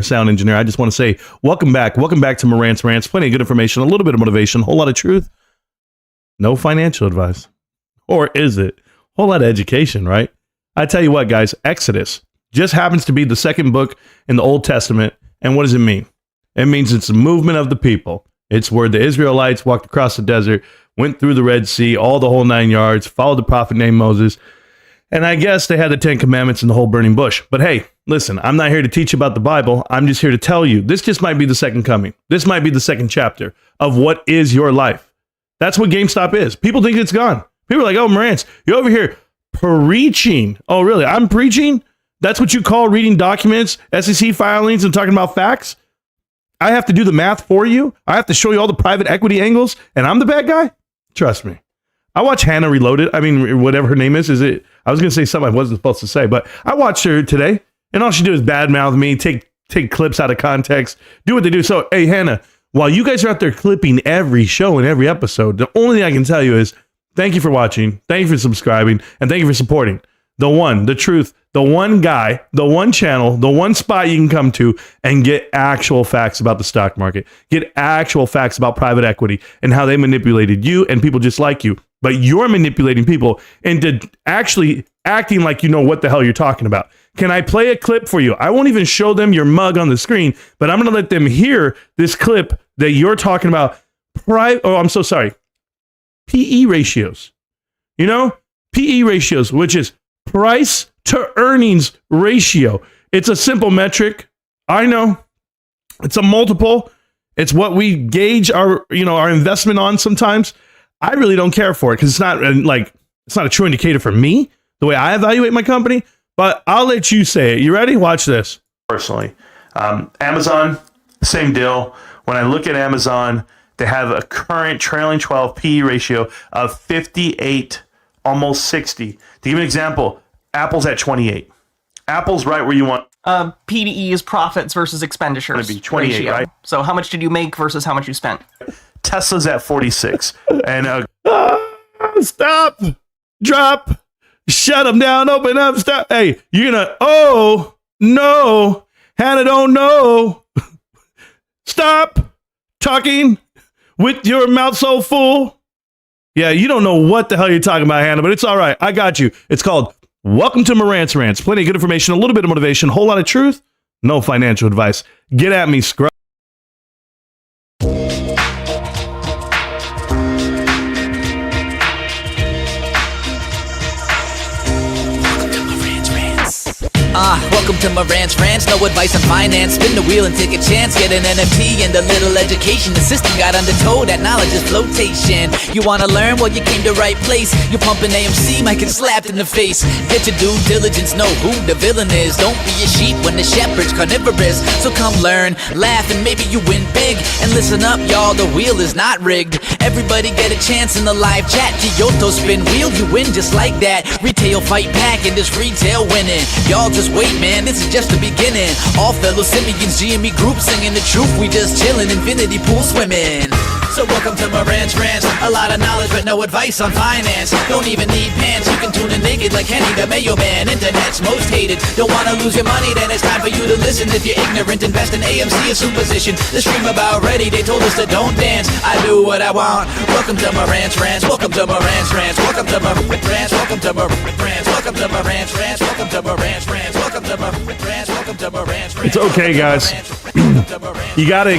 sound engineer. I just want to say welcome back. Welcome back to Marantz Rantz. Plenty of good information, a little bit of motivation, a whole lot of truth. No financial advice. Or is it? A whole lot of education, right? I tell you what, guys, Exodus just happens to be the second book in the Old Testament. And what does it mean? It means it's the movement of the people. It's where the Israelites walked across the desert, went through the Red Sea, all the whole 9 yards, followed the prophet named Moses. And I guess they had the 10 commandments and the whole burning bush. But hey, listen, I'm not here to teach about the Bible. I'm just here to tell you, this just might be the second coming. This might be the second chapter of what is your life. That's what GameStop is. People think it's gone. People are like, oh, Marantz, you're over here preaching. Oh, really? I'm preaching? That's what you call reading documents, SEC filings, and talking about facts? I have to do the math for you? I have to show you all the private equity angles, and I'm the bad guy? Trust me. I watch Hannah Reloaded. I mean, whatever her name is it? I was going to say something I wasn't supposed to say, but I watched her today, and all she did was badmouth me, take clips out of context, do what they do. So, hey, Hannah, while you guys are out there clipping every show and every episode, the only thing I can tell you is thank you for watching, thank you for subscribing, and thank you for supporting. The one, the truth, the one guy, the one channel, the one spot you can come to and get actual facts about the stock market, get actual facts about private equity and how they manipulated you and people just like you. But you're manipulating people into actually acting like you know what the hell you're talking about. Can I play a clip for you? I won't even show them your mug on the screen, but I'm going to let them hear this clip that you're talking about. PE ratios. You know, PE ratios, which is price to earnings ratio. It's a simple metric. I know. It's a multiple. It's what we gauge our investment on sometimes. I really don't care for it because it's not a true indicator for me, the way I evaluate my company, but I'll let you say it. You ready? Watch this. Personally, Amazon, same deal. When I look at Amazon, they have a current trailing 12 PE ratio of 58, almost 60. To give you an example, Apple's at 28. Apple's right where you want. PDE is profits versus expenditures. It's going to be 28, ratio. Right? So how much did you make versus how much you spent? Tesla's at 46. And stop, drop, shut them down, open up, stop. Hey, you're going to, oh, no, Hannah don't know. Stop talking with your mouth so full. Yeah, you don't know what the hell you're talking about, Hannah, but it's all right. I got you. It's called Welcome to Marantz Rantz. Plenty of good information, a little bit of motivation, a whole lot of truth, no financial advice. Get at me, scrub. Welcome to Marantz Rantz, no advice on finance. Spin the wheel and take a chance. Get an NFT and a little education. The system got undertold, that knowledge is flotation. You wanna learn? Well, you came to right place. You're pumping AMC, might get slapped in the face. Get your due diligence, know who the villain is. Don't be a sheep when the shepherd's carnivorous. So come learn, laugh, and maybe you win big. And listen up, y'all, the wheel is not rigged. Everybody get a chance in the live chat. Kyoto spin wheel, you win just like that. Retail fight back and this retail winning. Y'all just wait, man, this is just the beginning. All fellow simians, GME group singing the truth. We just chillin', infinity pool swimming. So welcome to Marantz Rantz. A lot of knowledge but no advice on finance. Don't even need pants, you can tune in naked like Henny the Mayo Man. Internet's most hated. Don't wanna lose your money, then it's time for you to listen. If you're ignorant, invest in AMC or Superstition. The stream about ready, they told us to don't dance. I do what I want. Welcome to Marantz Rantz. Welcome to Marantz Rantz. Welcome to Marantz Rantz. Welcome to Marantz Rantz. Welcome to Marantz Rantz. Welcome to Marantz Rantz. Welcome to Marantz Rantz. Welcome to Marantz Rantz. It's okay, guys. You gotta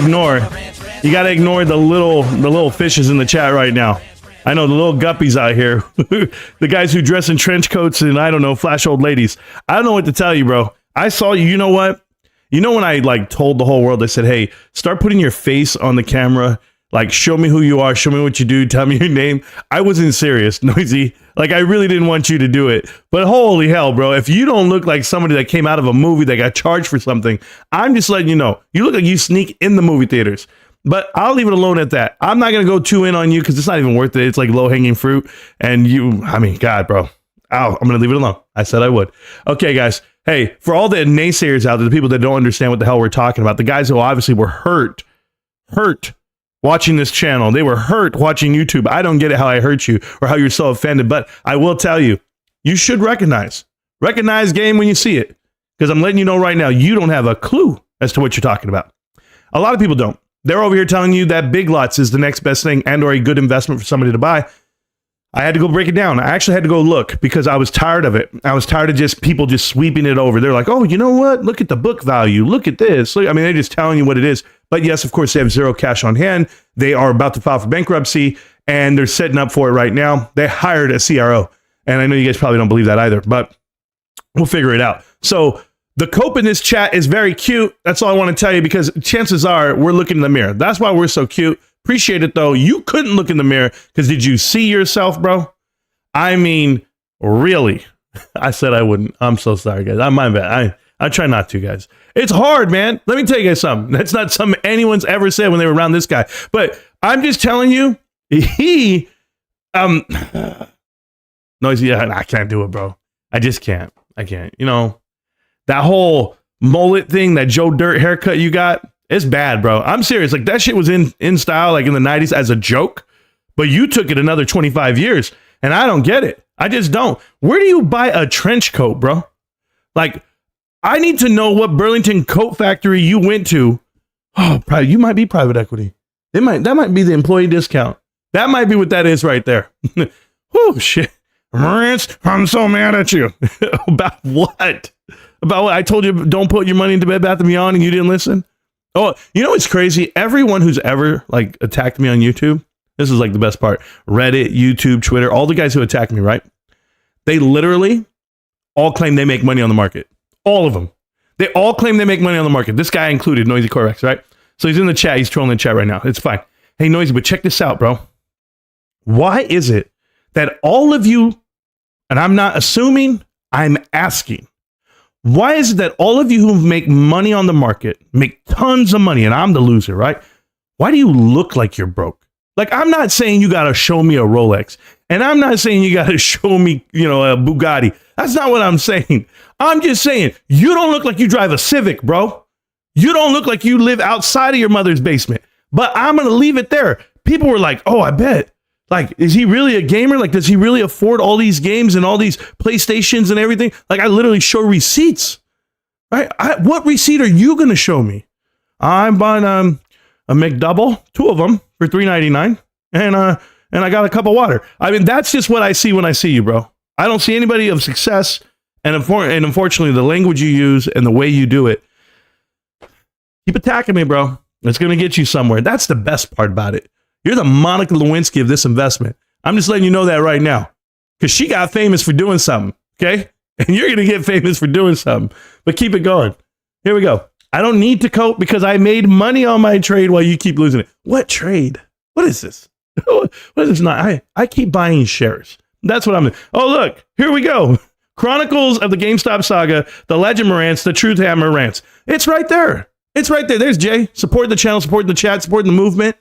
ignore the little fishes in the chat right now. I know the little guppies out here, the guys who dress in trench coats and I don't know, flash old ladies. I don't know what to tell you, bro. I saw you. You know what? You know when I told the whole world, I said, hey, start putting your face on the camera. Like, show me who you are. Show me what you do. Tell me your name. I wasn't serious, Noisy. Like, I really didn't want you to do it. But holy hell, bro. If you don't look like somebody that came out of a movie that got charged for something, I'm just letting you know. You look like you sneak in the movie theaters. But I'll leave it alone at that. I'm not going to go too in on you because it's not even worth it. It's like low-hanging fruit. And God, bro. I'm going to leave it alone. I said I would. Okay, guys. Hey, for all the naysayers out there, the people that don't understand what the hell we're talking about, the guys who obviously were hurt watching this channel. They were hurt watching YouTube. I don't get it how I hurt you or how you're so offended, but I will tell you, you should recognize game when you see it. Because I'm letting you know right now, you don't have a clue as to what you're talking about. A lot of people don't. They're over here telling you that Big Lots is the next best thing and or a good investment for somebody to buy. I had to go break it down. I actually had to go look because I was tired of it. I was tired of just people just sweeping it over. They're like, oh, you know what? Look at the book value. Look at this. I mean, they're just telling you what it is. But yes, of course, they have zero cash on hand. They are about to file for bankruptcy and they're setting up for it right now. They hired a CRO. And I know you guys probably don't believe that either, but we'll figure it out. So the cope in this chat is very cute. That's all I want to tell you because chances are we're looking in the mirror. That's why we're so cute. Appreciate it though. You couldn't look in the mirror because did you see yourself, bro? I mean, really? I said I wouldn't. I'm so sorry, guys. I'm my bad. I try not to, guys. It's hard, man. Let me tell you guys something. That's not something anyone's ever said when they were around this guy. But I'm just telling you, he noisy. Yeah, I can't do it, bro. I just can't. I can't. You know, that whole mullet thing, that Joe Dirt haircut you got. It's bad, bro. I'm serious. Like that shit was in style like in the 90s as a joke, but you took it another 25 years and I don't get it. I just don't. Where do you buy a trench coat, bro? Like I need to know what Burlington coat factory you went to. Oh, probably you might be private equity. That might be the employee discount. That might be what that is right there. Oh shit. Marantz, I'm so mad at you. About what? About what? I told you don't put your money into Bed Bath & Beyond and you didn't listen? Oh, you know what's crazy? Everyone who's ever like attacked me on YouTube, this is like the best part. Reddit, YouTube, Twitter, all the guys who attack me, right? They literally all claim they make money on the market. All of them. They all claim they make money on the market. This guy included, Noisy Corvex, right? So he's in the chat. He's trolling the chat right now. It's fine. Hey, Noisy, but check this out, bro. Why is it that all of you, and I'm not assuming, I'm asking, why is it that all of you who make money on the market make tons of money and I'm the loser, right? Why do you look like you're broke? Like, I'm not saying you got to show me a Rolex and I'm not saying you got to show me, a Bugatti. That's not what I'm saying. I'm just saying you don't look like you drive a Civic, bro. You don't look like you live outside of your mother's basement, but I'm going to leave it there. People were like, oh, I bet. Like, is he really a gamer? Like, does he really afford all these games and all these PlayStations and everything? Like, I literally show receipts, right? What receipt are you going to show me? I'm buying a McDouble, 2 of them for $3.99, and I got a cup of water. I mean, that's just what I see when I see you, bro. I don't see anybody of success, and unfortunately, the language you use and the way you do it, keep attacking me, bro. It's going to get you somewhere. That's the best part about it. You're the Monica Lewinsky of this investment. I'm just letting you know that right now. Because she got famous for doing something, okay? And you're going to get famous for doing something. But keep it going. Here we go. I don't need to cope because I made money on my trade while you keep losing it. What trade? What is this? What is this? Not? I keep buying shares. That's what I'm doing. Oh, look. Here we go. Chronicles of the GameStop Saga, The Legend Marantz, The Truth Hammer Rants. It's right there. It's right there. There's Jay. Support the channel, support the chat, support the movement.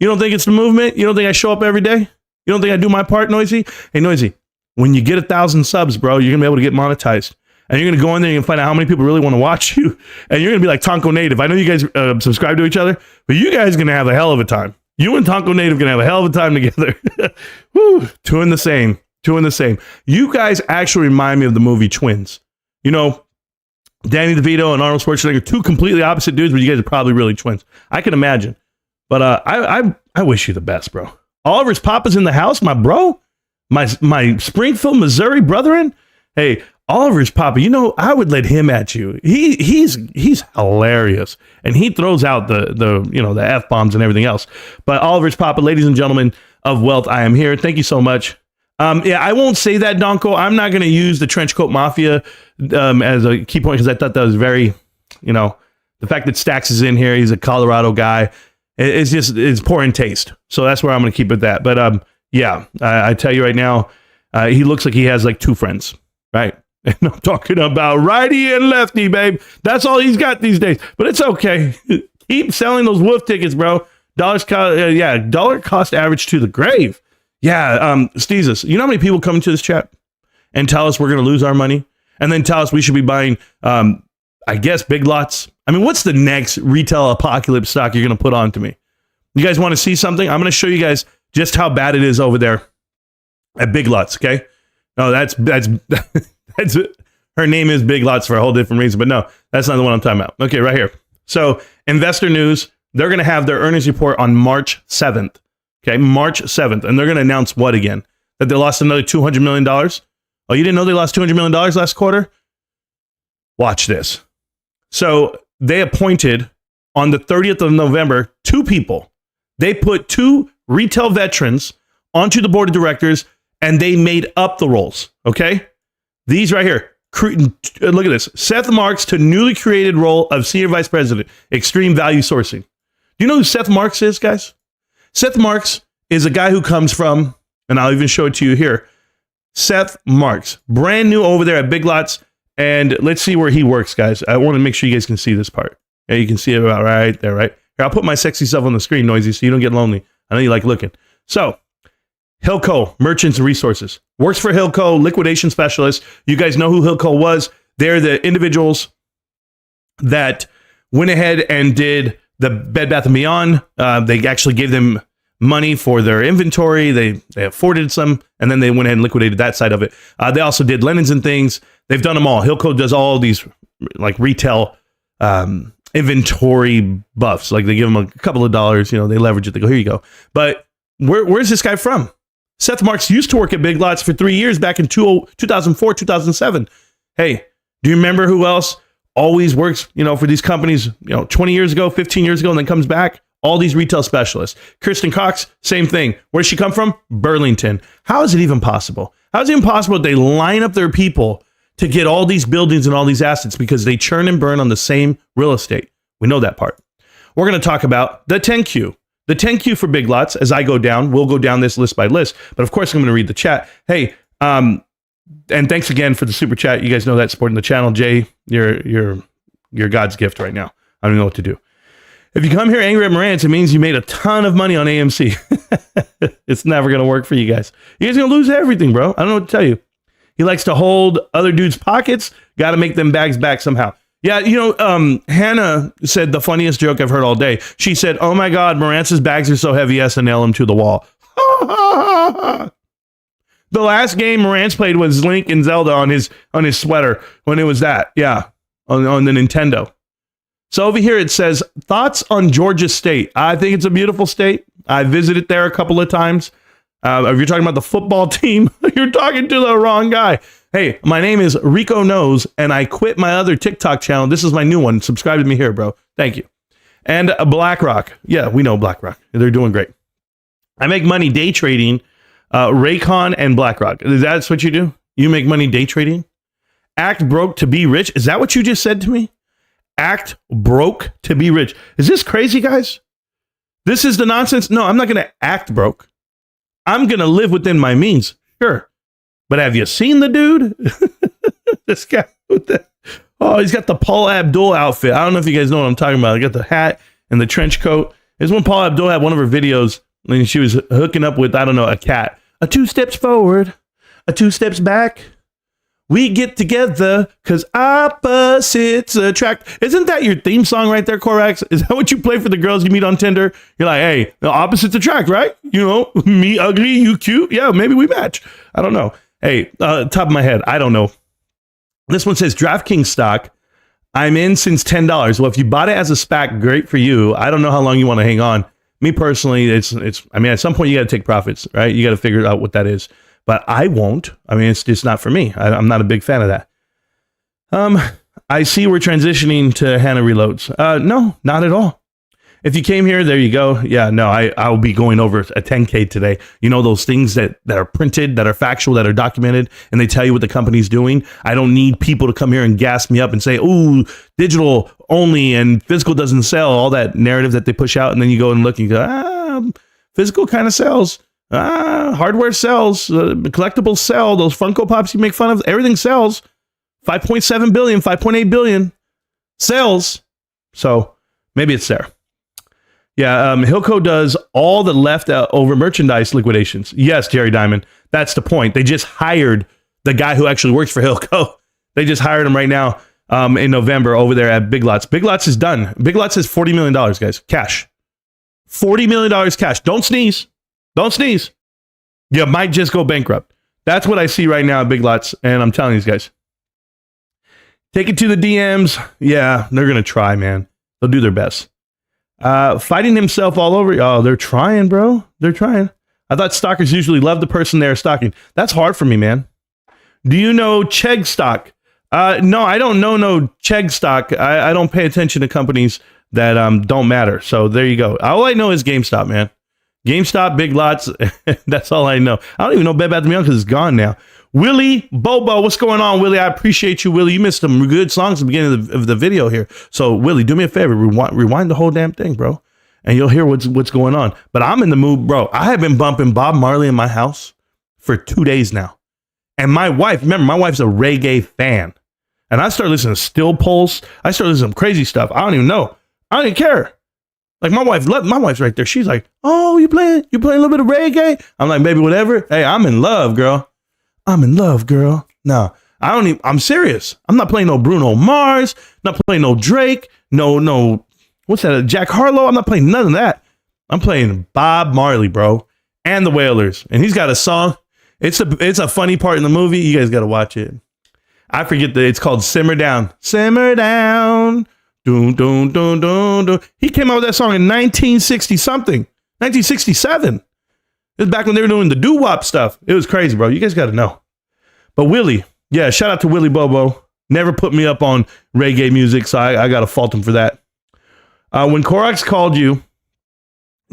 You don't think it's the movement? You don't think I show up every day? You don't think I do my part, Noisy? Hey, Noisy, when you get 1,000 subs, bro, you're going to be able to get monetized. And you're going to go in there and find out how many people really want to watch you. And you're going to be like Tonko Native. I know you guys subscribe to each other, but you guys are going to have a hell of a time. You and Tonko Native are going to have a hell of a time together. Woo, two in the same. You guys actually remind me of the movie Twins. You know, Danny DeVito and Arnold Schwarzenegger, 2 completely opposite dudes, but you guys are probably really twins. I can imagine. But I wish you the best, bro. Oliver's Papa's in the house, my bro. My Springfield, Missouri brethren. Hey, Oliver's Papa, I would let him at you. He's hilarious. And he throws out the F-bombs and everything else. But Oliver's Papa, ladies and gentlemen of wealth, I am here. Thank you so much. I won't say that, Donko. I'm not going to use the Trenchcoat Mafia as a key point because I thought that was very, the fact that Stax is in here, he's a Colorado guy. It's poor in taste. So that's where I'm going to keep it that. But I tell you right now, he looks like he has like 2 friends, right? And I'm talking about righty and lefty, babe. That's all he's got these days. But it's okay. Keep selling those wolf tickets, bro. Dollar cost average to the grave. Yeah, Steezus, you know how many people come into this chat and tell us we're going to lose our money? And then tell us we should be buying, I guess, Big Lots. I mean, what's the next retail apocalypse stock you're going to put on to me? You guys want to see something? I'm going to show you guys just how bad it is over there at Big Lots, okay? No, that's her name is Big Lots for a whole different reason, but no, that's not the one I'm talking about. Okay, right here. So investor news, they're going to have their earnings report on March 7th. Okay, March 7th. And they're going to announce what again? That they lost another $200 million? Oh, you didn't know they lost $200 million last quarter? Watch this. So they appointed on the 30th of November, 2 people. They put 2 retail veterans onto the board of directors and they made up the roles. Okay? These right here. Look at this. Seth Marks to newly created role of Senior Vice President, Extreme Value Sourcing. Do you know who Seth Marks is, guys? Seth Marks is a guy who comes from, and I'll even show it to you here, Seth Marks, brand new over there at Big Lots. And let's see where he works, guys. I want to make sure you guys can see this part. Yeah, you can see it about right there, right? Here, I'll put my sexy self on the screen, Noisy, so you don't get lonely. I know you like looking. So, Hilco, Merchants and Resources. Works for Hilco, liquidation specialist. You guys know who Hilco was. They're the individuals that went ahead and did the Bed Bath & Beyond. They actually gave them money for their inventory. They afforded some, and then they went ahead and liquidated that side of it. They also did linens and things. They've done them all. Hilco does all these like retail inventory buffs. Like they give them a couple of dollars, they leverage it. They go, here you go. But where's this guy from? Seth Marks used to work at Big Lots for 3 years back in 2004, 2007. Hey, do you remember who else always works, for these companies, 20 years ago, 15 years ago, and then comes back? All these retail specialists. Kirsten Cox, same thing. Where does she come from? Burlington. How is it even possible? How is it even possible that they line up their people to get all these buildings and all these assets because they churn and burn on the same real estate? We know that part. We're going to talk about the 10Q. The 10Q for Big Lots, as I go down, we'll go down this list by list. But of course, I'm going to read the chat. Hey, and thanks again for the super chat. You guys know that, supporting the channel. Jay, you're God's gift right now. I don't know what to do. If you come here angry at Marantz, it means you made a ton of money on AMC. It's never going to work for you guys. You guys are going to lose everything, bro. I don't know what to tell you. He likes to hold other dudes' pockets. Got to make them bags back somehow. Yeah, Hannah said the funniest joke I've heard all day. She said, "Oh my God, Marantz's bags are so heavy, he has to nail them to the wall." The last game Marantz played was Link and Zelda on his sweater when it was that. Yeah, on the Nintendo. So over here it says, thoughts on Georgia State. I think it's a beautiful state. I visited there a couple of times. If you're talking about the football team, you're talking to the wrong guy. Hey, my name is Rico Knows, and I quit my other TikTok channel. This is my new one. Subscribe to me here, bro. Thank you. And BlackRock. Yeah, we know BlackRock. They're doing great. I make money day trading Raycon and BlackRock. Is that what you do? You make money day trading? Act broke to be rich? Is that what you just said to me? Act broke to be rich. Is this crazy, guys? This is the nonsense? No, I'm not going to act broke. I'm going to live within my means. Sure. But have you seen the dude? This guy with the, he's got the Paul Abdul outfit. I don't know if you guys know what I'm talking about. I got the hat and the trench coat. It's when Paul Abdul had one of her videos and she was hooking up with, a cat. A 2 steps forward, a 2 steps back. We get together because opposites attract. Isn't that your theme song right there, Corax? Is that what you play for the girls you meet on Tinder? You're like, hey, the opposites attract, right? Me ugly, you cute. Yeah, maybe we match. I don't know. Hey, top of my head, I don't know. This one says DraftKings stock. I'm in since $10. Well, if you bought it as a SPAC, great for you. I don't know how long you want to hang on. Me personally, it's. At some point you got to take profits, right? You got to figure out what that is. But I won't. It's just not for me. I'm not a big fan of that. I see we're transitioning to Hannah Reloads. No, not at all. If you came here, there you go. Yeah, no, I'll be going over a 10K today. Those things that are printed, that are factual, that are documented, and they tell you what the company's doing. I don't need people to come here and gas me up and say, ooh, digital only and physical doesn't sell, all that narrative that they push out. And then you go and look and go, physical kind of sells. Hardware sells, collectibles sell, those Funko Pops you make fun of, everything sells. 5.7 billion, 5.8 billion sells. So maybe it's there. Yeah, Hilco does all the leftover merchandise liquidations. Yes, Jerry Diamond, that's the point. They just hired the guy who actually works for Hilco. They just hired him right now in November over there at Big Lots. Big Lots is done. Big Lots is $40 million, guys, cash. $40 million cash. Don't sneeze. Don't sneeze. You might just go bankrupt. That's what I see right now at Big Lots, and I'm telling these guys. Take it to the DMs. Yeah, they're going to try, man. They'll do their best. Fighting himself all over. Oh, they're trying, bro. They're trying. I thought stalkers usually love the person they're stalking. That's hard for me, man. Do you know Chegg stock? No, I don't know no Chegg stock. I don't pay attention to companies that don't matter. So there you go. All I know is GameStop, man. GameStop, Big Lots. That's all I know. I don't even know Bed Bath & Beyond because it's gone now. Willie Bobo, what's going on, Willie? I appreciate you, Willie. You missed some good songs at the beginning of the video here. So, Willie, do me a favor. Rewind the whole damn thing, bro. And you'll hear what's going on. But I'm in the mood, bro. I have been bumping Bob Marley in my house for 2 days now. And my wife, remember, my wife's a reggae fan. And I started listening to Still Pulse. I started listening to some crazy stuff. I don't even know. I don't even care. Like my wife's right there. She's like, oh, you playing a little bit of reggae? I'm like, baby, whatever. Hey, I'm in love, girl. I'm in love, girl. No, I'm serious. I'm not playing no Bruno Mars, not playing no Drake, no, what's that? Jack Harlow. I'm not playing none of that. I'm playing Bob Marley, bro, and the Wailers. And he's got a song. It's a funny part in the movie. You guys got to watch it. I forget it's called Simmer Down. Simmer Down. Doom, doom, doom, doom, doom. He came out with that song in 1960 something, 1967. It was back when they were doing the doo-wop stuff. It was crazy, bro. You guys got to know. But Willie, yeah, shout out to Willie Bobo. Never put me up on reggae music, so I got to fault him for that. When Korax called you,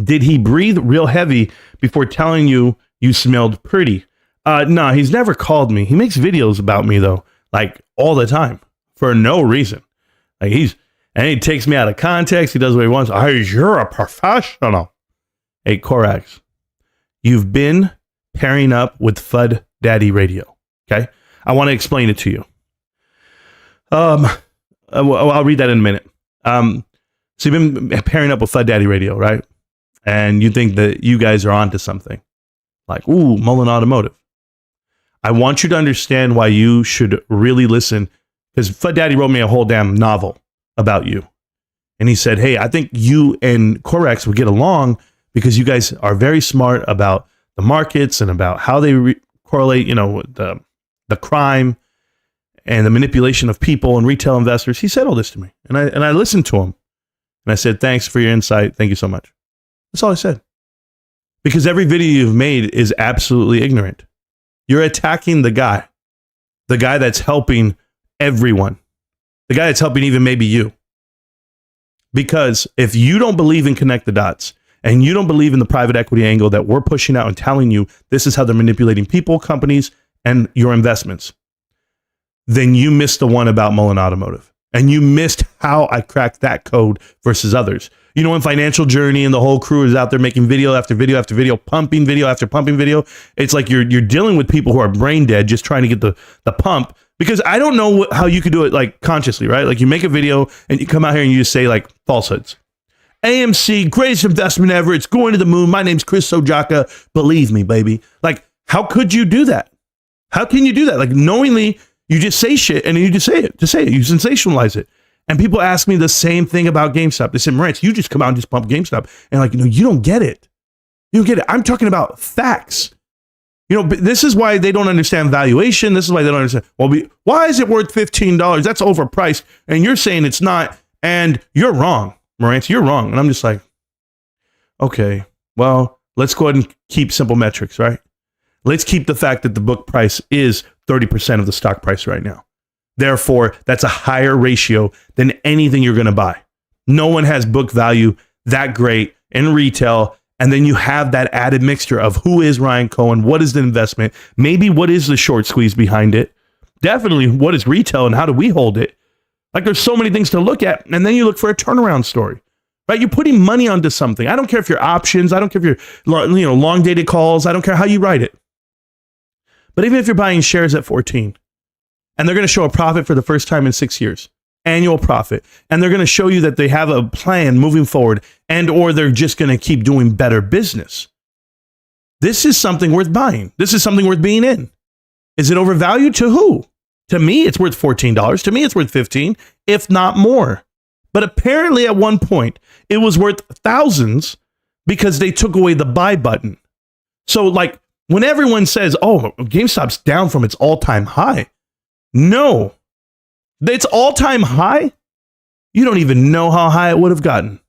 did he breathe real heavy before telling you smelled pretty? No, he's never called me. He makes videos about me, though, like all the time for no reason. Like and he takes me out of context. He does what he wants. Hey, you're a professional. Hey, Korax. You've been pairing up with FUD Daddy Radio. Okay. I want to explain it to you. I'll read that in a minute. So you've been pairing up with FUD Daddy Radio, right? And you think that you guys are onto something like, ooh, Mullen Automotive. I want you to understand why you should really listen, because FUD Daddy wrote me a whole damn novel about you. And he said, hey, I think you and Korax would get along because you guys are very smart about the markets and about how they correlate, the crime and the manipulation of people and retail investors. He said all this to me, and I listened to him, and I said, thanks for your insight. Thank you so much. That's all I said. Because every video you've made is absolutely ignorant. You're attacking the guy that's helping everyone, the guy that's helping even maybe you. Because if you don't believe in connect the dots, and you don't believe in the private equity angle that we're pushing out and telling you this is how they're manipulating people, companies, and your investments, then you missed the one about Mullen Automotive. And you missed how I cracked that code versus others. When Financial Journey and the whole crew is out there making video after video after video, pumping video after pumping video, it's like you're dealing with people who are brain dead just trying to get the pump. Because I don't know how you could do it like consciously, right? Like you make a video and you come out here and you just say like falsehoods. AMC, greatest investment ever. It's going to the moon. My name's Chris Sojaka. Believe me, baby. Like, how could you do that? How can you do that? Like, knowingly, you just say shit and then you just say it. You sensationalize it. And people ask me the same thing about GameStop. They said, Marantz, you just come out and just pump GameStop. And like, you don't get it. You don't get it. I'm talking about facts. This is why they don't understand valuation. This is why they don't understand. Well, why is it worth $15? That's overpriced. And you're saying it's not. And you're wrong. Marantz, you're wrong. And I'm just like, okay, well, let's go ahead and keep simple metrics, right? Let's keep the fact that the book price is 30% of the stock price right now. Therefore, that's a higher ratio than anything you're going to buy. No one has book value that great in retail. And then you have that added mixture of who is Ryan Cohen? What is the investment? Maybe what is the short squeeze behind it? Definitely what is retail and how do we hold it? Like there's so many things to look at. And then you look for a turnaround story, right? You're putting money onto something. I don't care if you're options. I don't care if you're long dated calls. I don't care how you write it. But even if you're buying shares at 14 and they're going to show a profit for the first time in 6 years, annual profit, and they're going to show you that they have a plan moving forward and or they're just going to keep doing better business. This is something worth buying. This is something worth being in. Is it overvalued to who? To me, it's worth $14. To me, it's worth $15, if not more. But apparently at one point, it was worth thousands because they took away the buy button. So like when everyone says, oh, GameStop's down from its all-time high. No. Its all-time high, you don't even know how high it would have gotten.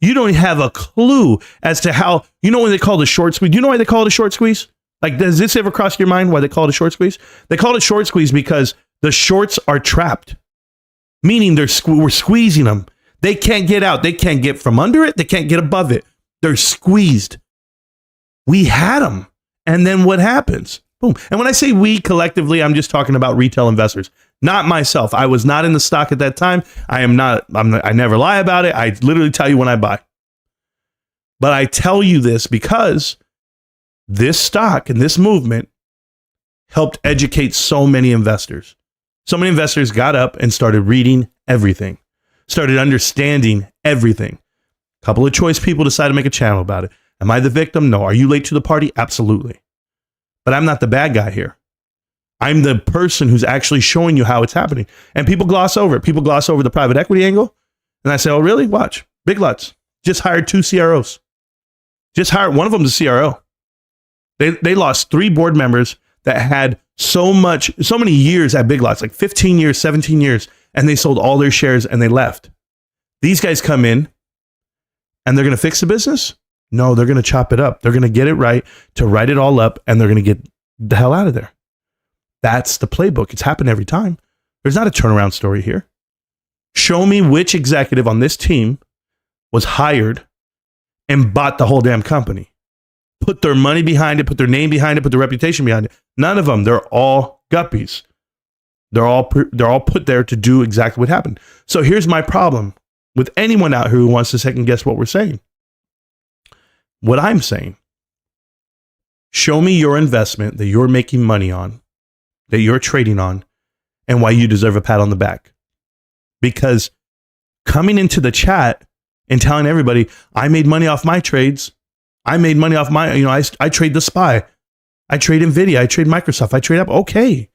You don't have a clue as to how, you know when they call it a short squeeze? Do you know why they call it a short squeeze? Like, does this ever cross your mind why they call it a short squeeze? They call it a short squeeze because the shorts are trapped, meaning we're squeezing them. They can't get out. They can't get from under it. They can't get above it. They're squeezed. We had them. And then what happens? Boom. And when I say we collectively, I'm just talking about retail investors, not myself. I was not in the stock at that time. I never lie about it. I literally tell you when I buy. But I tell you this because this stock and this movement helped educate so many investors. So many investors got up and started reading everything, started understanding everything. A couple of choice people decided to make a channel about it. Am I the victim? No. Are you late to the party? Absolutely. But I'm not the bad guy here. I'm the person who's actually showing you how it's happening. And people gloss over it. People gloss over the private equity angle. And I say, oh, really? Watch. Big Lots just hired 2 CROs. Just hired one of them, the CRO. They lost 3 board members that had so many years at Big Lots, like 15 years, 17 years, and they sold all their shares and they left. These guys come in and they're going to fix the business? No, they're going to chop it up. They're going to get it right to write it all up, and they're going to get the hell out of there. That's the playbook. It's happened every time. There's not a turnaround story here. Show me which executive on this team was hired and bought the whole damn company. Put their money behind it, put their name behind it, put their reputation behind it. None of them. They're all guppies. They're all put there to do exactly what happened. So here's my problem with anyone out here who wants to second guess what we're saying. What I'm saying, show me your investment that you're making money on, that you're trading on, and why you deserve a pat on the back. Because coming into the chat and telling everybody, I made money off my trades. I made money off my, I trade the SPY. I trade NVIDIA. I trade Microsoft. I trade Apple. Okay.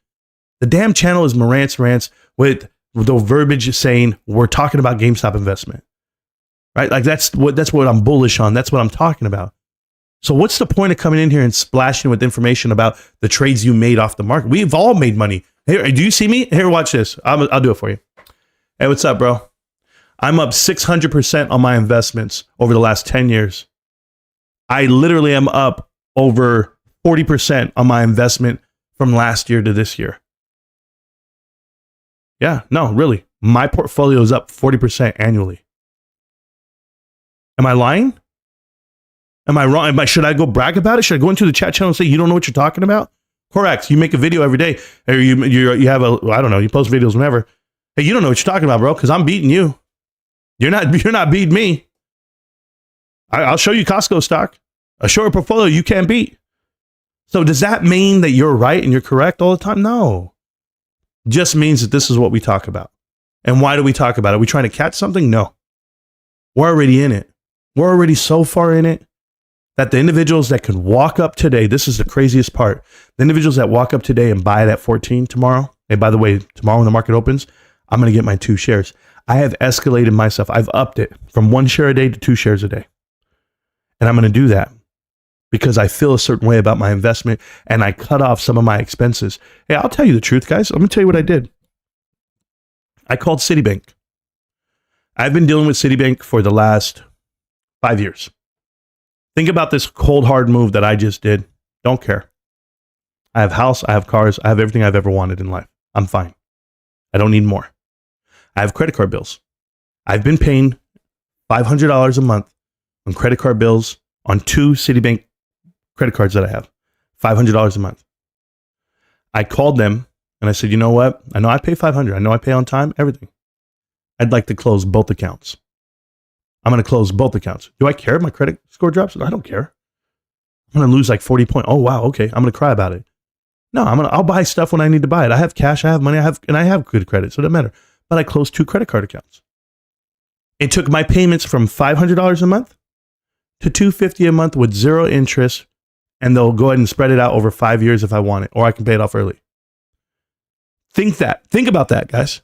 The damn channel is Marantz Rantz with the verbiage saying we're talking about GameStop investment. Right? Like that's what I'm bullish on. That's what I'm talking about. So what's the point of coming in here and splashing with information about the trades you made off the market? We've all made money. Here, do you see me? Here, watch this. I'll do it for you. Hey, what's up, bro? I'm up 600% on my investments over the last 10 years. I literally am up over 40% on my investment from last year to this year. Yeah, no, really. My portfolio is up 40% annually. Am I lying? Am I wrong? Should I go brag about it? Should I go into the chat channel and say, you don't know what you're talking about? Correct. You make a video every day. Or you have I don't know, you post videos whenever. Hey, you don't know what you're talking about, bro, because I'm beating you. You're not beating me. I'll show you Costco stock. I'll show a portfolio you can't beat. So does that mean that you're right and you're correct all the time? No. It just means that this is what we talk about. And why do we talk about it? Are we trying to catch something? No. We're already in it. We're already so far in it that the individuals that can walk up today, this is the craziest part. The individuals that walk up today and buy it at 14 tomorrow. Hey, by the way, tomorrow when the market opens, I'm going to get my 2 shares. I have escalated myself. I've upped it from 1 share a day to 2 shares a day. And I'm going to do that because I feel a certain way about my investment and I cut off some of my expenses. Hey, I'll tell you the truth, guys. Let me tell you what I did. I called Citibank. I've been dealing with Citibank for the last 5 years. Think about this cold, hard move that I just did. Don't care. I have house, I have cars, I have everything I've ever wanted in life. I'm fine. I don't need more. I have credit card bills. I've been paying $500 a month on credit card bills on 2 Citibank credit cards that I have. $500 a month. I called them and I said, you know what? I know I pay $500. I know I pay on time, everything. I'd like to close both accounts. I'm going to close both accounts. Do I care if my credit score drops? I don't care. I'm going to lose like 40 points. Oh, wow. Okay. I'm going to cry about it. No, I'll buy stuff when I need to buy it. I have cash. I have money. I have good credit. So it doesn't matter. But I closed 2 credit card accounts. It took my payments from $500 a month to $250 a month with 0 interest. And they'll go ahead and spread it out over 5 years if I want it, or I can pay it off early. Think about that, guys.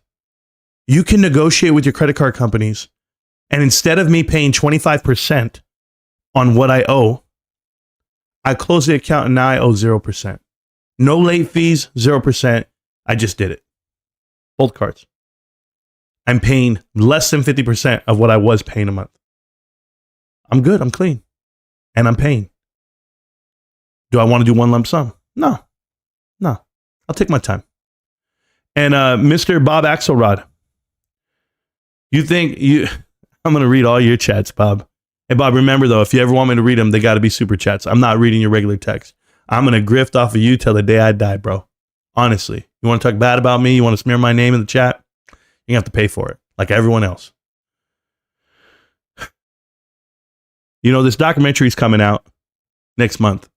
You can negotiate with your credit card companies. And instead of me paying 25% on what I owe, I close the account and now I owe 0%. No late fees, 0%. I just did it. Both cards. I'm paying less than 50% of what I was paying a month. I'm good. I'm clean. And I'm paying. Do I want to do one lump sum? No. I'll take my time. And Mr. Bob Axelrod, I'm going to read all your chats, Bob. Hey, Bob, remember, though, if you ever want me to read them, they got to be super chats. I'm not reading your regular text. I'm going to grift off of you till the day I die, bro. Honestly. You want to talk bad about me? You want to smear my name in the chat? You have to pay for it, like everyone else. This documentary is coming out next month.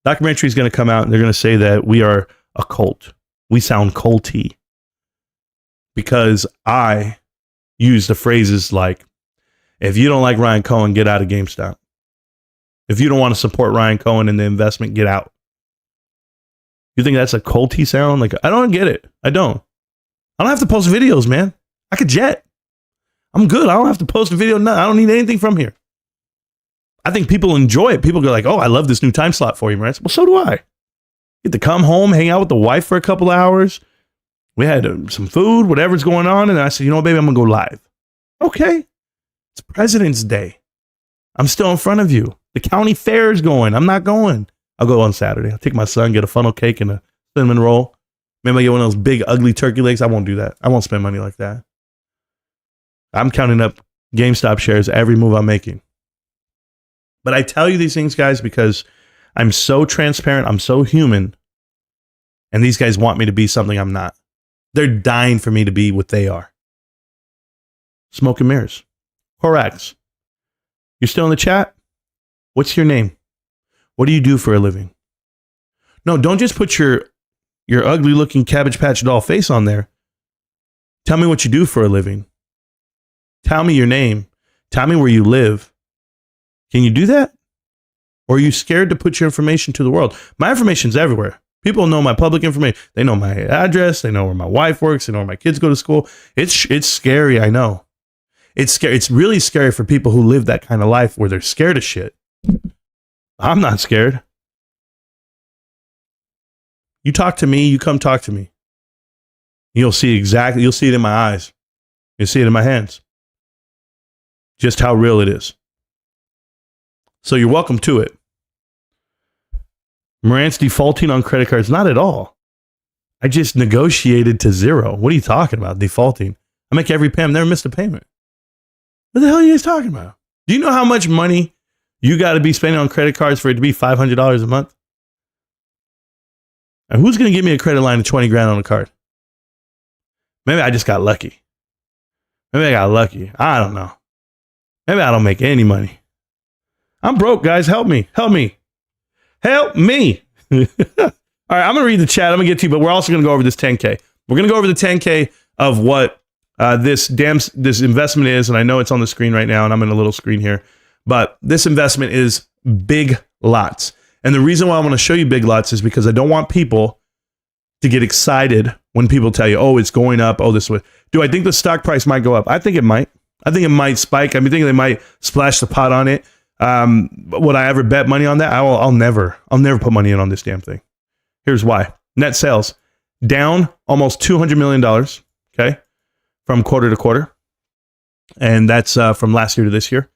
Documentary is going to come out, and they're going to say that we are a cult. We sound culty. Because I use the phrases like, if you don't like Ryan Cohen, get out of GameStop. If you don't want to support Ryan Cohen and the investment, get out. You think that's a culty sound? Like, I don't get it. I don't have to post videos, man. I could jet. I'm good. I don't have to post a video. No, I don't need anything from here. I think people enjoy it. People go like, oh, I love this new time slot for you, Marantz. Well, so do I. Get to come home, hang out with the wife for a couple of hours. We had some food, whatever's going on. And I said, you know what, baby, I'm going to go live. Okay. It's President's Day. I'm still in front of you. The county fair is going. I'm not going. I'll go on Saturday. I'll take my son, get a funnel cake and a cinnamon roll. Maybe I get one of those big, ugly turkey legs. I won't do that. I won't spend money like that. I'm counting up GameStop shares every move I'm making. But I tell you these things, guys, because I'm so transparent. I'm so human. And these guys want me to be something I'm not. They're dying for me to be what they are. Smoke and mirrors. Horax. You're still in the chat? What's your name? What do you do for a living? No, don't just put your ugly looking Cabbage Patch doll face on there. Tell me what you do for a living. Tell me your name. Tell me where you live. Can you do that? Or are you scared to put your information to the world? My information's everywhere. People know my public information. They know my address. They know where my wife works. They know where my kids go to school. It's scary, I know. It's scary. It's really scary for people who live that kind of life where they're scared of shit. I'm not scared. You talk to me, you come talk to me. You'll see it in my eyes. You'll see it in my hands. Just how real it is. So you're welcome to it. Marantz defaulting on credit cards? Not at all. I just negotiated to zero. What are you talking about? Defaulting. I make every payment. I've never missed a payment. What the hell are you guys talking about? Do you know how much money you got to be spending on credit cards for it to be $500 a month? And who's going to give me a credit line of 20 grand on a card? Maybe I just got lucky. Maybe I got lucky. I don't know. Maybe I don't make any money. I'm broke, guys. Help me. Help me. Help me. All right, I'm going to read the chat. I'm going to get to you, but we're also going to go over this 10K. We're going to go over the 10K of what this investment is, and I know it's on the screen right now, and I'm in a little screen here, but this investment is big lots. And the reason why I want to show you big lots is because I don't want people to get excited when people tell you, oh, it's going up. Oh, this way. Do I think the stock price might go up? I think it might. I think it might spike. I mean, thinking they might splash the pot on it. Would I ever bet money on that? I'll never put money in on this damn thing. Here's why. Net sales down almost $200 million. Okay. From quarter to quarter. And that's from last year to this year.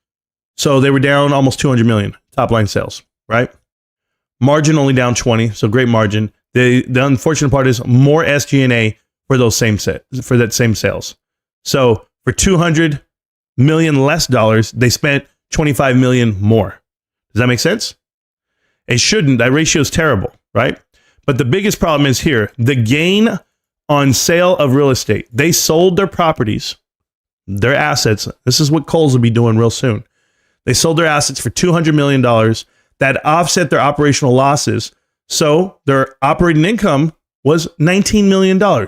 So they were down almost 200 million top line sales, right? Margin only down 20. So great margin. The unfortunate part is more SG&A for those for that same sales. So for 200 million less dollars, they spent 25 million more. Does that make sense? It shouldn't. That ratio is terrible, right? But the biggest problem is here. The gain on sale of real estate. They sold their properties, their assets. This is what Kohl's will be doing real soon. They sold their assets for $200 million that offset their operational losses. So their operating income was $19 million.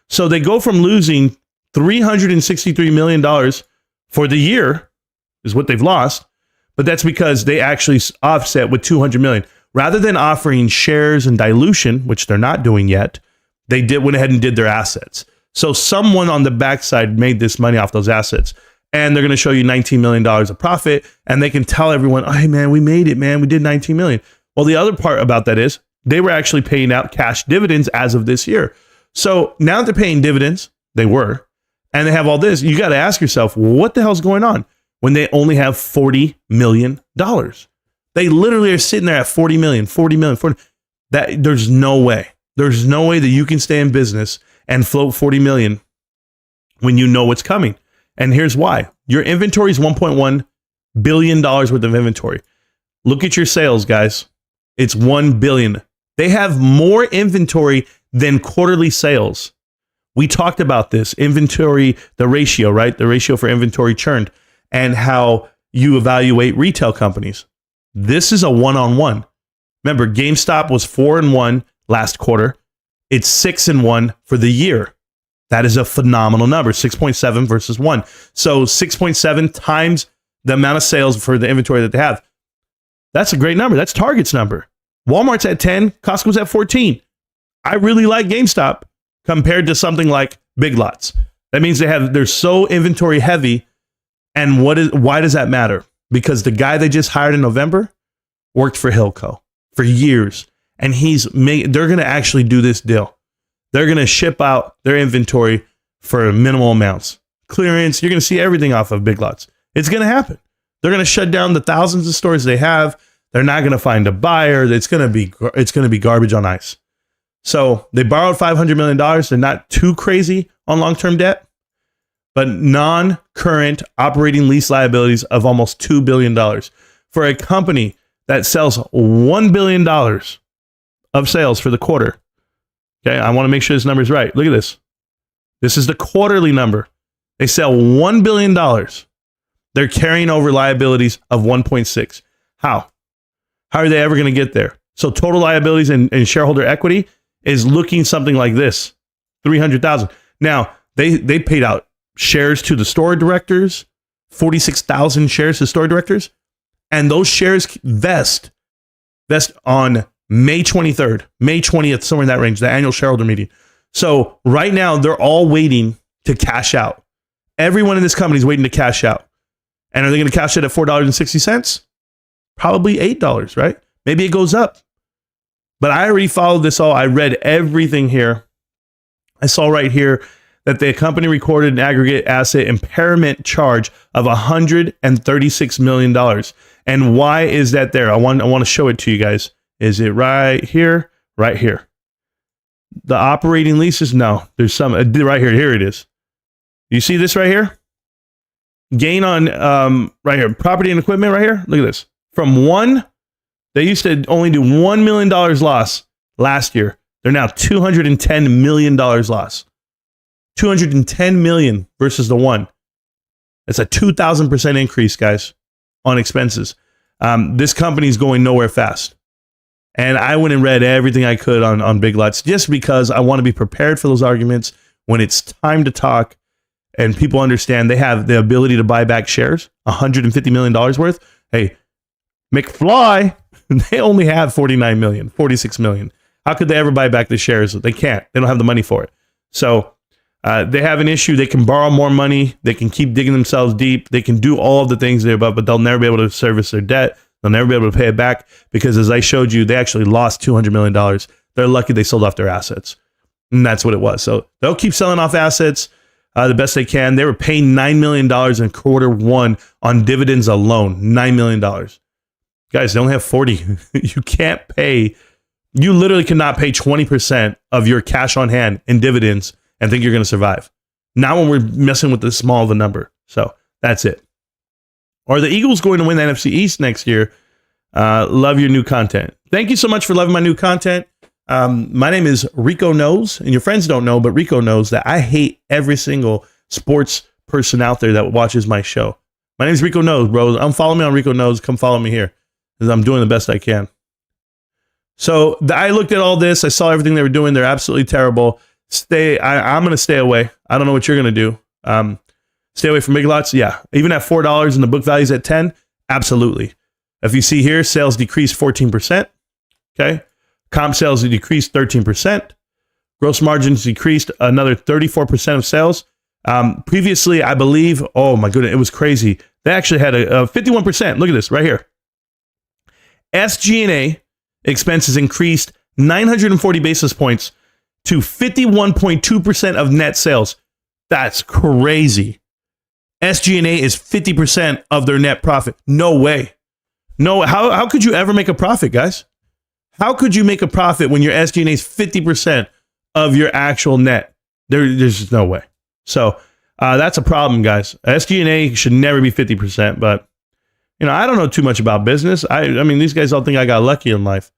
So they go from losing $363 million for the year is what they've lost. But that's because they actually offset with $200 million. Rather than offering shares and dilution, which they're not doing yet, they went ahead and did their assets. So someone on the backside made this money off those assets. And they're going to show you $19 million of profit. And they can tell everyone, oh, hey, man, we made it, man. We did $19 million. Well, the other part about that is they were actually paying out cash dividends as of this year. So now they're paying dividends. They were. and they have all this. You got to ask yourself, what the hell's going on when they only have $40 million? They literally are sitting there at 40 million. That there's no way. There's no way that you can stay in business and float 40 million when you know what's coming. And here's why. Your inventory is $1.1 billion worth of inventory. Look at your sales, guys. It's 1 billion. They have more inventory than quarterly sales. We talked about this inventory, the ratio, right? The ratio for inventory churned and how you evaluate retail companies. This is a one-on-one. Remember, GameStop was 4-1 last quarter. It's 6-1 for the year. That is a phenomenal number, 6.7 versus 1. So 6.7 times the amount of sales for the inventory that they have. That's a great number. That's Target's number. Walmart's at 10, Costco's at 14. I really like GameStop compared to something like Big Lots. That means they're so inventory heavy. And why does that matter? Because the guy they just hired in November worked for Hilco for years. And they're going to actually do this deal. They're going to ship out their inventory for minimal amounts. Clearance, you're going to see everything off of Big Lots. It's going to happen. They're going to shut down the thousands of stores they have. They're not going to find a buyer. It's going to be garbage on ice. So they borrowed $500 million. They're not too crazy on long-term debt, but non-current operating lease liabilities of almost $2 billion for a company that sells $1 billion of sales for the quarter. Okay, I want to make sure this number is right. Look at this. This is the quarterly number. They sell $1 billion. They're carrying over liabilities of 1.6. How? How are they ever going to get there? So total liabilities and shareholder equity is looking something like this, 300,000. Now, they paid out shares to the store directors, 46,000 shares to store directors, and those shares vest on May 23rd, May 20th, somewhere in that range, the annual shareholder meeting. So right now, they're all waiting to cash out. Everyone in this company is waiting to cash out. And are they going to cash it at $4.60? Probably $8, right? Maybe it goes up. But I already followed this all. I read everything here. I saw right here that the company recorded an aggregate asset impairment charge of $136 million. And why is that there? I want to show it to you guys. Is it right here? Right here. The operating leases? No, there's some right here. Here it is. You see this right here? Gain on right here, property and equipment right here. Look at this. From they used to only do $1 million loss last year. They're now $210 million loss. 210 million versus the 1. It's a 2,000% increase, guys, on expenses. This company is going nowhere fast. And I went and read everything I could on Big Lots just because I want to be prepared for those arguments when it's time to talk and people understand they have the ability to buy back shares, $150 million worth. Hey, McFly, they only have 49 million, 46 million. How could they ever buy back the shares? They can't. They don't have the money for it. So they have an issue. They can borrow more money. They can keep digging themselves deep. They can do all of the things they're about, but they'll never be able to service their debt. They'll never be able to pay it back because, as I showed you, they actually lost $200 million. They're lucky they sold off their assets. And that's what it was. So they'll keep selling off assets the best they can. They were paying $9 million in quarter one on dividends alone. $9 million. Guys, they only have 40. You can't pay. You literally cannot pay 20% of your cash on hand in dividends and think you're going to survive. Not when we're messing with this small of a number. So that's it. Are the Eagles going to win the NFC East next year? Love your new content. Thank you so much for loving my new content. My name is Rico Knows, and your friends don't know, but Rico knows that I hate every single sports person out there that watches my show. My name is Rico Knows, bro. Follow me on Rico Knows. Come follow me here because I'm doing the best I can. So I looked at all this. I saw everything they were doing. They're absolutely terrible. I'm going to stay away. I don't know what you're going to do. Stay away from Big Lots. Yeah. Even at $4 and the book value's at 10. Absolutely. If you see here, sales decreased 14%. Okay. Comp sales decreased 13%. Gross margins decreased another 34% of sales. Previously, I believe, oh my goodness, it was crazy. They actually had a 51%. Look at this right here. SG&A expenses increased 940 basis points to 51.2% of net sales. That's crazy. SG&A is 50% of their net profit. No way. No, how could you ever make a profit, guys? How could you make a profit when your SG&A is 50% of your actual net? There's just no way. So that's a problem, guys. SG&A should never be 50%, but I don't know too much about business. I mean, these guys all think I got lucky in life.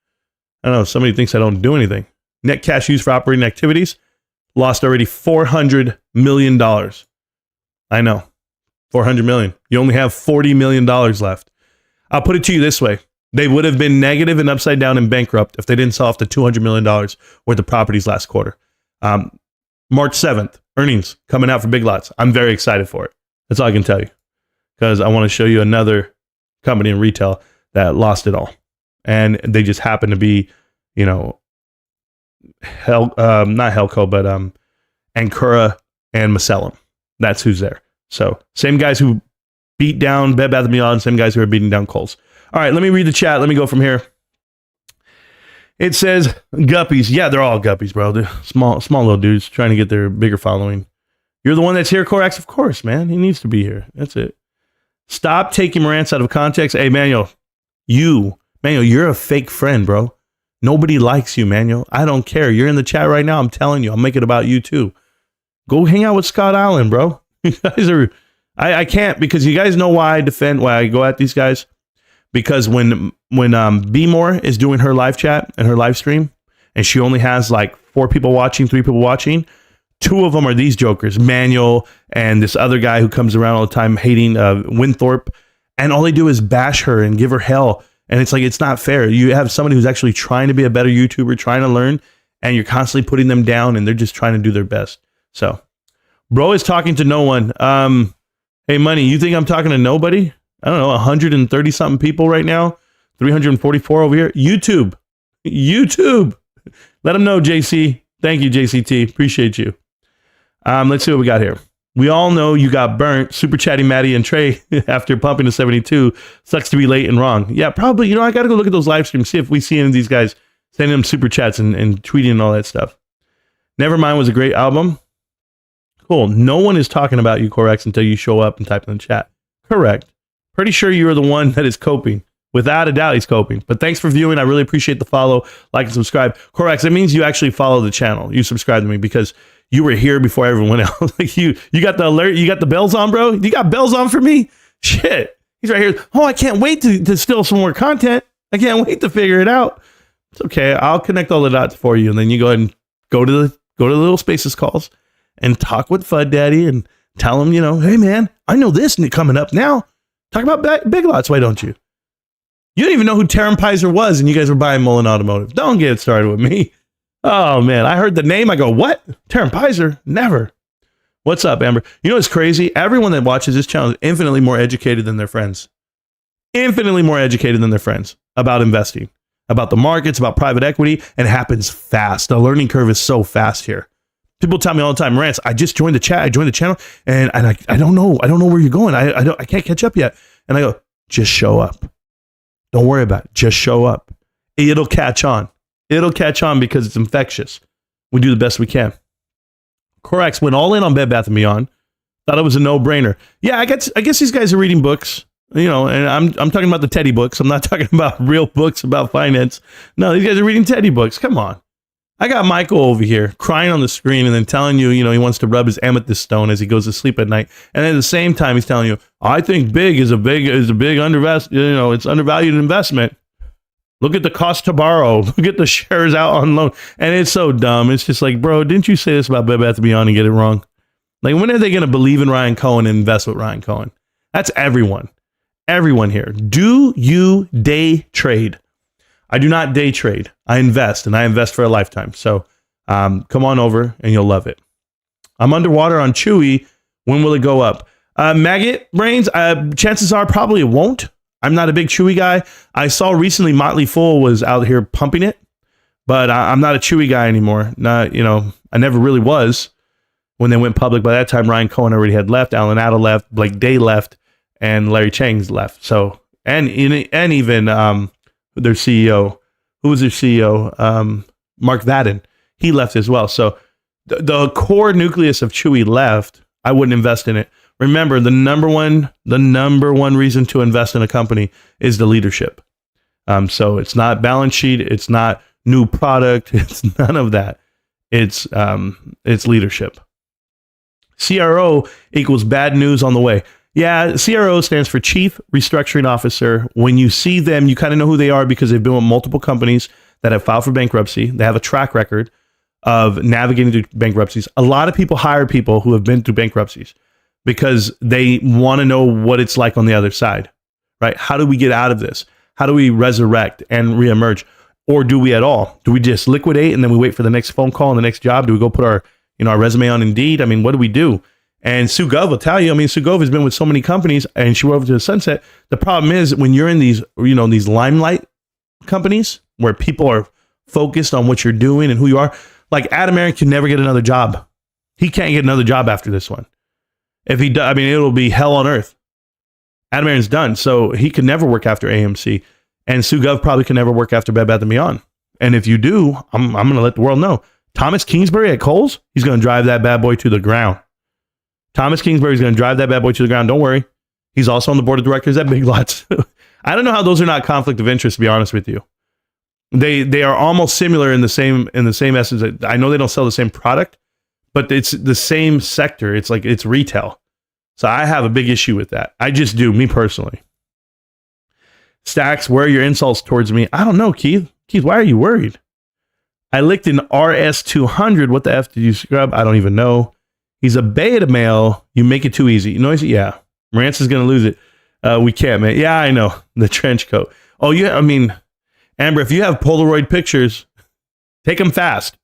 I don't know. Somebody thinks I don't do anything. Net cash used for operating activities lost already $400 million. I know. 400 million. You only have $40 million left. I'll put it to you this way. They would have been negative and upside down and bankrupt if they didn't sell off the $200 million worth of properties last quarter. March 7th, earnings coming out for Big Lots. I'm very excited for it. That's all I can tell you. Because I want to show you another company in retail that lost it all. And they just happen to be, not Helco, but Ancora and Macellum. That's who's there. So same guys who beat down Bed Bath & Beyond, same guys who are beating down Kohl's. All right, let me read the chat. Let me go from here. It says guppies. Yeah, they're all guppies, bro. They're small little dudes trying to get their bigger following. You're the one that's here, Corax? Of course, man. He needs to be here. That's it. Stop taking Marantz out of context. Hey, Manuel, you're a fake friend, bro. Nobody likes you, Manuel. I don't care. You're in the chat right now. I'm telling you. I'll make it about you, too. Go hang out with Scott Allen, bro. You guys are... I can't, because you guys know why I go at these guys. Because when B More is doing her live chat and her live stream, and she only has like 4 people watching, 3 people watching, 2 of them are these jokers, Manuel and this other guy who comes around all the time hating Winthorpe, and all they do is bash her and give her hell. And it's like, it's not fair. You have somebody who's actually trying to be a better YouTuber, trying to learn, and you're constantly putting them down, and they're just trying to do their best. So, bro is talking to no one. Hey, Money, you think I'm talking to nobody? I don't know, 130 something people right now, 344 over here. YouTube. Let them know, JC. Thank you, JCT. Appreciate you. Let's see what we got here. We all know you got burnt. Super chatty Maddie and Trey after pumping to 72. Sucks to be late and wrong. Yeah, probably. I got to go look at those live streams, see if we see any of these guys sending them super chats and tweeting and all that stuff. Nevermind was a great album. Cool. No one is talking about you, Corax, until you show up and type in the chat. Correct. Pretty sure you are the one that is coping. Without a doubt, he's coping. But thanks for viewing. I really appreciate the follow, like, and subscribe. Corax, that means you actually follow the channel. You subscribe to me because you were here before everyone else. Like you got the alert. You got the bells on, bro. You got bells on for me? Shit. He's right here. Oh, I can't wait to steal some more content. I can't wait to figure it out. It's okay. I'll connect all the dots for you. And then you go ahead and go to the little Spaces calls and talk with Fud Daddy and tell him, hey, man, I know this coming up now. Talk about Big Lots, why don't you? You didn't even know who Taryn Pizer was, and you guys were buying Mullen Automotive. Don't get started with me. Oh, man, I heard the name. I go, what? Taryn Pizer? Never. What's up, Amber? You know what's crazy? Everyone that watches this channel is infinitely more educated than their friends. Infinitely more educated than their friends about investing, about the markets, about private equity, and it happens fast. The learning curve is so fast here. People tell me all the time, Rants, I just joined the chat. I joined the channel, and I don't know. I don't know where you're going. I can't catch up yet. And I go, just show up. Don't worry about it. Just show up. It'll catch on. It'll catch on because it's infectious. We do the best we can. Corax went all in on Bed Bath & Beyond. Thought it was a no-brainer. Yeah, I guess these guys are reading books, and I'm talking about the Teddy books. I'm not talking about real books about finance. No, these guys are reading Teddy books. Come on. I got Michael over here crying on the screen and then telling you, he wants to rub his amethyst stone as he goes to sleep at night. And then at the same time, he's telling you, I think big is a big it's undervalued investment. Look at the cost to borrow. Look at the shares out on loan. And it's so dumb. It's just like, bro, didn't you say this about Bed Bath & Beyond and get it wrong? Like, when are they going to believe in Ryan Cohen and invest with Ryan Cohen? That's everyone. Everyone here. Do you day trade? I do not day trade. I invest, and I invest for a lifetime. So come on over, and you'll love it. I'm underwater on Chewy. When will it go up? Maggot Brains, chances are probably it won't. I'm not a big Chewy guy. I saw recently Motley Fool was out here pumping it, but I'm not a Chewy guy anymore. I never really was when they went public. By that time, Ryan Cohen already had left, Alan Adel left, Blake Day left, and Larry Chang's left. So, and even their CEO, who was their CEO? Mark Vadden. He left as well. So the core nucleus of Chewy left, I wouldn't invest in it. Remember, the number one reason to invest in a company is the leadership. So it's not balance sheet, it's not new product, it's none of that. It's leadership. CRO equals bad news on the way. Yeah, CRO stands for Chief Restructuring Officer. When you see them, you kind of know who they are because they've been with multiple companies that have filed for bankruptcy. They have a track record of navigating through bankruptcies. A lot of people hire people who have been through bankruptcies because they want to know what it's like on the other side, right? How do we get out of this? How do we resurrect and reemerge? Or do we at all? Do we just liquidate and then we wait for the next phone call and the next job? Do we go put our resume on Indeed? I mean, what do we do? And Sue Gov will tell you, I mean, Sue Gov has been with so many companies and she went over to the sunset. The problem is when you're in these limelight companies where people are focused on what you're doing and who you are, like Adam Aaron can never get another job. He can't get another job after this one. If he does, I mean, it'll be hell on earth. Adam Aaron's done. So he could never work after AMC. And Sue Gov probably can never work after Bed Bath & Beyond. And if you do, I'm going to let the world know. Thomas Kingsbury at Kohl's, he's going to drive that bad boy to the ground. Thomas Kingsbury is going to drive that bad boy to the ground. Don't worry. He's also on the board of directors at Big Lots. I don't know how those are not conflict of interest, to be honest with you. They are almost similar in the same essence. I know they don't sell the same product, but it's the same sector. It's like it's retail. So I have a big issue with that. I just do, me personally. Stacks, where are your insults towards me? I don't know, Keith. Keith, why are you worried? I licked an RS200. What the F did you scrub? I don't even know. He's a beta male. You make it too easy. Noisy? Yeah. Rants is going to lose it. We can't, man. Yeah, I know. The trench coat. Oh, yeah. I mean, Amber, if you have Polaroid pictures, take them fast.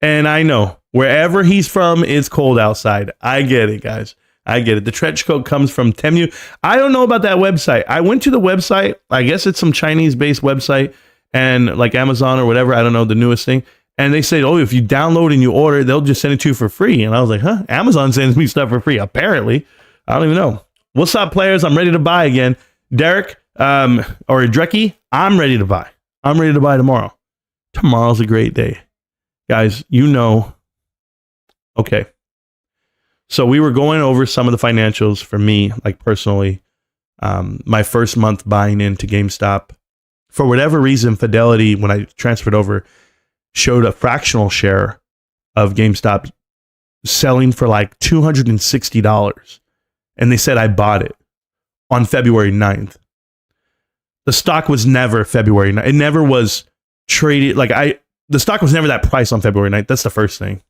And I know wherever he's from, it's cold outside. I get it, guys. I get it. The trench coat comes from Temu. I don't know about that website. I went to the website. I guess it's some Chinese-based website and like Amazon or whatever. I don't know, the newest thing. And they say, oh, if you download and you order, they'll just send it to you for free. And I was like, huh? Amazon sends me stuff for free. Apparently. I don't even know. What's up, players? I'm ready to buy again. Derek or Drecky, I'm ready to buy. I'm ready to buy tomorrow. Tomorrow's a great day. Guys, you know. Okay. So we were going over some of the financials for me, like personally. My first month buying into GameStop. For whatever reason, Fidelity, when I transferred over, showed a fractional share of GameStop selling for like $260. And they said I bought it on February 9th. The stock was never February 9th. It never was traded. The stock was never that price on February 9th. That's the first thing.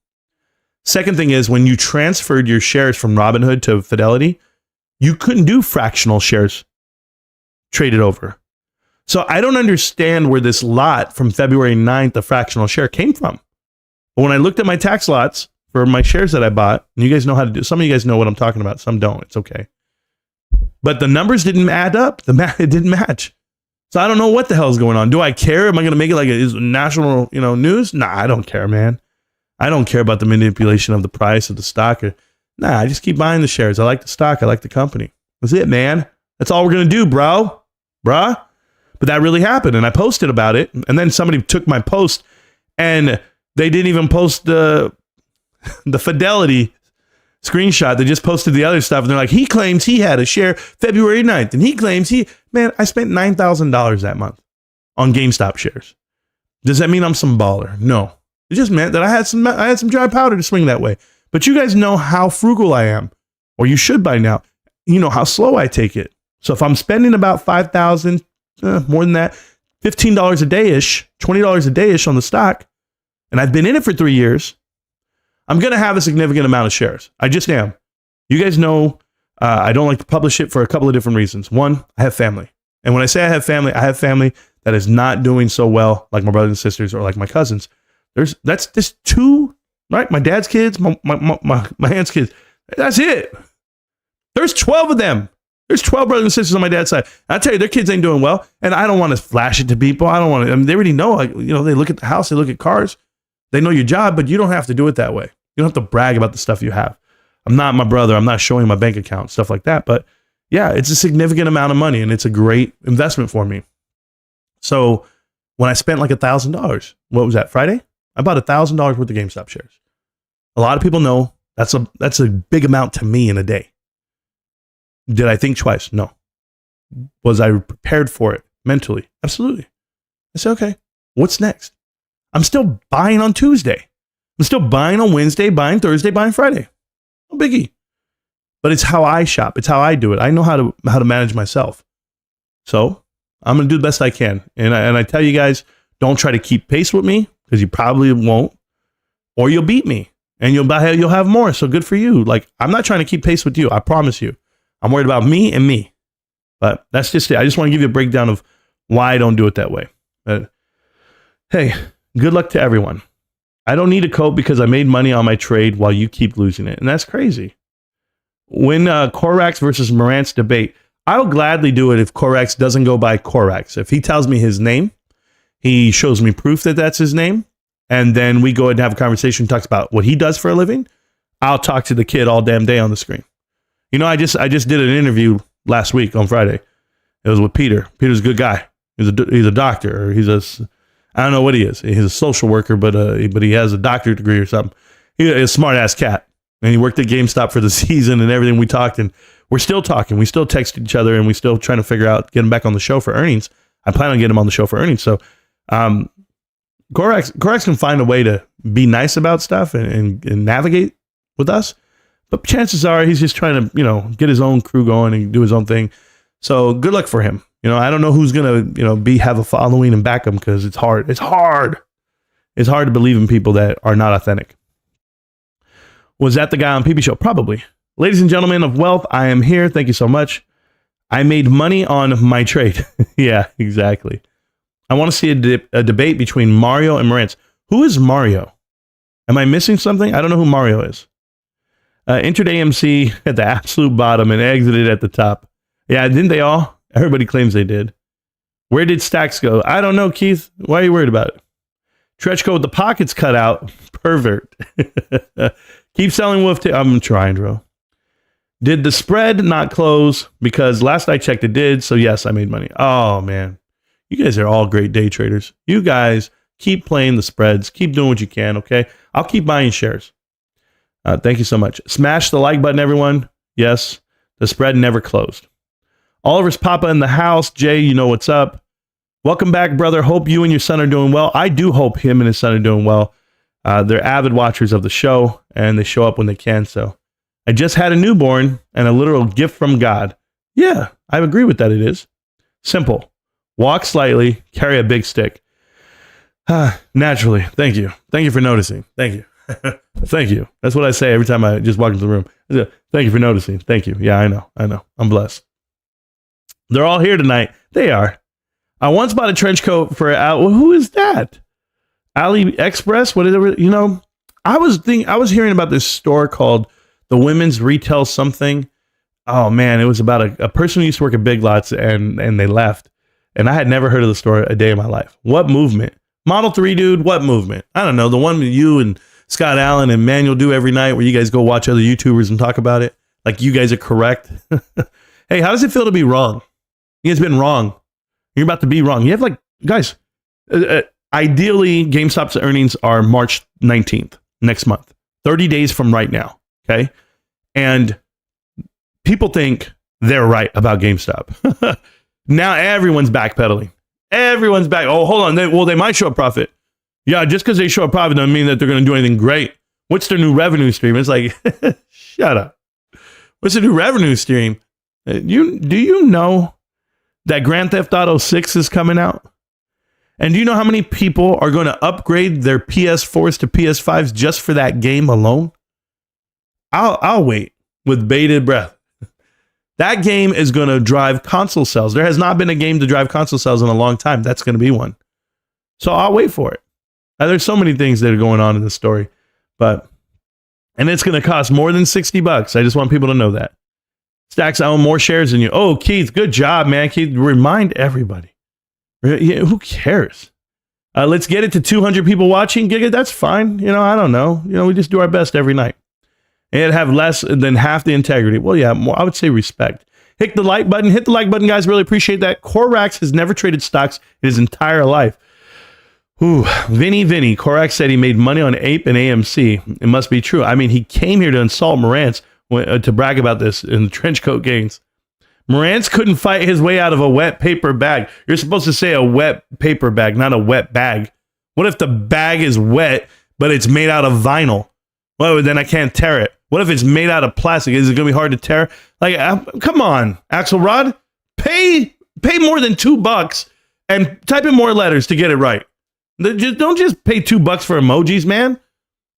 Second thing is when you transferred your shares from Robinhood to Fidelity, you couldn't do fractional shares traded over. So I don't understand where this lot from February 9th, the fractional share, came from. But when I looked at my tax lots for my shares that I bought, and you guys know how to do, some of you guys know what I'm talking about, some don't, it's okay. But the numbers didn't add up. It didn't match. So I don't know what the hell is going on. Do I care? Am I going to make it like a national, news? Nah, I don't care, man. I don't care about the manipulation of the price of the stock. Nah, I just keep buying the shares. I like the stock. I like the company. That's it, man. That's all we're going to do, bruh. But that really happened, and I posted about it, and then somebody took my post, and they didn't even post the Fidelity screenshot. They just posted the other stuff, and they're like, he claims he had a share February 9th, and he claims man, I spent $9,000 that month on GameStop shares. Does that mean I'm some baller? No. It just meant that I had some dry powder to swing that way. But you guys know how frugal I am, or you should by now. You know how slow I take it. So if I'm spending about $5,000, more than that, $15 a day-ish, $20 a day-ish on the stock, and I've been in it for 3 years, I'm going to have a significant amount of shares. I just am. You guys know I don't like to publish it for a couple of different reasons. One, I have family. And when I say I have family that is not doing so well, like my brothers and sisters or like my cousins. That's just two, right? My dad's kids, my aunt's kids. That's it. There's 12 of them. There's 12 brothers and sisters on my dad's side. I tell you, their kids ain't doing well, and I don't want to flash it to people. I don't want to. I mean, they already know. They look at the house, they look at cars, they know your job, but you don't have to do it that way. You don't have to brag about the stuff you have. I'm not my brother. I'm not showing my bank account, stuff like that. But yeah, it's a significant amount of money, and it's a great investment for me. So when I spent like $1,000, what was that, Friday? I bought $1,000 worth of GameStop shares. A lot of people know That's a big amount to me in a day. Did I think twice? No. Was I prepared for it mentally? Absolutely. I said, okay, what's next? I'm still buying on Tuesday. I'm still buying on Wednesday, buying Thursday, buying Friday. No biggie. But it's how I shop. It's how I do it. I know how to manage myself. So I'm going to do the best I can. And I tell you guys, don't try to keep pace with me because you probably won't, or you'll beat me and you'll have more. So good for you. Like, I'm not trying to keep pace with you. I promise you. I'm worried about me and me. But that's just it. I just want to give you a breakdown of why I don't do it that way. But hey, good luck to everyone. I don't need a coat because I made money on my trade while you keep losing it. And that's crazy. When Corax versus Marantz debate, I'll gladly do it if Corax doesn't go by Corax. If he tells me his name, he shows me proof that that's his name, and then we go ahead and have a conversation, talks about what he does for a living, I'll talk to the kid all damn day on the screen. You know, I just did an interview last week on Friday. It was with Peter. Peter's a good guy. He's a doctor, or I don't know what he is. He's a social worker, but he has a doctorate degree or something. He's a smart ass cat, and he worked at GameStop for the season and everything. We talked, and we're still talking. We still text each other, and we still trying to figure out getting back on the show for earnings. I plan on getting him on the show for earnings. So, Corax can find a way to be nice about stuff and navigate with us, but chances are he's just trying to, get his own crew going and do his own thing. So good luck for him. I don't know who's going to, have a following and back him because it's hard. It's hard. It's hard to believe in people that are not authentic. Was that the guy on PB Show? Probably. Ladies and gentlemen of wealth, I am here. Thank you so much. I made money on my trade. Yeah, exactly. I want to see a debate between Mario and Marantz. Who is Mario? Am I missing something? I don't know who Mario is. Intraday MC at the absolute bottom and exited at the top. Yeah, didn't they all? Everybody claims they did. Where did stacks go? I don't know, Keith. Why are you worried about it? Trechko with the pockets cut out. Pervert. Keep selling Wolf. I'm trying, bro. Did the spread not close? Because last I checked, it did. So yes, I made money. Oh, man. You guys are all great day traders. You guys keep playing the spreads. Keep doing what you can, okay? I'll keep buying shares. Thank you so much. Smash the like button, everyone. Yes, the spread never closed. Oliver's Papa in the house. Jay, you know what's up. Welcome back, brother. Hope you and your son are doing well. I do hope him and his son are doing well. They're avid watchers of the show, and they show up when they can. So I just had a newborn and a literal gift from God. Yeah, I agree with that. It is simple. Walk slightly, carry a big stick. Naturally. Thank you. Thank you for noticing. Thank you. Thank you. That's what I say every time I just walk into the room. Thank you for noticing. Thank you. Yeah, I know. I'm blessed. They're all here tonight. They are. I once bought a trench coat for who is that? AliExpress? Whatever. I was hearing about this store called the Women's Retail something. Oh man, it was about a person who used to work at Big Lots and they left. And I had never heard of the store a day in my life. What movement? Model 3, dude. What movement? I don't know. The one that you and Scott Allen and Manuel do every night where you guys go watch other YouTubers and talk about it. Like you guys are correct. Hey, how does it feel to be wrong? You guys been wrong. You're about to be wrong. You have guys, ideally GameStop's earnings are March 19th, next month, 30 days from right now. Okay. And people think they're right about GameStop. Now everyone's backpedaling. Everyone's back. Oh, hold on. They might show a profit. Yeah, just because they show a profit doesn't mean that they're going to do anything great. What's their new revenue stream? It's like, shut up. What's the new revenue stream? Do you know that Grand Theft Auto 6 is coming out? And do you know how many people are going to upgrade their PS4s to PS5s just for that game alone? I'll wait with bated breath. That game is going to drive console sales. There has not been a game to drive console sales in a long time. That's going to be one. So I'll wait for it. There's so many things that are going on in this story, and it's going to cost more than $60. I just want people to know that. Stacks, I own more shares than you. Oh, Keith, good job, man. Keith, remind everybody. Who cares? Let's get it to 200 people watching. That's fine. I don't know. We just do our best every night. And have less than half the integrity. Well, yeah, more, I would say respect. Hit the like button. Hit the like button, guys. Really appreciate that. Corax has never traded stocks in his entire life. Vinny. Korak said he made money on Ape and AMC. It must be true. I mean, he came here to insult Marantz to brag about this in trench coat gains. Marantz couldn't fight his way out of a wet paper bag. You're supposed to say a wet paper bag, not a wet bag. What if the bag is wet, but it's made out of vinyl? Well, then I can't tear it. What if it's made out of plastic? Is it going to be hard to tear? Like, come on, Axelrod. Pay more than $2 and type in more letters to get it right. Don't just pay $2 for emojis, man.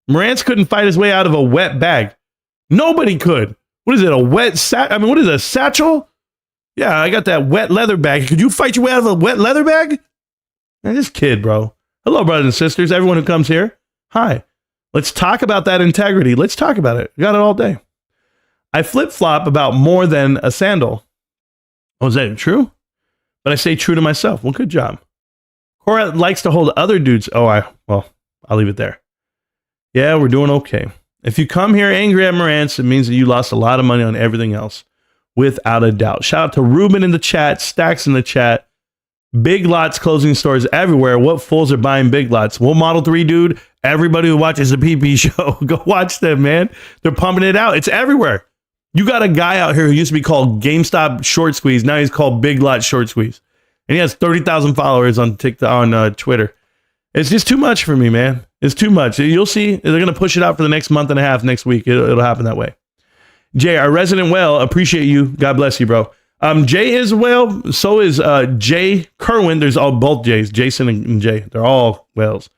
Marantz couldn't fight his way out of a wet bag. Nobody could. What is it? A wet what is it, a satchel? Yeah, I got that wet leather bag. Could you fight your way out of a wet leather bag? Man, this kid, bro. Hello, brothers and sisters. Everyone who comes here. Hi. Let's talk about that integrity. Let's talk about it. I got it all day. I flip-flop about more than a sandal. Oh, is that true? But I stay true to myself. Well, good job. Cora likes to hold other dudes. I'll leave it there. Yeah, we're doing okay. If you come here angry at Marantz, it means that you lost a lot of money on everything else. Without a doubt. Shout out to Ruben in the chat, Stacks in the chat. Big Lots closing stores everywhere. What fools are buying Big Lots? Well, Model 3, dude. Everybody who watches the PP show, go watch them, man. They're pumping it out. It's everywhere. You got a guy out here who used to be called GameStop Short Squeeze. Now he's called Big Lots Short Squeeze. And he has 30,000 followers on TikTok, on Twitter. It's just too much for me, man. It's too much. You'll see. They're going to push it out for the next month and a half, next week. It'll happen that way. Jay, our resident whale, appreciate you. God bless you, bro. Jay is a whale. So is Jay Kerwin. There's both Jays, Jason and Jay. They're all whales.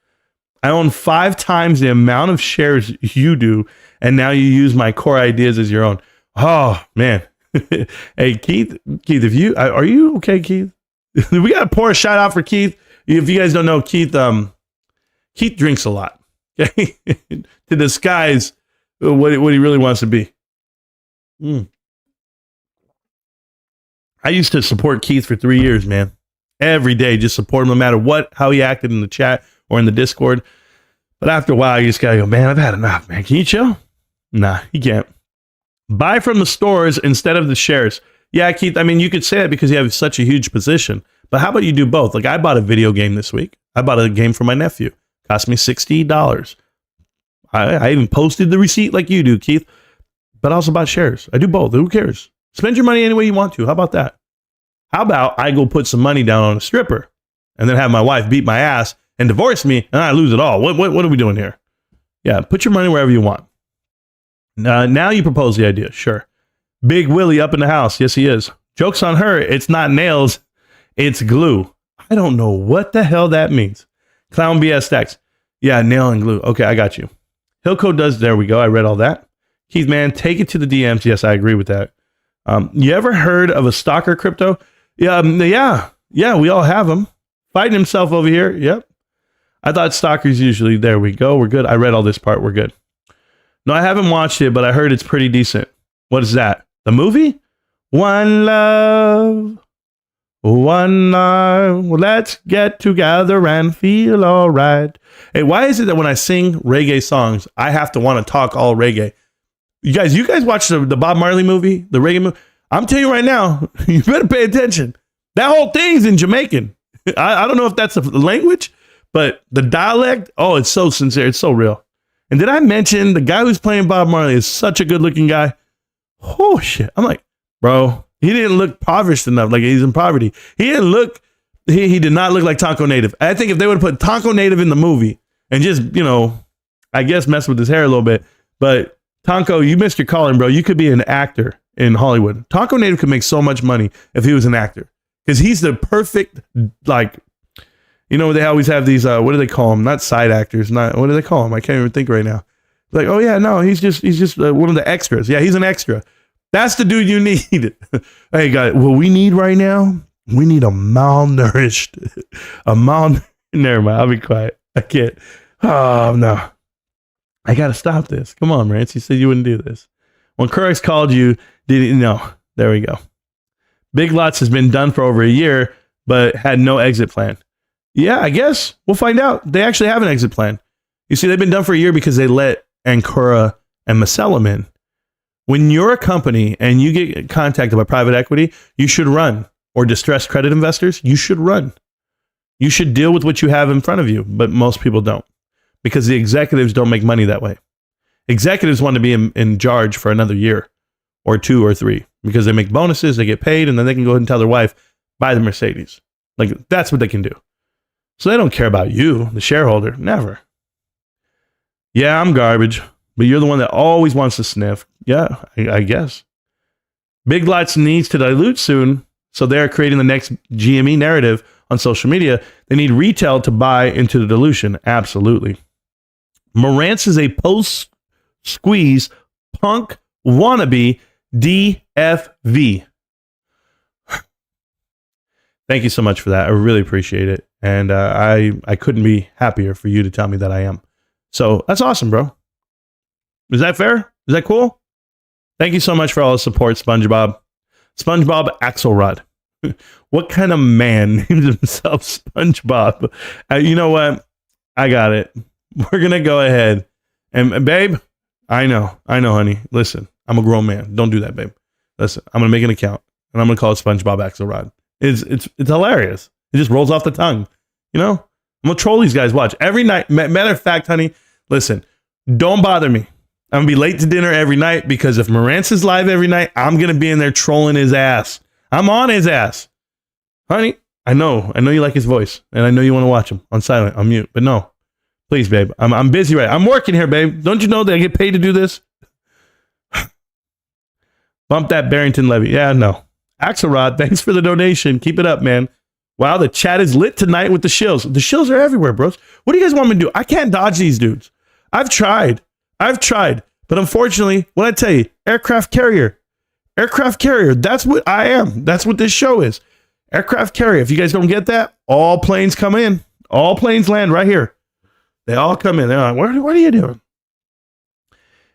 I own 5 times the amount of shares you do, and now you use my core ideas as your own. Oh, man. Hey, Keith, if you are you okay, Keith? We got to pour a shout out for Keith. If you guys don't know, Keith drinks a lot, okay? To disguise what he really wants to be. I used to support Keith for 3 years, man. Every day, just support him no matter how he acted in the chat or in the Discord. But after a while, you just gotta go, man, I've had enough, man. Can you chill? Nah, you can't. Buy from the stores instead of the shares. Yeah, Keith, I mean, you could say it because you have such a huge position. But how about you do both? Like, I bought a video game this week. I bought a game for my nephew. Cost me $60. I even posted the receipt like you do, Keith. But I also bought shares. I do both. Who cares? Spend your money any way you want to. How about that? How about I go put some money down on a stripper and then have my wife beat my ass and divorce me and I lose it all? What are we doing here? Yeah, put your money wherever you want. Now you propose the idea. Sure. Big Willie up in the house. Yes, he is. Joke's on her. It's not nails. It's glue. I don't know what the hell that means. Clown BS Stacks. Yeah, nail and glue. Okay, I got you. Hilco does. There we go. I read all that. Keith, man, take it to the DMs. Yes, I agree with that. You ever heard of a stalker crypto? Yeah, we all have him. Fighting himself over here. Yep. I thought stalkers usually. There we go. We're good. I read all this part. We're good. No, I haven't watched it, but I heard it's pretty decent. What is that? The movie? One love. One love. Let's get together and feel all right. Hey, why is it that when I sing reggae songs, I have to want to talk all reggae? You guys watch the Bob Marley movie, the reggae movie? I'm telling you right now, you better pay attention. That whole thing's in Jamaican. I don't know if that's the language, but the dialect, it's so sincere. It's so real. And did I mention the guy who's playing Bob Marley is such a good looking guy? Oh, shit. I'm like, bro, he didn't look impoverished enough. Like he's in poverty. He did not look like Tonko Native. I think if they would have put Tonko Native in the movie and just, I guess mess with his hair a little bit, but Tonko, you missed your calling, bro. You could be an actor in Hollywood. Tonko Native could make so much money if he was an actor because he's the perfect, they always have these, what do they call them? Not side actors. What do they call them? I can't even think right now. Like, oh yeah, no, he's just one of the extras. Yeah, he's an extra. That's the dude you need. Hey, guys, what we need right now, we need a malnourished, never mind, I'll be quiet. I can't. Oh, no. I got to stop this. Come on, Rance. You said you wouldn't do this. When Currex called you, did he? No. There we go. Big Lots has been done for over a year, but had no exit plan. Yeah, I guess. We'll find out. They actually have an exit plan. You see, they've been done for a year because they let Ancora and Macellum in. When you're a company and you get contacted by private equity, you should run. Or distressed credit investors, you should run. You should deal with what you have in front of you, but most people don't because the executives don't make money that way. Executives want to be in charge for another year or 2 or 3 because they make bonuses, they get paid, and then they can go ahead and tell their wife, buy the Mercedes. Like, that's what they can do. So they don't care about you, the shareholder. Never. Yeah, I'm garbage, but you're the one that always wants to sniff. Yeah, I guess. Big Lots needs to dilute soon, so they're creating the next GME narrative on social media. They need retail to buy into the dilution. Absolutely. Marantz is a post-squeeze punk wannabe DFV. Thank you so much for that. I really appreciate it. And I couldn't be happier for you to tell me that I am. So that's awesome, bro. Is that fair? Is that cool? Thank you so much for all the support, SpongeBob. SpongeBob Axelrod. What kind of man names himself SpongeBob? You know what? I got it. We're going to go ahead. And babe, I know, honey. Listen, I'm a grown man. Don't do that, babe. Listen, I'm going to make an account and I'm going to call it SpongeBob Axelrod. It's hilarious. It just rolls off the tongue. You know, I'm going to troll these guys. Watch every night. Matter of fact, honey, listen, don't bother me. I'm going to be late to dinner every night because if Marantz is live every night, I'm going to be in there trolling his ass. I'm on his ass. Honey, I know you like his voice and I know you want to watch him on silent, on mute, but no, please, babe. I'm busy, right? I'm working here, babe. Don't you know that I get paid to do this? Bump that Barrington levy. Yeah, no. Axelrod, thanks for the donation. Keep it up, man. Wow, the chat is lit tonight with the shills. The shills are everywhere, bros. What do you guys want me to do? I can't dodge these dudes. I've tried. But unfortunately, what I tell you, aircraft carrier, that's what I am. That's what this show is. Aircraft carrier. If you guys don't get that, all planes come in. All planes land right here. They all come in. They're like, what are you doing?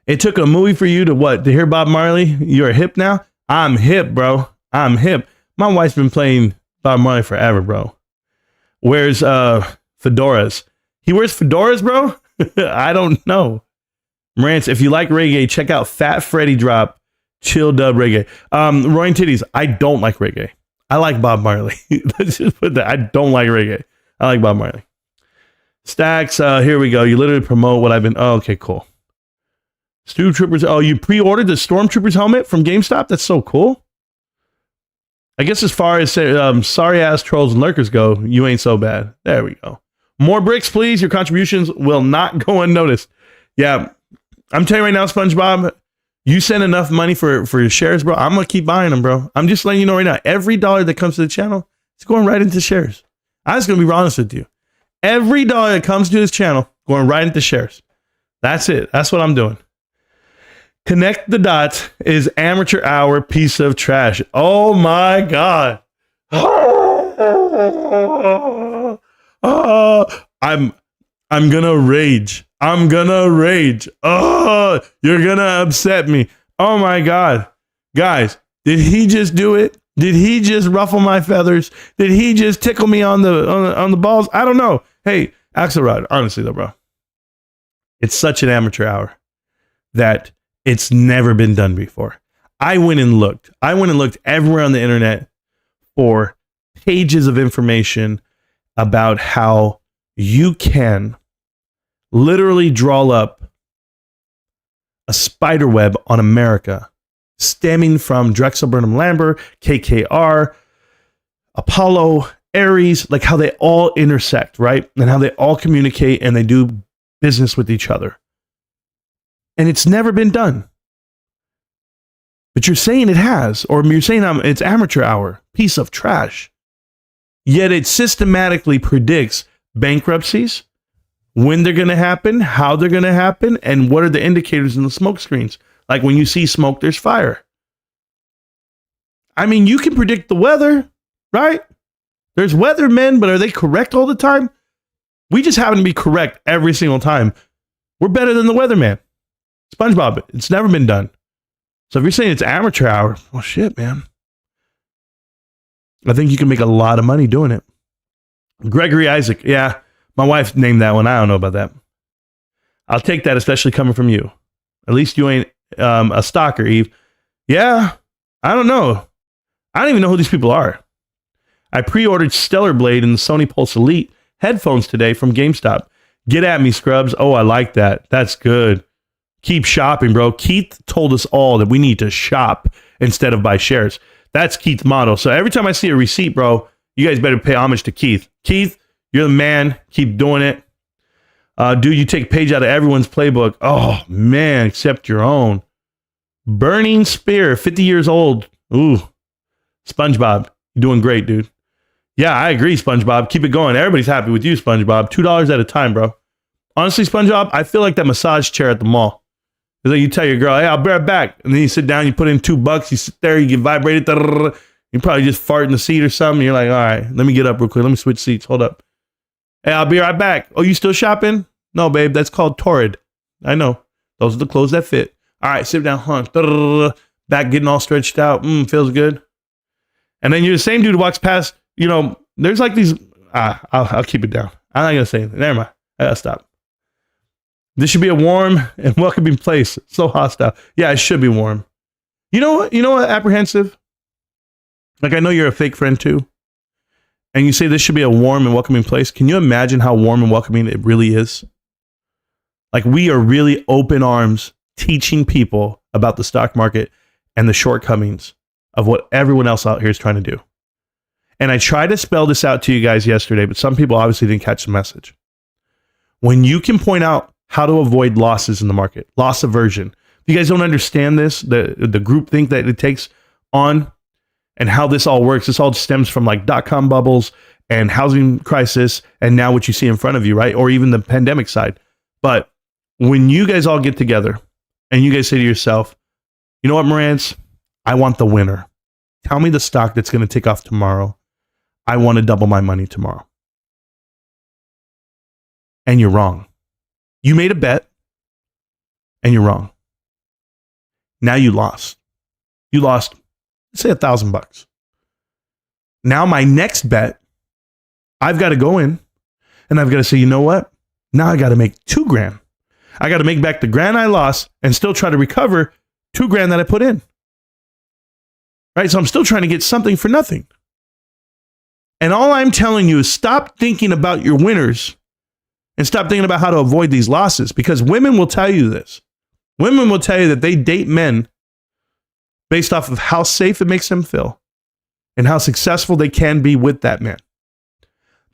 It took a movie for you to what? To hear Bob Marley? You're hip now? I'm hip, bro. I'm hip. My wife's been playing Bob Marley forever, bro. Wears fedoras. He wears fedoras, bro? I don't know. Marantz, if you like reggae, check out Fat Freddy Drop, Chill Dub Reggae. Roy and Titties, I don't like reggae. I like Bob Marley. Let's just put that. I don't like reggae. I like Bob Marley. Stacks, here we go. You literally promote what I've been. Oh, okay, cool. Stormtroopers. Oh, you pre-ordered the Stormtroopers helmet from GameStop? That's so cool. I guess as far as sorry ass trolls and lurkers go, you ain't so bad. There we go. More bricks, please. Your contributions will not go unnoticed. Yeah, I'm telling you right now, SpongeBob, you send enough money for your shares, bro. I'm going to keep buying them, bro. I'm just letting you know right now, every dollar that comes to the channel, it's going right into shares. I'm just going to be honest with you. Every dollar that comes to this channel, going right into shares. That's it. That's what I'm doing. Connect the dots is amateur hour piece of trash. Oh my God. I'm gonna rage. Oh, you're gonna upset me. Oh my God. Guys, did he just do it? Did he just ruffle my feathers? Did he just tickle me on the balls? I don't know. Hey, Axelrod, honestly though, bro, it's such an amateur hour that it's never been done before. I went and looked everywhere on the internet for pages of information about how you can literally draw up a spider web on America stemming from Drexel Burnham Lambert, KKR, Apollo, Aries, like how they all intersect, right? And how they all communicate and they do business with each other. And it's never been done. But you're saying it has, or you're saying it's amateur hour, piece of trash. Yet it systematically predicts bankruptcies, when they're going to happen, how they're going to happen, and what are the indicators in the smoke screens. Like when you see smoke, there's fire. I mean, you can predict the weather, right? There's weathermen, but are they correct all the time? We just happen to be correct every single time. We're better than the weatherman. SpongeBob, it's never been done. So if you're saying it's amateur hour, well, shit, man. I think you can make a lot of money doing it. Gregory Isaac, yeah, my wife named that one. I don't know about that. I'll take that, especially coming from you. At least you ain't a stalker, Eve. Yeah, I don't know. I don't even know who these people are. I pre-ordered Stellar Blade and the Sony Pulse Elite headphones today from GameStop. Get at me, scrubs. Oh, I like that. That's good. Keep shopping, bro. Keith told us all that we need to shop instead of buy shares. That's Keith's motto. So every time I see a receipt, bro, you guys better pay homage to Keith. Keith, you're the man. Keep doing it. Dude, you take a page out of everyone's playbook. Oh, man, except your own. Burning Spear, 50 years old. Ooh, SpongeBob, you're doing great, dude. Yeah, I agree, SpongeBob. Keep it going. Everybody's happy with you, SpongeBob. $2 at a time, bro. Honestly, SpongeBob, I feel like that massage chair at the mall. It's like you tell your girl, hey, I'll be right back. And then you sit down, you put in $2, you sit there, you get vibrated. You probably just fart in the seat or something. You're like, all right, let me get up real quick. Let me switch seats. Hold up. Hey, I'll be right back. Oh, you still shopping? No, babe, that's called Torrid. I know. Those are the clothes that fit. All right, sit down, back getting all stretched out. Feels good. And then you're the same dude who walks past, there's like these, I'll keep it down. I'm not going to say anything. Never mind. I gotta stop. This should be a warm and welcoming place. So hostile. Yeah, it should be warm. You know what? Apprehensive. Like, I know you're a fake friend too. And you say this should be a warm and welcoming place. Can you imagine how warm and welcoming it really is? Like, we are really open arms teaching people about the stock market and the shortcomings of what everyone else out here is trying to do. And I tried to spell this out to you guys yesterday, but some people obviously didn't catch the message. When you can point out how to avoid losses in the market, loss aversion. If you guys don't understand this, the group think that it takes on and how this all works, this all stems from like dot-com bubbles and housing crisis and now what you see in front of you, right? Or even the pandemic side. But when you guys all get together and you guys say to yourself, you know what, Marantz? I want the winner. Tell me the stock that's going to take off tomorrow. I want to double my money tomorrow. And you're wrong. You made a bet and you're wrong. Now you lost. You lost, say, $1,000. Now my next bet, I've got to go in and I've got to say, you know what? Now I got to make $2,000. I got to make back the grand I lost and still try to recover $2,000 that I put in. Right? So I'm still trying to get something for nothing. And all I'm telling you is stop thinking about your winners and stop thinking about how to avoid these losses, because women will tell you this. Women will tell you that they date men based off of how safe it makes them feel and how successful they can be with that man.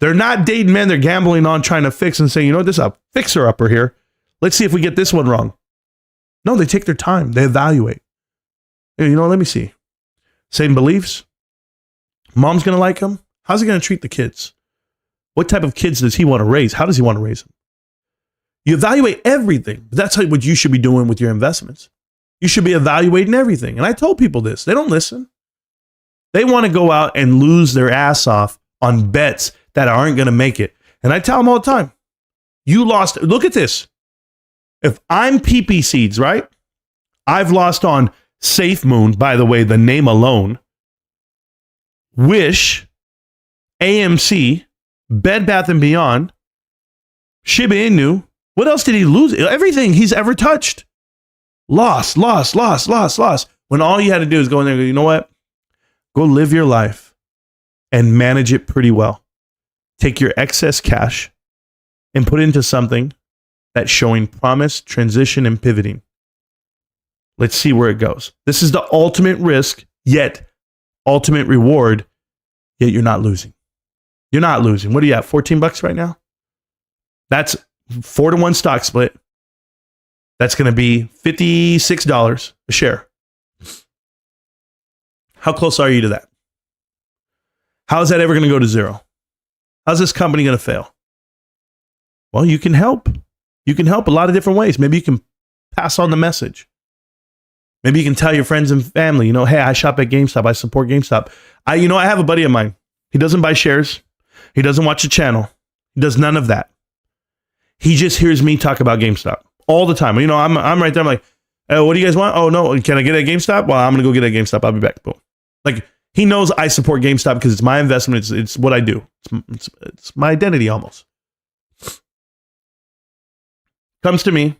They're not dating men they're gambling on, trying to fix and saying, you know what, this is a fixer-upper here. Let's see if we get this one wrong. No, they take their time. They evaluate. You know, let me see. Same beliefs. Mom's going to like him. How's he going to treat the kids? What type of kids does he want to raise? How does he want to raise them? You evaluate everything. That's what you should be doing with your investments. You should be evaluating everything. And I told people this. They don't listen. They want to go out and lose their ass off on bets that aren't going to make it. And I tell them all the time, you lost. Look at this. If I'm PP Seeds, right? I've lost on Safe Moon, by the way, the name alone, Wish, AMC, Bed Bath & Beyond, Shiba Inu. What else did he lose? Everything he's ever touched. Lost. When all you had to do is go in there and go, you know what? Go live your life and manage it pretty well. Take your excess cash and put it into something that's showing promise, transition, and pivoting. Let's see where it goes. This is the ultimate risk, yet ultimate reward, yet you're not losing. You're not losing. What are you at? $14 right now? That's 4-to-1 stock split. That's going to be $56 a share. How close are you to that? How is that ever going to go to zero? How's this company going to fail? Well, you can help. You can help a lot of different ways. Maybe you can pass on the message. Maybe you can tell your friends and family, you know, hey, I shop at GameStop. I support GameStop. I have a buddy of mine. He doesn't buy shares. He doesn't watch the channel. He does none of that. He just hears me talk about GameStop all the time. You know, I'm right there. I'm like, oh, what do you guys want? Oh, no. Can I get it at GameStop? Well, I'm going to go get it at GameStop. I'll be back. Boom. Like, he knows I support GameStop because it's my investment. It's what I do. It's my identity almost. Comes to me.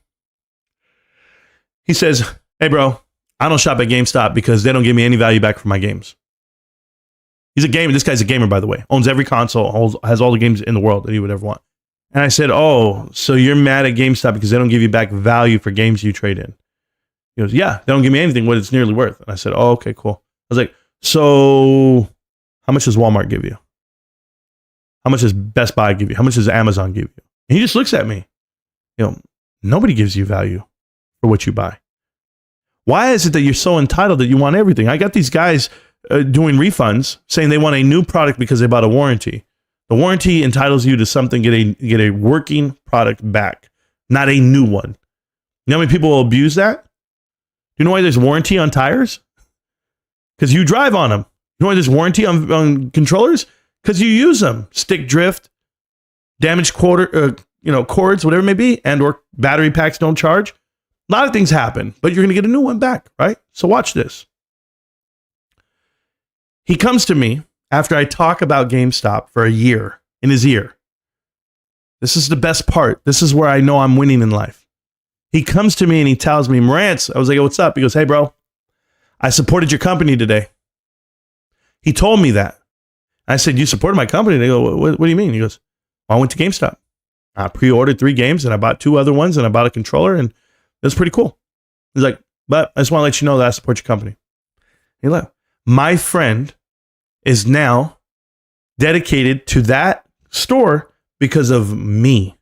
He says, hey, bro, I don't shop at GameStop because they don't give me any value back for my games. He's a gamer. This guy's a gamer, by the way. Owns every console, has all the games in the world that he would ever want. And I said, oh, so you're mad at GameStop because they don't give you back value for games you trade in? He goes, yeah, they don't give me anything what it's nearly worth. And I said, oh, okay, cool. I was like, so how much does Walmart give you? How much does Best Buy give you? How much does Amazon give you? And he just looks at me. Nobody gives you value for what you buy. Why is it that you're so entitled that you want everything? I got these guys doing refunds saying they want a new product because they bought a warranty. The warranty entitles you to something, get a working product back, not a new one. You know how many people will abuse that? Do you know why there's warranty on tires? Because you drive on them. You know why there's warranty on controllers? Because you use them. Stick drift, damaged cords, whatever it may be, and or battery packs don't charge. A lot of things happen, but you're going to get a new one back, right? So watch this. He comes to me after I talk about GameStop for a year in his ear. This is the best part. This is where I know I'm winning in life. He comes to me and he tells me, Marantz, I was like, what's up? He goes, hey, bro, I supported your company today. He told me that. I said, you supported my company? They go, what do you mean? He goes, well, I went to GameStop. I pre-ordered 3 games and I bought 2 other ones and I bought a controller and it was pretty cool. He's like, but I just want to let you know that I support your company. He left. My friend is now dedicated to that store because of me,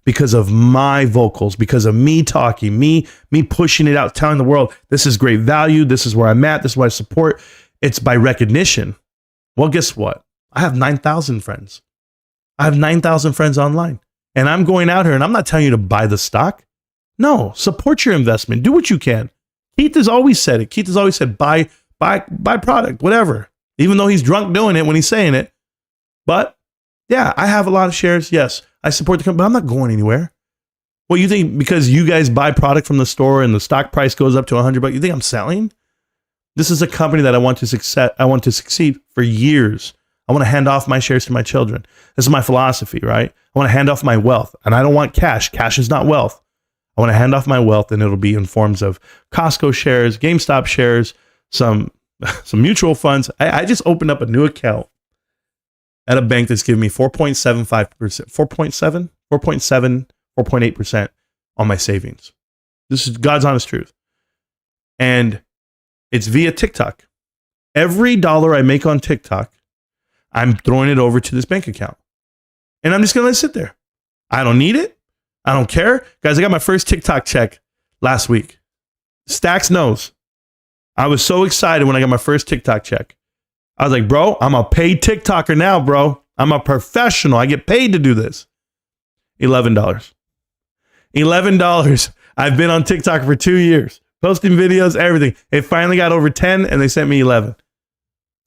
because of my vocals, because of me talking, me pushing it out, telling the world, this is great value. This is where I'm at. This is what I support. It's by recognition. Well, guess what? I have 9,000 friends. I have 9,000 friends online. And I'm going out here and I'm not telling you to buy the stock. No, support your investment. Do what you can. Keith has always said it. Keith has always said, buy product, whatever. Even though he's drunk doing it when he's saying it. But yeah, I have a lot of shares. Yes, I support the company, but I'm not going anywhere. Well, you think because you guys buy product from the store and the stock price goes up to $100, you think I'm selling? This is a company that I want to succeed for years. I want to hand off my shares to my children. This is my philosophy, right? I want to hand off my wealth, and I don't want cash. Cash is not wealth. I want to hand off my wealth, and it'll be in forms of Costco shares, GameStop shares, some mutual funds. I just opened up a new account at a bank that's giving me 4.75%, 4.8% on my savings. This is God's honest truth. And it's via TikTok. Every dollar I make on TikTok, I'm throwing it over to this bank account. And I'm just going to let it sit there. I don't need it. I don't care. Guys, I got my first TikTok check last week. Stacks knows. I was so excited when I got my first TikTok check. I was like, bro, I'm a paid TikToker now, bro. I'm a professional. I get paid to do this. $11. $11. I've been on TikTok for 2 years, posting videos, everything. It finally got over 10 and they sent me 11.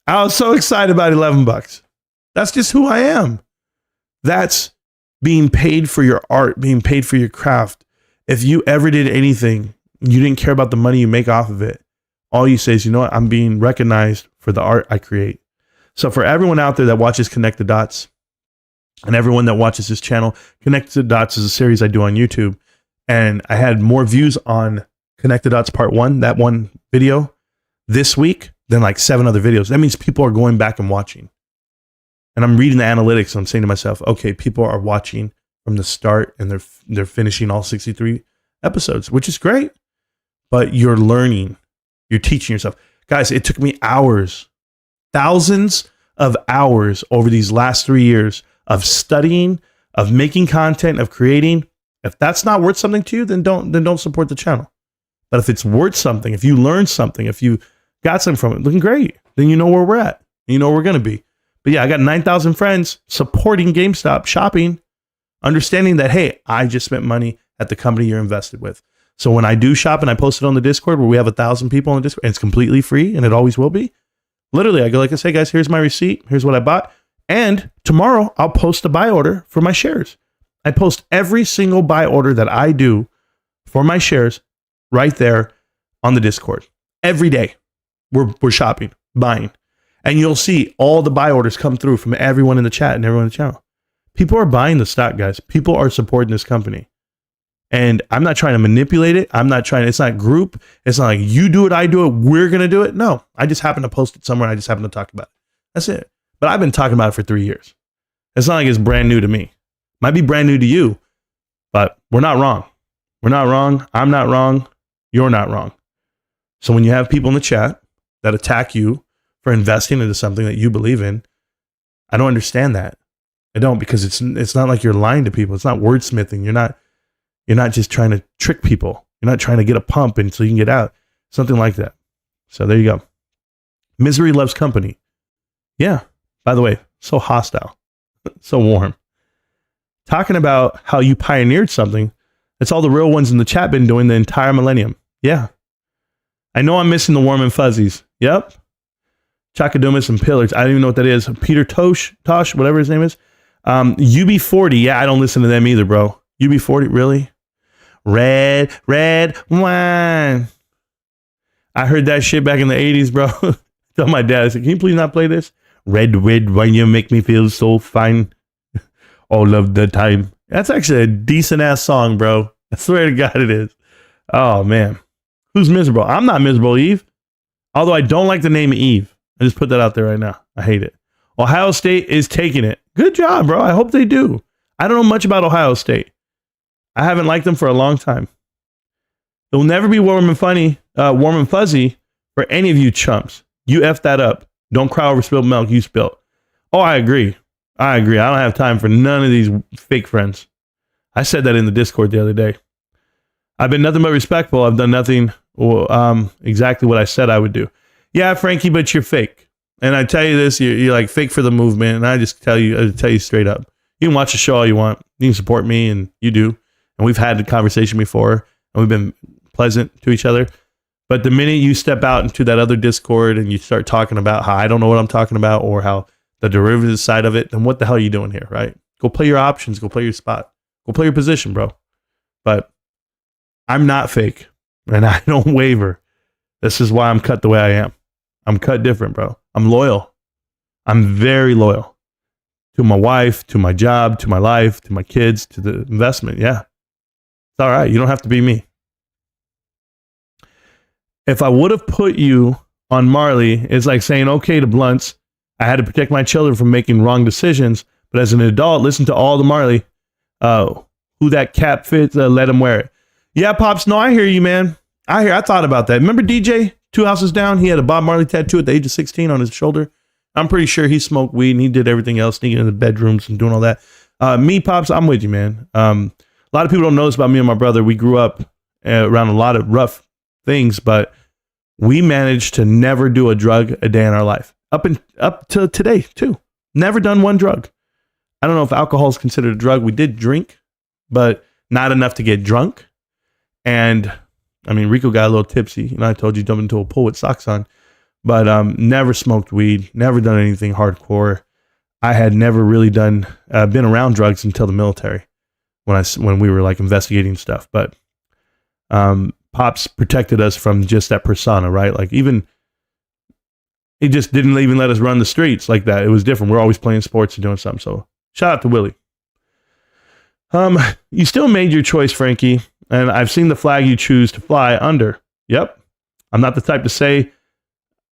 I was so excited about $11. That's just who I am. That's being paid for your art, being paid for your craft. If you ever did anything, you didn't care about the money you make off of it. All you say is, you know what? I'm being recognized for the art I create. So for everyone out there that watches Connect the Dots and everyone that watches this channel, Connect the Dots is a series I do on YouTube. And I had more views on Connect the Dots Part 1, that one video, this week than like 7 other videos. That means people are going back and watching. And I'm reading the analytics and I'm saying to myself, okay, people are watching from the start and they're finishing all 63 episodes, which is great. But you're learning, you're teaching yourself. Guys, it took me hours, thousands of hours over these last 3 years of studying, of making content, of creating. If that's not worth something to you, then don't support the channel. But if it's worth something, if you learned something, if you got something from it, looking great, then you know where we're at. You know where we're going to be. But yeah, I got 9,000 friends supporting GameStop, shopping, understanding that, hey, I just spent money at the company you're invested with. So when I do shop and I post it on the Discord where we have 1,000 people on the Discord and it's completely free and it always will be, literally I go like I say, guys, here's my receipt. Here's what I bought. And tomorrow I'll post a buy order for my shares. I post every single buy order that I do for my shares right there on the Discord. Every day we're shopping, buying. And you'll see all the buy orders come through from everyone in the chat and everyone in the channel. People are buying the stock, guys. People are supporting this company. And I'm not trying to manipulate it. It's not group. It's not like you do it, I do it, we're going to do it. No, I just happen to post it somewhere. I just happen to talk about it. That's it. But I've been talking about it for 3 years. It's not like it's brand new to me. Might be brand new to you, but we're not wrong. We're not wrong. I'm not wrong. You're not wrong. So when you have people in the chat that attack you for investing into something that you believe in, I don't understand that. I don't, because it's not like you're lying to people. It's not wordsmithing. You're not just trying to trick people. You're not trying to get a pump and so you can get out. Something like that. So there you go. Misery loves company. Yeah. By the way, so hostile, so warm. Talking about how you pioneered something. That's all the real ones in the chat been doing the entire millennium. Yeah. I know I'm missing the warm and fuzzies. Yep. Chakadumas and Pillars. I don't even know what that is. Peter Tosh, whatever his name is. UB40. Yeah, I don't listen to them either, bro. UB40, really? Red wine. I heard that shit back in the 80s, bro. Tell my dad, I said, can you please not play this? Red wine, you make me feel so fine all of the time. That's actually a decent ass song, bro. I swear to God it is. Oh, man. Who's miserable? I'm not miserable, Eve. Although I don't like the name Eve. I just put that out there right now. I hate it. Ohio State is taking it. Good job, bro. I hope they do. I don't know much about Ohio State. I haven't liked them for a long time. They'll never be warm and fuzzy for any of you chumps. You effed that up. Don't cry over spilled milk you spilt. Oh, I agree. I don't have time for none of these fake friends. I said that in the Discord the other day. I've been nothing but respectful. I've done nothing exactly what I said I would do. Yeah, Frankie, but you're fake. And I tell you this, you're like fake for the movement. And I just tell you straight up. You can watch the show all you want. You can support me, and you do. And we've had a conversation before, and we've been pleasant to each other. But the minute you step out into that other Discord and you start talking about how I don't know what I'm talking about or how the derivative side of it, then what the hell are you doing here, right? Go play your options. Go play your spot. Go play your position, bro. But I'm not fake, and I don't waver. This is why I'm cut the way I am. I'm cut different, bro. I'm loyal. I'm very loyal to my wife, to my job, to my life, to my kids, to the investment. Yeah. It's all right. You don't have to be me. If I would have put you on Marley, it's like saying okay to blunts. I had to protect my children from making wrong decisions. But as an adult, listen to all the Marley. Who that cap fits, let him wear it. Yeah, Pops. No, I hear you, man. I thought about that. Remember DJ, 2 houses down? He had a Bob Marley tattoo at the age of 16 on his shoulder. I'm pretty sure he smoked weed and he did everything else, sneaking in the bedrooms and doing all that. Me, Pops, I'm with you, man. A lot of people don't know this about me and my brother. We grew up around a lot of rough things, but we managed to never do a drug a day in our life. Up to today, too. Never done one drug. I don't know if alcohol is considered a drug. We did drink, but not enough to get drunk. And I mean, Rico got a little tipsy. You know, I told you jump into a pool with socks on, but never smoked weed, never done anything hardcore. I had never really been around drugs until the military when we were like investigating stuff. But Pops protected us from just that persona, right? Like even he just didn't even let us run the streets like that. It was different. We're always playing sports and doing something. So shout out to Willie. You still made your choice, Frankie. And I've seen the flag you choose to fly under. Yep. I'm not the type to say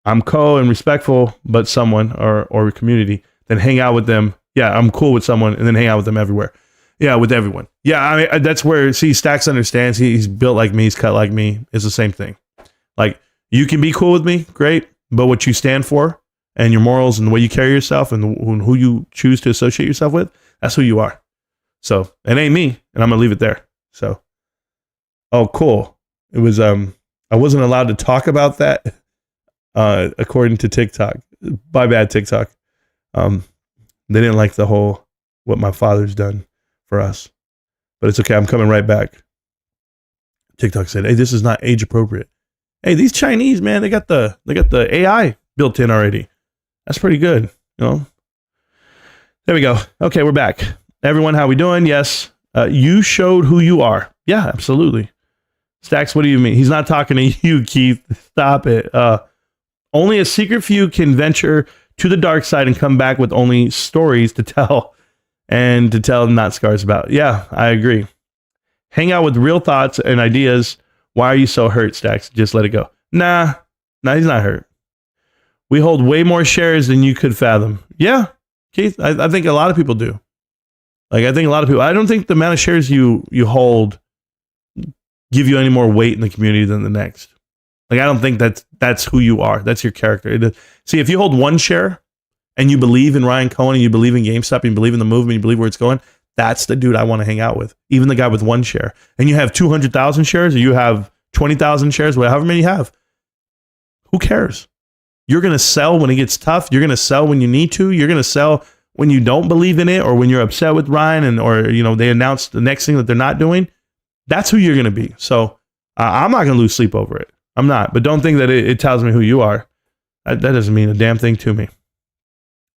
I'm and respectful, but someone or community, then hang out with them. Yeah, I'm cool with someone and then hang out with them everywhere. Yeah, with everyone. Yeah, I mean, that's where, see, Stacks understands. He's built like me. He's cut like me. It's the same thing. Like, you can be cool with me, great, but what you stand for and your morals and the way you carry yourself and who you choose to associate yourself with, that's who you are. So, it ain't me, and I'm going to leave it there. So. Oh, cool. It was, I wasn't allowed to talk about that, according to TikTok. My bad, TikTok. They didn't like the whole, what my father's done for us. But it's okay. I'm coming right back. TikTok said, hey, this is not age appropriate. Hey, these Chinese, man, they got the AI built in already. That's pretty good. You know? There we go. Okay, we're back. Everyone, how we doing? Yes. You showed who you are. Yeah, absolutely. Stacks, what do you mean? He's not talking to you, Keith. Stop it. Only a secret few can venture to the dark side and come back with only stories to tell and to tell, not scars about. Yeah, I agree. Hang out with real thoughts and ideas. Why are you so hurt, Stacks? Just let it go. Nah, he's not hurt. We hold way more shares than you could fathom. Yeah, Keith, I think a lot of people do. Like, I think a lot of people, I don't think the amount of shares you hold give you any more weight in the community than the next. Like, I don't think that's who you are. That's your character. See, if you hold one share and you believe in Ryan Cohen and you believe in GameStop and you believe in the movement, you believe where it's going, that's the dude I want to hang out with. Even the guy with one share. And you have 200,000 shares or you have 20,000 shares, however many you have. Who cares? You're going to sell when it gets tough. You're going to sell when you need to. You're going to sell when you don't believe in it or when you're upset with Ryan or they announce the next thing that they're not doing. That's who you're going to be. So I'm not going to lose sleep over it. I'm not. But don't think that it tells me who you are. That doesn't mean a damn thing to me.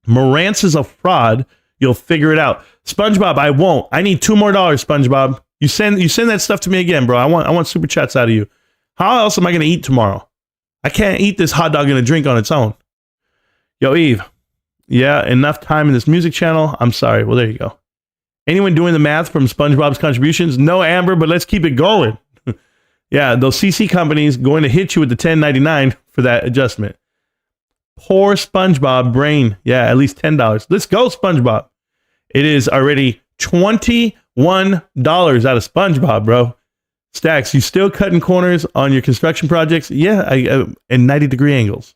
Marantz is a fraud. You'll figure it out. SpongeBob, I won't. I need $2 more, SpongeBob. You send that stuff to me again, bro. I want super chats out of you. How else am I going to eat tomorrow? I can't eat this hot dog and a drink on its own. Yo, Eve. Yeah, enough time in this music channel. I'm sorry. Well, there you go. Anyone doing the math from SpongeBob's contributions? No, Amber, but let's keep it going. Yeah, those CC companies going to hit you with the $10.99 for that adjustment. Poor SpongeBob brain. Yeah, at least $10. Let's go, SpongeBob. It is already $21 out of SpongeBob, bro. Stacks, you still cutting corners on your construction projects? Yeah, and 90-degree angles.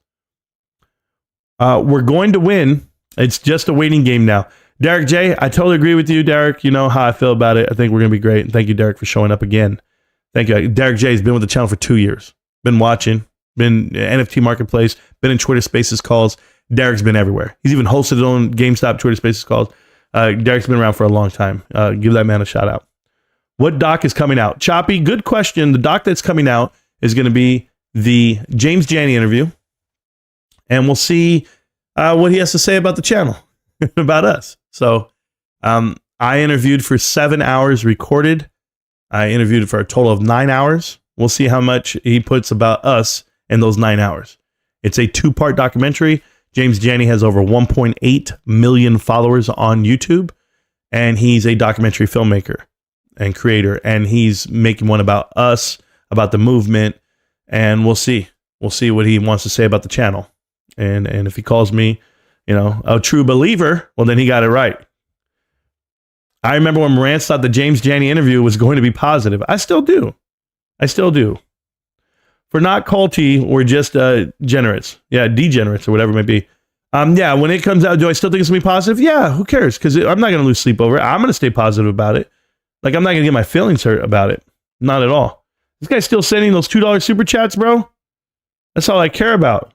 We're going to win. It's just a waiting game now. Derek J, I totally agree with you, Derek. You know how I feel about it. I think we're going to be great. And thank you, Derek, for showing up again. Thank you. Derek J has been with the channel for 2 years. Been watching. Been NFT Marketplace. Been in Twitter Spaces calls. Derek's been everywhere. He's even hosted his own GameStop Twitter Spaces calls. Derek's been around for a long time. Give that man a shout out. What doc is coming out? Choppy, good question. The doc that's coming out is going to be the James Janney interview. And we'll see what he has to say about the channel, about us. So I interviewed for 7 hours recorded. I interviewed for a total of 9 hours. We'll see how much he puts about us in those 9 hours. It's a 2-part documentary. James Janney has over 1.8 million followers on YouTube, and he's a documentary filmmaker and creator, and he's making one about us, about the movement, and we'll see. We'll see what he wants to say about the channel. And if he calls me, a true believer, well, then he got it right. I remember when Marantz thought the James Janney interview was going to be positive. I still do. For not culty, we're just degenerates. Yeah, degenerates or whatever it may be. Yeah, when it comes out, do I still think it's going to be positive? Yeah, who cares? Because I'm not going to lose sleep over it. I'm going to stay positive about it. Like, I'm not going to get my feelings hurt about it. Not at all. This guy's still sending those $2 super chats, bro. That's all I care about.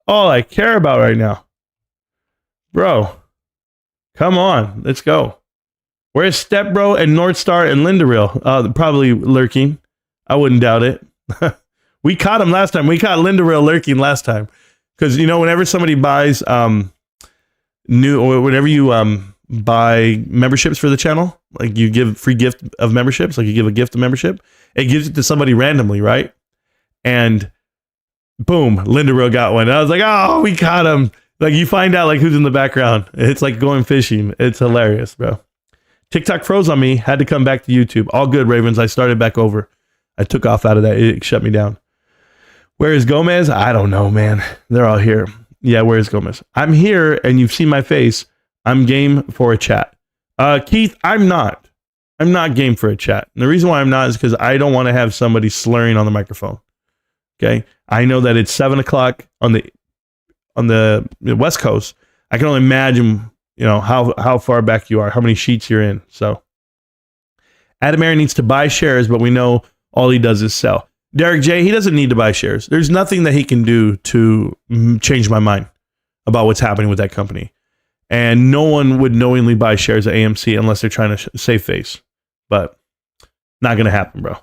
All I care about right now. Bro, come on. Let's go. Where's Stepbro and Northstar and Linda Real? Probably lurking. I wouldn't doubt it. We caught him last time. We caught Linda Real lurking last time. Because, whenever somebody buys whenever you buy memberships for the channel, like you give free gift of memberships, like you give a gift of membership, it gives it to somebody randomly, right? And boom, Linda Real got one. And I was like, oh, we caught him. Like, you find out like who's in the background. It's like going fishing. It's hilarious, bro. TikTok froze on me. Had to come back to YouTube. All good, Ravens. I started back over. I took off out of that. It shut me down. Where is Gomez? I don't know, man. They're all here. Yeah, where is Gomez? I'm here, and you've seen my face. I'm game for a chat. Keith, I'm not. I'm not game for a chat. And the reason why I'm not is because I don't want to have somebody slurring on the microphone. Okay? I know that it's 7 o'clock on the West Coast. I can only imagine, how far back you are, how many sheets you're in. So Adam Aaron needs to buy shares, but we know all he does is sell. Derek J, he doesn't need to buy shares. There's nothing that he can do to change my mind about what's happening with that company. And no one would knowingly buy shares at AMC unless they're trying to save face. But not going to happen, bro.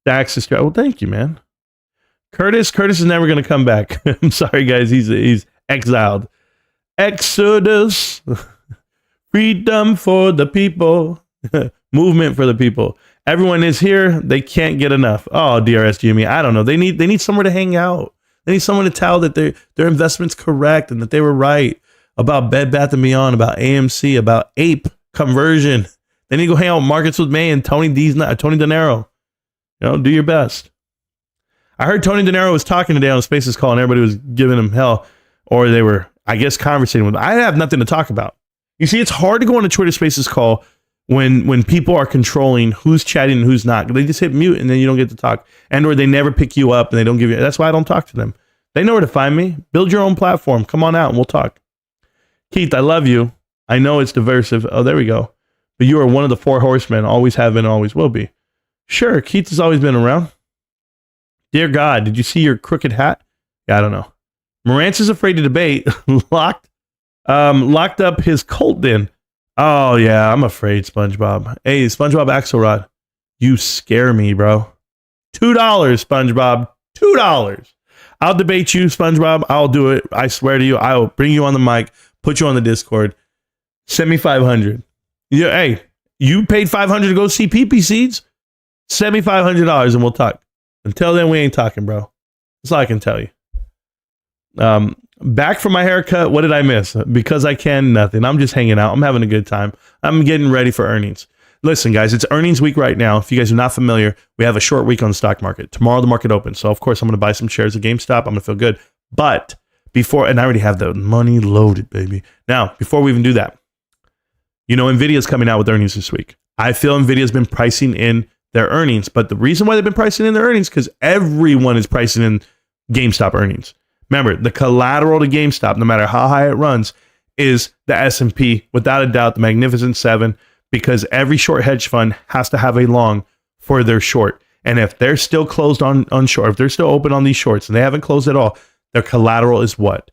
Dax is... Well, thank you, man. Curtis is never going to come back. I'm sorry, guys. He's exiled. Exodus. Freedom for the people. Movement for the people. Everyone is here. They can't get enough. Oh, DRS GME. I don't know. They need somewhere to hang out. They need someone to tell that their investment's correct and that they were right about Bed Bath & Beyond, about AMC, about Ape conversion. They need to go hang out with Markets with May and Tony De Niro. Do your best. I heard Tony De Niro was talking today on a Spaces call and everybody was giving him hell, or they were, I guess, conversating with him. I have nothing to talk about. You see, it's hard to go on a Twitter Spaces call when people are controlling who's chatting and who's not. They just hit mute and then you don't get to talk. And or they never pick you up and they don't give you. That's why I don't talk to them. They know where to find me. Build your own platform. Come on out and we'll talk. Keith, I love you. I know it's divisive. Oh, there we go. But you are one of the 4 horsemen. Always have been and always will be. Sure, Keith has always been around. Dear God, did you see your crooked hat? Yeah, I don't know. Marantz is afraid to debate. Locked up his Colt den. Oh, yeah, I'm afraid, SpongeBob. Hey, SpongeBob Axelrod, you scare me, bro. $2, SpongeBob. $2. I'll debate you, SpongeBob. I'll do it. I swear to you, I will bring you on the mic, put you on the Discord. Send me $500. Yeah, hey, you paid $500 to go see PP Seeds? Send me $500 and we'll talk. Until then, we ain't talking, bro. That's all I can tell you. Back from my haircut, what did I miss? Because I can, nothing. I'm just hanging out. I'm having a good time. I'm getting ready for earnings. Listen, guys, it's earnings week right now. If you guys are not familiar, we have a short week on the stock market. Tomorrow, the market opens. So, of course, I'm going to buy some shares of GameStop. I'm going to feel good. But before, and I already have the money loaded, baby. Now, before we even do that, you know, NVIDIA's coming out with earnings this week. I feel NVIDIA's been pricing in their earnings. But the reason why they've been pricing in their earnings, because everyone is pricing in GameStop earnings. Remember, the collateral to GameStop, no matter how high it runs, is the S&P, without a doubt, the Magnificent Seven, because every short hedge fund has to have a long for their short. And if they're still closed on short, if they're still open on these shorts and they haven't closed at all, their collateral is what?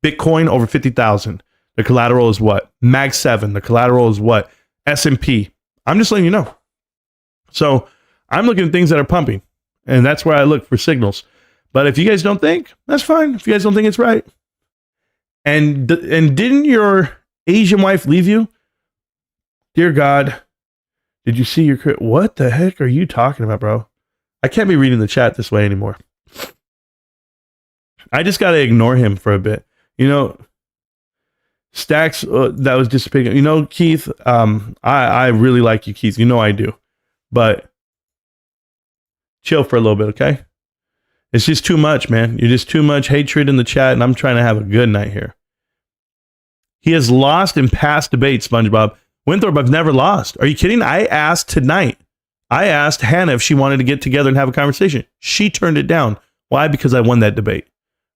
Bitcoin over 50,000. The collateral is what? Mag 7. The collateral is what? S&P. I'm just letting you know. So I'm looking at things that are pumping, and that's where I look for signals. But if you guys don't think, that's fine. If you guys don't think it's right. And didn't your Asian wife leave you? Dear God, did you see your... What the heck are you talking about, bro? I can't be reading the chat this way anymore. I just got to ignore him for a bit. You know, Stacks, that was just big. You know, Keith, I really like you, Keith. You know I do. But chill for a little bit, okay? It's just too much, man. You're just too much hatred in the chat, and I'm trying to have a good night here. He has lost in past debates, SpongeBob. Winthrop, I've never lost. Are you kidding? I asked tonight. I asked Hannah if she wanted to get together and have a conversation. She turned it down. Why? Because I won that debate,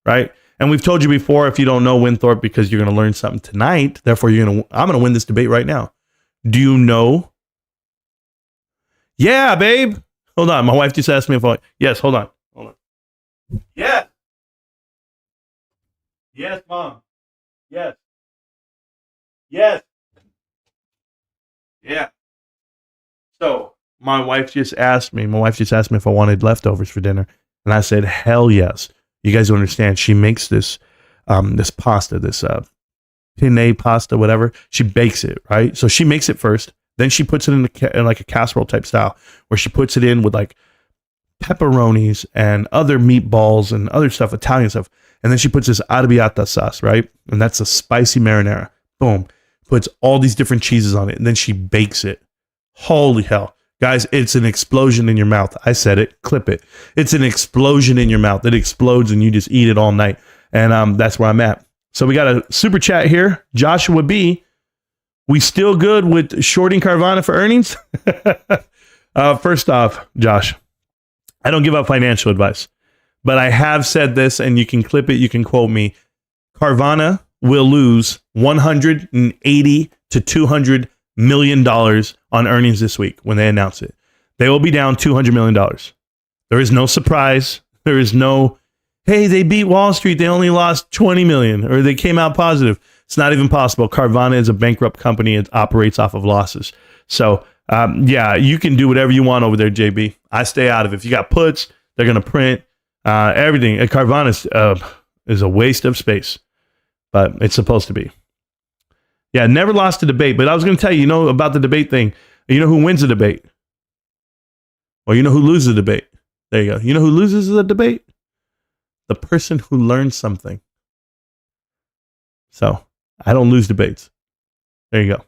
right? And we've told you before, if you don't know Winthrop, because you're going to learn something tonight, therefore I'm going to win this debate right now. Do you know? Yeah, babe. Hold on. My wife just asked me yes, hold on. Yes. Yes, Mom. Yes. Yes. Yeah. So my wife just asked me if I wanted leftovers for dinner. And I said, hell yes. You guys don't understand. She makes this pasta, this penne pasta, whatever. She bakes it, right? So she makes it first. Then she puts it in like a casserole type style where she puts it in with like pepperonis and other meatballs and other stuff, Italian stuff. And then she puts this arrabbiata sauce, right? And that's a spicy marinara. Boom. Puts all these different cheeses on it. And then she bakes it. Holy hell. Guys, it's an explosion in your mouth. I said it. Clip it. It's an explosion in your mouth. It explodes and you just eat it all night. And that's where I'm at. So we got a super chat here. Joshua B. We still good with shorting Carvana for earnings? First off, Josh, I don't give out financial advice, but I have said this, and you can clip it, you can quote me. Carvana will lose $180 to $200 million on earnings this week when they announce it. They will be down $200 million. There is no surprise. There is no, hey, they beat Wall Street. They only lost 20 million, or they came out positive. It's not even possible. Carvana is a bankrupt company. It operates off of losses. So, yeah, you can do whatever you want over there, JB. I stay out of it. If you got puts, they're going to print everything. Carvana is a waste of space, but it's supposed to be. Yeah, never lost a debate, but I was going to tell you, about the debate thing. You know who wins the debate? Or you know who loses the debate? There you go. You know who loses the debate? The person who learns something. So, I don't lose debates. There you go.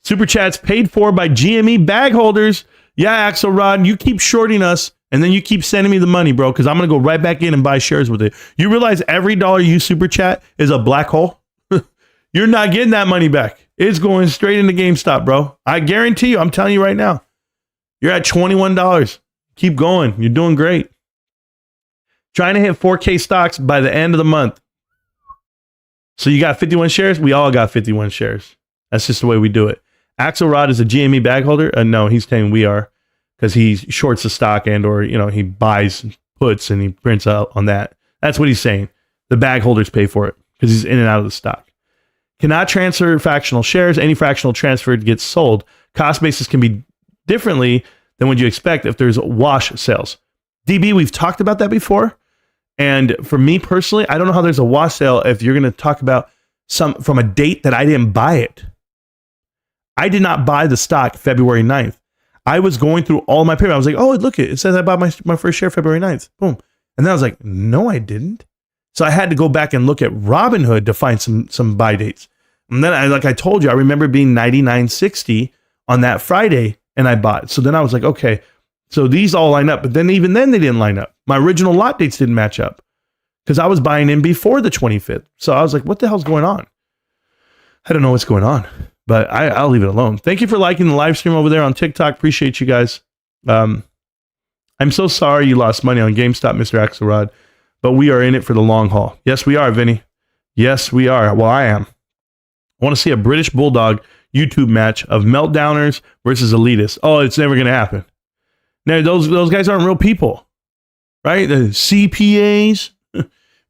Super chats paid for by GME bag holders. Yeah, Axelrod, you keep shorting us. And then you keep sending me the money, bro, because I'm going to go right back in and buy shares with it. You realize every dollar you super chat is a black hole? You're not getting that money back. It's going straight into GameStop, bro. I guarantee you, I'm telling you right now. You're at $21. Keep going. You're doing great. Trying to hit 4K stocks by the end of the month. So you got 51 shares? We all got 51 shares. That's just the way we do it. Axelrod is a GME bag holder? No, he's saying we are. Because he shorts the stock and or, he buys puts and he prints out on that. That's what he's saying. The bag holders pay for it because he's in and out of the stock. Cannot transfer fractional shares. Any fractional transfer gets sold. Cost basis can be differently than what you expect if there's wash sales. DB, we've talked about that before. And for me personally, I don't know how there's a wash sale if you're going to talk about some from a date that I didn't buy it. I did not buy the stock February 9th. I was going through all my paper. I was like, oh, look, it says I bought my first share February 9th. Boom. And then I was like, no, I didn't. So I had to go back and look at Robinhood to find some buy dates. And then, like I told you, I remember being 99.60 on that Friday and I bought. So then I was like, okay, so these all line up. But then even then they didn't line up. My original lot dates didn't match up because I was buying in before the 25th. So I was like, what the hell's going on? I don't know what's going on. But I'll leave it alone. Thank you for liking the live stream over there on TikTok. Appreciate you guys. I'm so sorry you lost money on GameStop, Mr. Axelrod, but we are in it for the long haul. Yes, we are, Vinny. Yes, we are. Well, I am. I want to see a British Bulldog YouTube match of meltdowners versus elitists. Oh, it's never going to happen. Now, those guys aren't real people, right? The CPAs.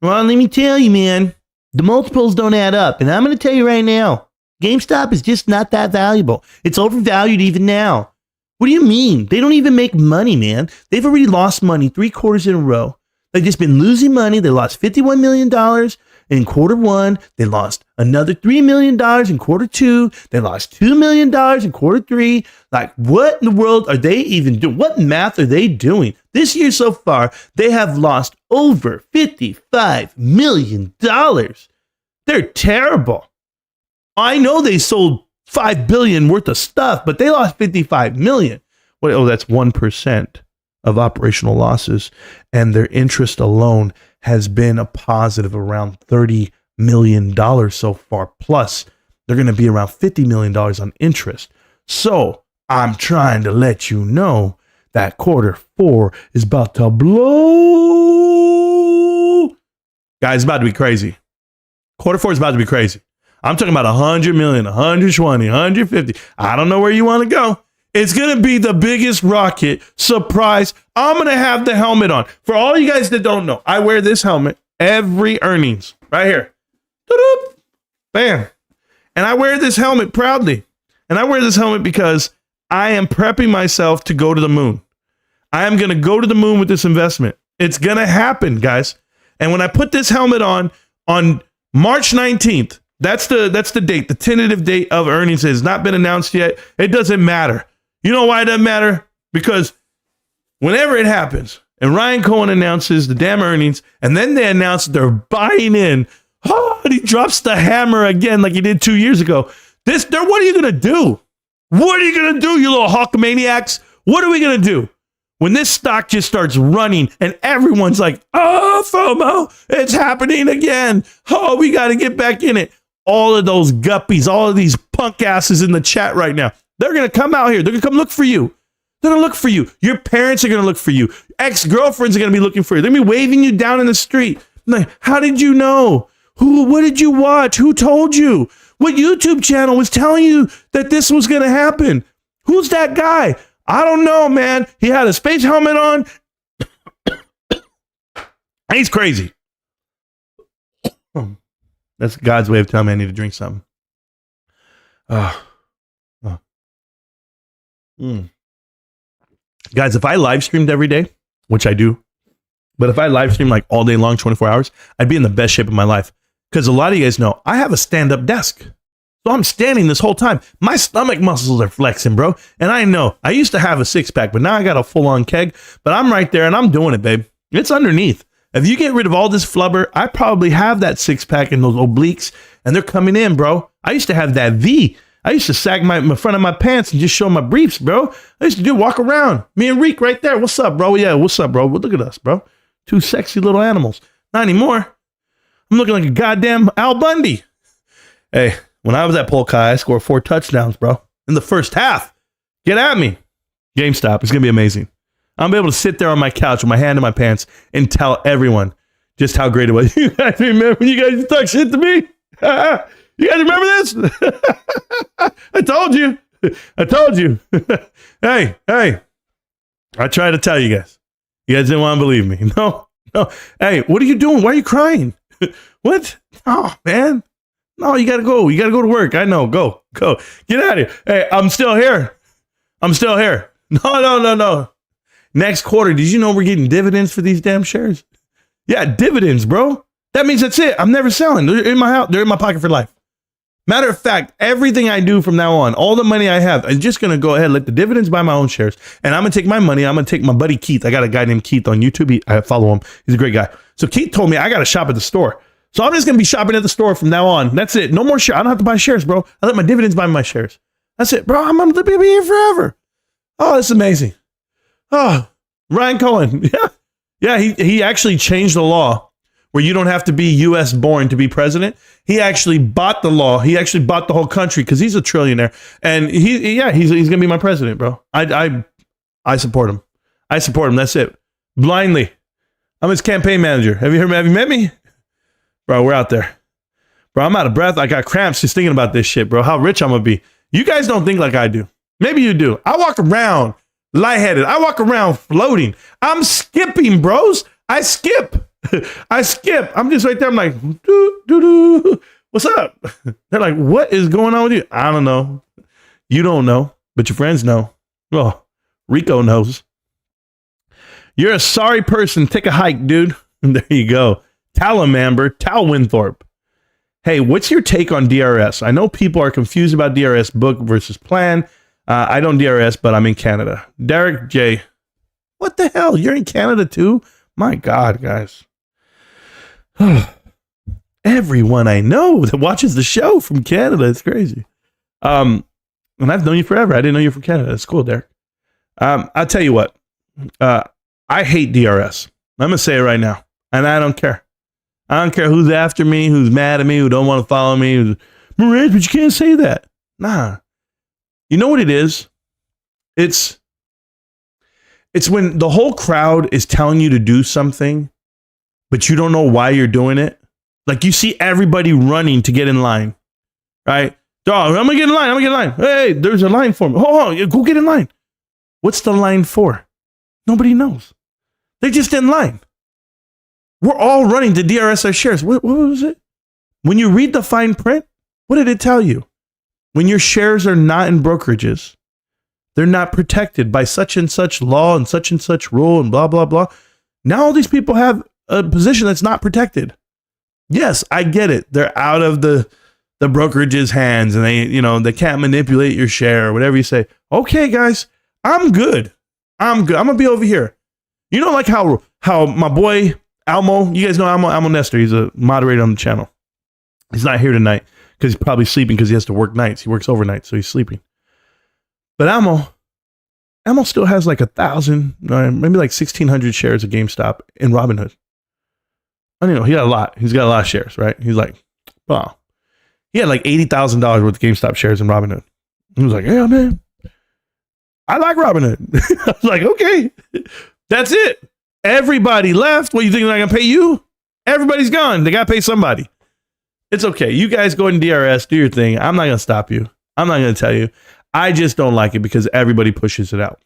Well, let me tell you, man, the multiples don't add up. And I'm going to tell you right now, GameStop is just not that valuable. It's overvalued even now. What do you mean? They don't even make money, man. They've already lost money 3 quarters in a row. They've just been losing money. They lost $51 million in quarter 1. They lost another $3 million in quarter 2. They lost $2 million in quarter 3. Like, what in the world are they even doing? What math are they doing? This year so far, they have lost over $55 million. They're terrible. I know they sold $5 billion worth of stuff, but they lost $55 million. Well, oh, that's 1% of operational losses, and their interest alone has been a positive around $30 million so far. Plus, they're going to be around $50 million on interest. So I'm trying to let you know that quarter 4 is about to blow. Guys, it's about to be crazy. Quarter 4 is about to be crazy. I'm talking about 100 million, 120, 150. I don't know where you want to go. It's going to be the biggest rocket surprise. I'm going to have the helmet on. For all you guys that don't know, I wear this helmet every earnings right here. Bam. And I wear this helmet proudly. And I wear this helmet because I am prepping myself to go to the moon. I am going to go to the moon with this investment. It's going to happen, guys. And when I put this helmet on March 19th, that's the date. The tentative date of earnings has not been announced yet. It doesn't matter. You know why it doesn't matter? Because whenever it happens and Ryan Cohen announces the damn earnings and then they announce they're buying in, and he drops the hammer again like he did 2 years ago. What are you going to do? What are you going to do, you little hawkamaniacs? What are we going to do? When this stock just starts running and everyone's like, oh, FOMO, it's happening again. Oh, we got to get back in it. All of those guppies, all of these punk asses in the chat right now, they're going to come out here. They're going to come look for you. They're going to look for you. Your parents are going to look for you. Ex-girlfriends are going to be looking for you. They're going to be waving you down in the street. Like, how did you know? What did you watch? Who told you? What YouTube channel was telling you that this was going to happen? Who's that guy? I don't know, man. He had a space helmet on. He's crazy. That's God's way of telling me I need to drink something. Guys, if I live streamed every day, which I do, but if I live stream like all day long, 24 hours, I'd be in the best shape of my life. Because a lot of you guys know I have a stand-up desk. So I'm standing this whole time. My stomach muscles are flexing, bro. And I know I used to have a 6-pack, but now I got a full-on keg. But I'm right there and I'm doing it, babe. It's underneath. If you get rid of all this flubber, I probably have that 6-pack and those obliques, and they're coming in, bro. I used to have that V. I used to sag my front of my pants and just show my briefs, bro. I used to walk around. Me and Reek right there. What's up, bro? Yeah, what's up, bro? Well, look at us, bro. Two sexy little animals. Not anymore. I'm looking like a goddamn Al Bundy. Hey, when I was at Polk High, I scored 4 touchdowns, bro. In the first half. Get at me. GameStop. It's going to be amazing. I'm able to sit there on my couch with my hand in my pants and tell everyone just how great it was. You guys remember when you guys talk shit to me? You guys remember this? I told you. I told you. Hey. I tried to tell you guys. You guys didn't want to believe me. No. Hey, what are you doing? Why are you crying? What? Oh, man. No, you got to go. You got to go to work. I know. Go. Get out of here. Hey, I'm still here. No. Next quarter, did you know we're getting dividends for these damn shares? Yeah, dividends, bro. That means that's it. I'm never selling. They're in my house. They're in my pocket for life. Matter of fact, everything I do from now on, all the money I have, I'm just going to go ahead and let the dividends buy my own shares. And I'm going to take my money. I'm going to take my buddy Keith. I got a guy named Keith on YouTube. I follow him. He's a great guy. So Keith told me I got to shop at the store. So I'm just going to be shopping at the store from now on. That's it. No more shares. I don't have to buy shares, bro. I let my dividends buy my shares. That's it, bro. I'm going to be here forever. Oh, that's amazing. Oh, Ryan Cohen. Yeah. He actually changed the law where you don't have to be U.S. born to be president. He actually bought the law. He actually bought the whole country because he's a trillionaire. And he's going to be my president, bro. I support him. That's it. Blindly. I'm his campaign manager. Have you met me? Bro, we're out there. Bro, I'm out of breath. I got cramps just thinking about this shit, bro. How rich I'm going to be. You guys don't think like I do. Maybe you do. I walk around lightheaded. I walk around floating. I'm skipping, bros. I skip. I'm just right there. I'm like, doo. What's up? They're like, what is going on with you? I don't know. You don't know, but your friends know. Well, Rico knows. You're a sorry person. Take a hike, dude. There you go. Talamamber, Tal Winthorpe. Hey, what's your take on DRS? I know people are confused about DRS book versus plan. I don't DRS, but I'm in Canada. Derek J. What the hell? You're in Canada too? My God, guys. Everyone I know that watches the show from Canada. It's crazy. And I've known you forever. I didn't know you were from Canada. That's cool, Derek. I'll tell you what. I hate DRS. I'm going to say it right now. And I don't care. I don't care who's after me, who's mad at me, who don't want to follow me. Marantz, but you can't say that. Nah. You know what it is? It's when the whole crowd is telling you to do something, but you don't know why you're doing it. Like you see everybody running to get in line, right? Oh, I'm going to get in line. Hey, there's a line for me. Oh, go get in line. What's the line for? Nobody knows. They're just in line. We're all running to DRS our shares. What was it? When you read the fine print, what did it tell you? When your shares are not in brokerages, they're not protected by such and such law and such rule and blah, blah, blah. Now all these people have a position that's not protected. Yes, I get it. They're out of the brokerage's hands and they can't manipulate your share or whatever you say. Okay, guys, I'm good. I'm going to be over here. You know, like how my boy Almo, you guys know Almo Nestor. He's a moderator on the channel. He's not here tonight because he's probably sleeping because he has to work nights. He works overnight, so he's sleeping. But Almo still has like 1,000, maybe like 1,600 shares of GameStop in Robinhood. I don't know. He got a lot. He's got a lot of shares, right? He's like, wow. He had like $80,000 worth of GameStop shares in Robinhood. He was like, yeah, man, I like Robinhood. I was like, okay, that's it. Everybody left. What, you think they're not going to pay you? Everybody's gone. They got to pay somebody. It's okay. You guys go and DRS, do your thing. I'm not going to stop you. I'm not going to tell you. I just don't like it because everybody pushes it out.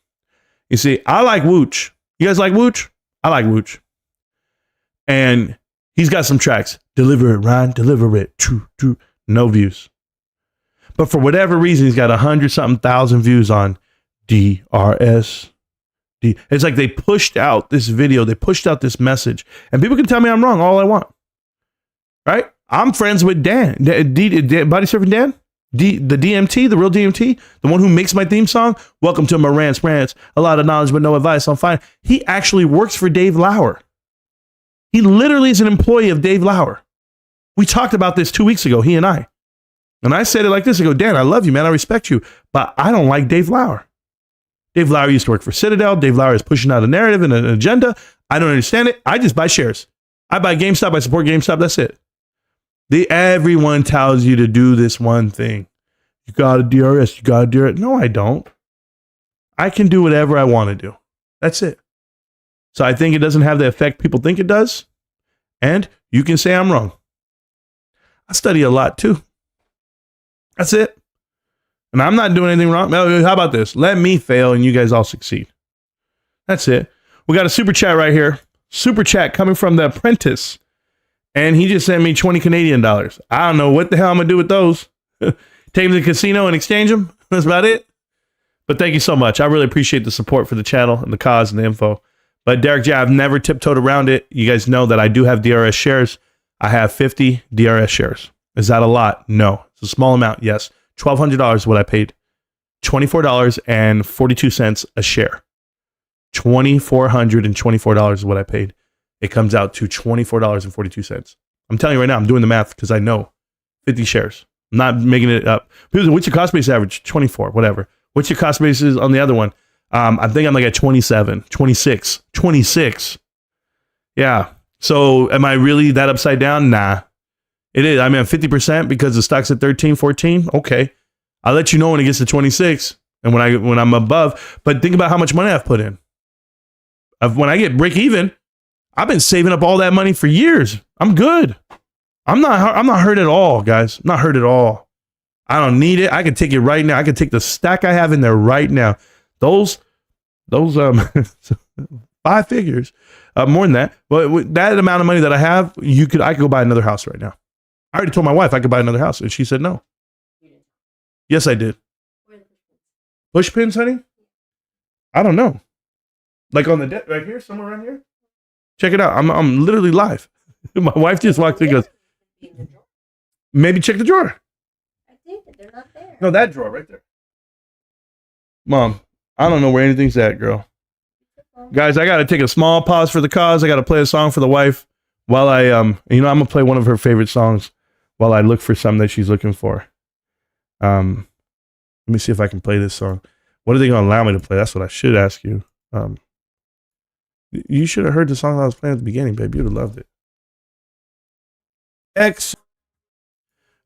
You see, I like Wooch. You guys like Wooch? I like Wooch. And he's got some tracks. Deliver it, Ryan. Deliver it. True. No views. But for whatever reason, he's got 100-something thousand views on DRS. It's like they pushed out this video. They pushed out this message. And people can tell me I'm wrong all I want. Right? I'm friends with Dan. Body Surfing Dan? The DMT, the real DMT, the one who makes my theme song. Welcome to Marantz Rantz. A lot of knowledge, but no advice. I'm fine. He actually works for Dave Lauer. He literally is an employee of Dave Lauer. We talked about this 2 weeks ago, he and I. And I said it like this. I go, Dan, I love you, man. I respect you. But I don't like Dave Lauer. Dave Lauer used to work for Citadel. Dave Lauer is pushing out a narrative and an agenda. I don't understand it. I just buy shares. I buy GameStop. I support GameStop. That's it. Everyone tells you to do this one thing. You got to DRS. You got to DRS. No, I don't. I can do whatever I want to do. That's it. So I think it doesn't have the effect people think it does. And you can say I'm wrong. I study a lot too. That's it. And I'm not doing anything wrong. How about this? Let me fail and you guys all succeed. That's it. We got a super chat right here. Super chat coming from The Apprentice. And he just sent me 20 Canadian dollars. I don't know what the hell I'm going to do with those. Take them to the casino and exchange them. That's about it. But thank you so much. I really appreciate the support for the channel and the cause and the info. But Derek J, I've never tiptoed around it. You guys know that I do have DRS shares. I have 50 DRS shares. Is that a lot? No. It's a small amount. Yes. $1,200 is what I paid. $24.42 a share. $2,424 is what I paid. It comes out to $24.42. I'm telling you right now, I'm doing the math because I know 50 shares. I'm not making it up. People say, what's your cost base average? 24, whatever. What's your cost basis on the other one? I think I'm like at 27, 26. Yeah. So am I really that upside down? Nah. It is. I mean, 50% because the stock's at 13, 14. Okay. I'll let you know when it gets to 26 and when I'm above. But think about how much money I've put in. When I get break even, I've been saving up all that money for years. I'm good. I'm not hurt at all, guys. I'm not hurt at all. I don't need it. I can take it right now. I can take the stack I have in there right now. Those 5 figures, more than that. But with that amount of money that I have, I could go buy another house right now. I already told my wife I could buy another house, and she said no. Yes, I did. Push pins, honey? I don't know. Like on the deck right here, somewhere around here. Check it out. I'm literally live. My wife just walked in and goes, maybe check the drawer. I think that they're not there. No, that drawer right there. Mom, I don't know where anything's at, girl. Guys, I got to take a small pause for the cause. I got to play a song for the wife while I'm going to play one of her favorite songs while I look for something that she's looking for. Let me see if I can play this song. What are they going to allow me to play? That's what I should ask you. You should have heard the song I was playing at the beginning, babe. You would have loved it.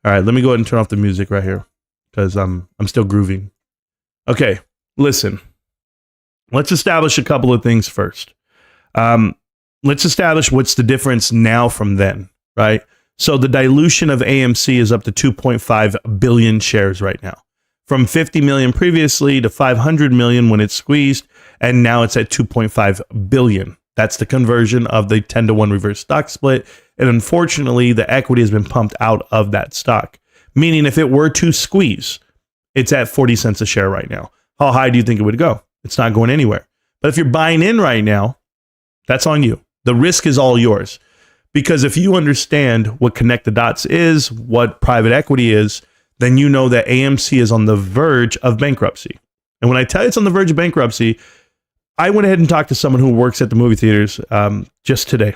All right, let me go ahead and turn off the music right here because I'm still grooving. Okay, listen. Let's establish a couple of things first. Let's establish what's the difference now from then, right? So the dilution of AMC is up to 2.5 billion shares right now. From 50 million previously to 500 million when it's squeezed, and now it's at 2.5 billion. That's the conversion of the 10-to-1 reverse stock split. And unfortunately, the equity has been pumped out of that stock. Meaning if it were to squeeze, it's at 40 cents a share right now. How high do you think it would go? It's not going anywhere. But if you're buying in right now, that's on you. The risk is all yours. Because if you understand what connect the dots is, what private equity is, then you know that AMC is on the verge of bankruptcy. And when I tell you it's on the verge of bankruptcy, I went ahead and talked to someone who works at the movie theaters just today.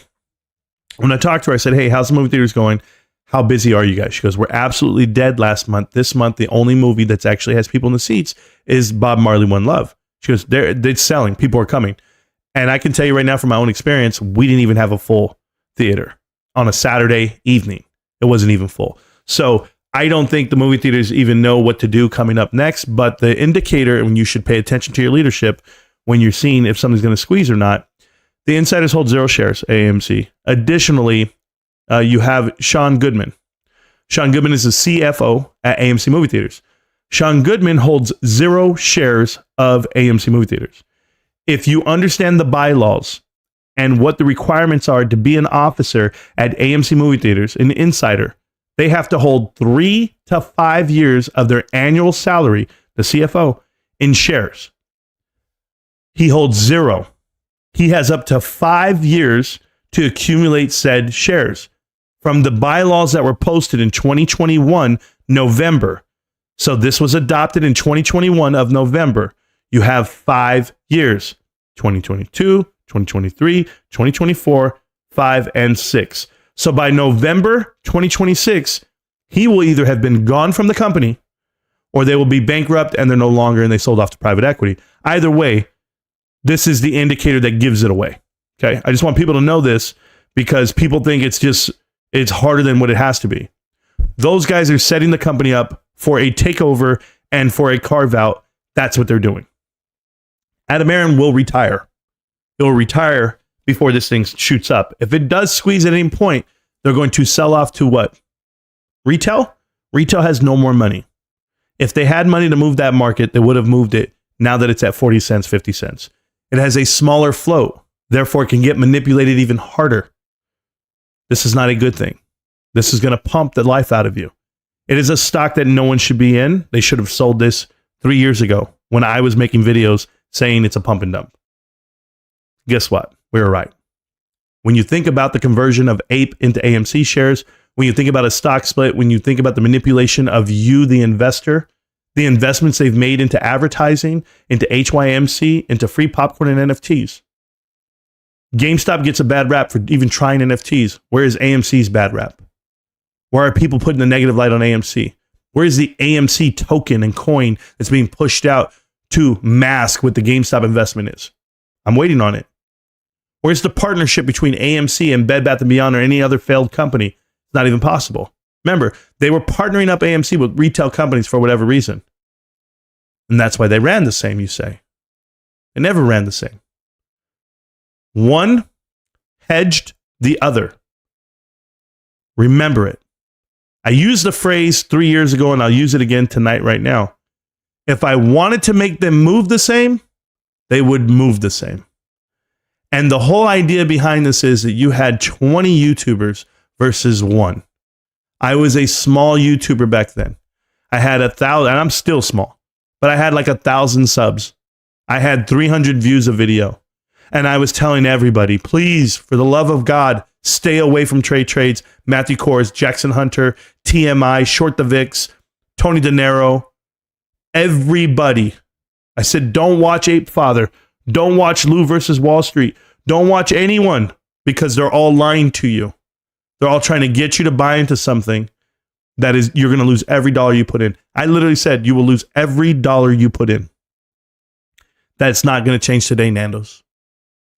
When I talked to her, I said, hey, how's the movie theaters going? How busy are you guys? She goes, we're absolutely dead last month. This month, the only movie that's actually has people in the seats is Bob Marley One Love. She goes, they're selling. People are coming. And I can tell you right now from my own experience, we didn't even have a full theater on a Saturday evening. It wasn't even full. So I don't think the movie theaters even know what to do coming up next. But the indicator, when you should pay attention to your leadership when you're seeing if something's going to squeeze or not, the insiders hold 0 shares, AMC. Additionally, you have Sean Goodman. Sean Goodman is the CFO at AMC Movie Theaters. Sean Goodman holds 0 shares of AMC Movie Theaters. If you understand the bylaws and what the requirements are to be an officer at AMC Movie Theaters, an insider, they have to hold 3 to 5 years of their annual salary, the CFO, in shares. He holds 0. He has up to 5 years to accumulate said shares from the bylaws that were posted in 2021, November. So this was adopted in 2021 of November. You have 5 years, 2022, 2023, 2024, 5, and 6. So by November 2026, he will either have been gone from the company or they will be bankrupt and they're no longer and they sold off to private equity. Either way, this is the indicator that gives it away. Okay. I just want people to know this because people think it's harder than what it has to be. Those guys are setting the company up for a takeover and for a carve out. That's what they're doing. Adam Aron will retire. He'll retire before this thing shoots up. If it does squeeze at any point, they're going to sell off to what? Retail? Retail has no more money. If they had money to move that market, they would have moved it now that it's at 40 cents, 50 cents. It has a smaller float. Therefore, it can get manipulated even harder. This is not a good thing. This is going to pump the life out of you. It is a stock that no one should be in. They should have sold this 3 years ago when I was making videos saying it's a pump and dump. Guess what? We were right. When you think about the conversion of APE into AMC shares, when you think about a stock split, when you think about the manipulation of you, the investor, the investments they've made into advertising, into HYMC, into free popcorn and NFTs. GameStop gets a bad rap for even trying NFTs. Where is AMC's bad rap? Where are people putting the negative light on AMC? Where is the AMC token and coin that's being pushed out to mask what the GameStop investment is? I'm waiting on it. Where's the partnership between AMC and Bed Bath & Beyond or any other failed company? It's not even possible. Remember, they were partnering up AMC with retail companies for whatever reason. And that's why they ran the same, you say. They never ran the same. One hedged the other. Remember it. I used the phrase 3 years ago and I'll use it again tonight right now. If I wanted to make them move the same, they would move the same. And the whole idea behind this is that you had 20 YouTubers versus one. I was a small YouTuber back then. I had 1,000, and I'm still small, but I had like 1,000 subs. I had 300 views a video. And I was telling everybody, please, for the love of God, stay away from trades. Matthew Kors, Jackson Hunter, TMI, Short the VIX, Tony De Niro, everybody. I said, don't watch Ape Father. Don't watch Lou versus Wall Street. Don't watch anyone because they're all lying to you. They're all trying to get you to buy into something that is, you're going to lose every dollar you put in. I literally said you will lose every dollar you put in. That's not going to change today, Nando's.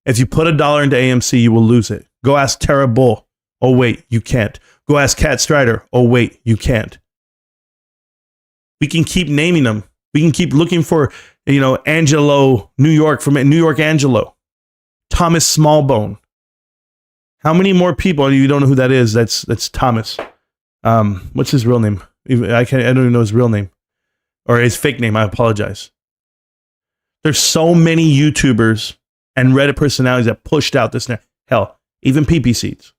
If you put $1 into AMC, you will lose it. Go ask Tara Bull. Oh, wait, you can't. Go ask Kat Strider. Oh, wait, you can't. We can keep naming them. We can keep looking for, Angelo, New York, from New York Angelo. Thomas Smallbone. How many more people? You don't know who that is. That's Thomas. What's his real name? I don't even know his real name. Or his fake name. I apologize. There's so many YouTubers and Reddit personalities that pushed out this. Hell, even PP Seeds.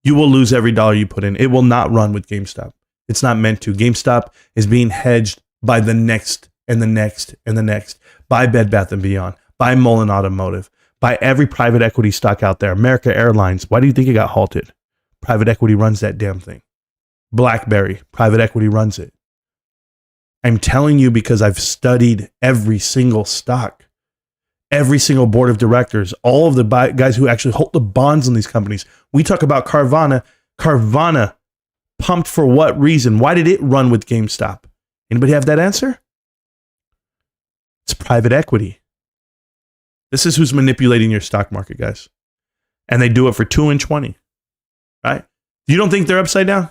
You will lose every dollar you put in. It will not run with GameStop. It's not meant to. GameStop is being hedged by the next and the next and the next. By Bed Bath & Beyond. By Mullen Automotive. By every private equity stock out there. America Airlines. Why do you think it got halted? Private equity runs that damn thing. BlackBerry. Private equity runs it. I'm telling you because I've studied every single stock. Every single board of directors, all of the guys who actually hold the bonds in these companies. We talk about Carvana. Carvana pumped for what reason? Why did it run with GameStop? Anybody have that answer? It's private equity. This is who's manipulating your stock market, guys. And they do it for 2 and 20. Right? You don't think they're upside down?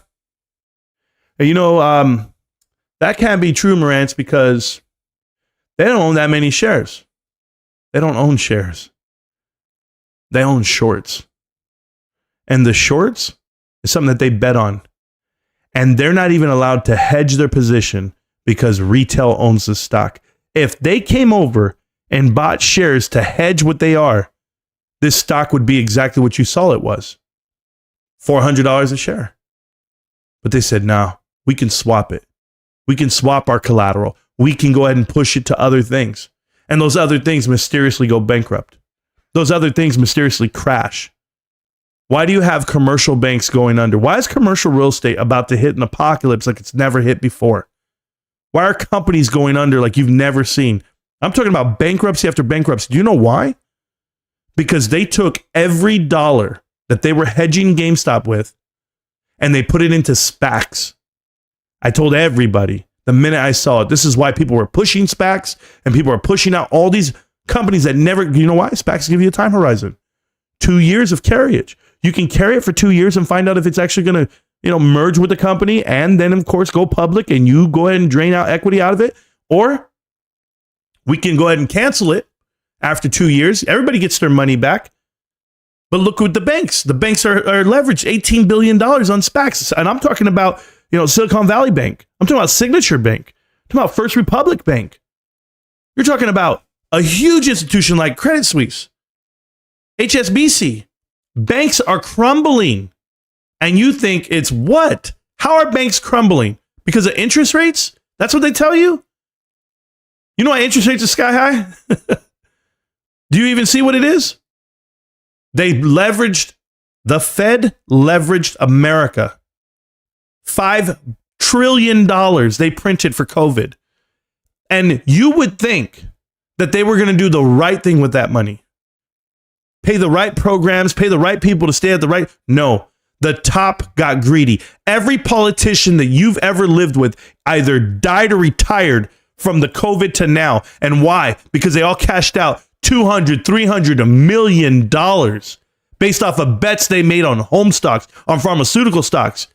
That can't be true, Marantz, because they don't own that many shares. They don't own shares. They own shorts. And the shorts is something that they bet on. And they're not even allowed to hedge their position because retail owns the stock. If they came over and bought shares to hedge what they are, this stock would be exactly what you saw it was. $400 a share. But they said, no, we can swap it. We can swap our collateral. We can go ahead and push it to other things. And those other things mysteriously go bankrupt. Those other things mysteriously crash. Why do you have commercial banks going under? Why is commercial real estate about to hit an apocalypse like it's never hit before? Why are companies going under like you've never seen? I'm talking about bankruptcy after bankruptcy. Do you know why? Because they took every dollar that they were hedging GameStop with and they put it into SPACs. I told everybody the minute I saw it, this is why people were pushing SPACs and people are pushing out all these companies that never, you know why? SPACs give you a time horizon. 2 years of carriage. You can carry it for 2 years and find out if it's actually going to, merge with the company and then, of course, go public and you go ahead and drain out equity out of it. Or we can go ahead and cancel it after 2 years. Everybody gets their money back. But look with the banks. The banks are leveraged $18 billion on SPACs. And I'm talking about, Silicon Valley Bank. I'm talking about Signature Bank. I'm talking about First Republic Bank. You're talking about a huge institution like Credit Suisse, HSBC. Banks are crumbling. And you think it's what? How are banks crumbling? Because of interest rates? That's what they tell you? You know why interest rates are sky high? Do you even see what it is? The Fed leveraged America. $5 trillion they printed for COVID. And you would think that they were going to do the right thing with that money. Pay the right programs, pay the right people to stay at the right. No, the top got greedy. Every politician that you've ever lived with either died or retired from the COVID to now. And why? Because they all cashed out $200, $300, $1 million based off of bets they made on home stocks, on pharmaceutical stocks.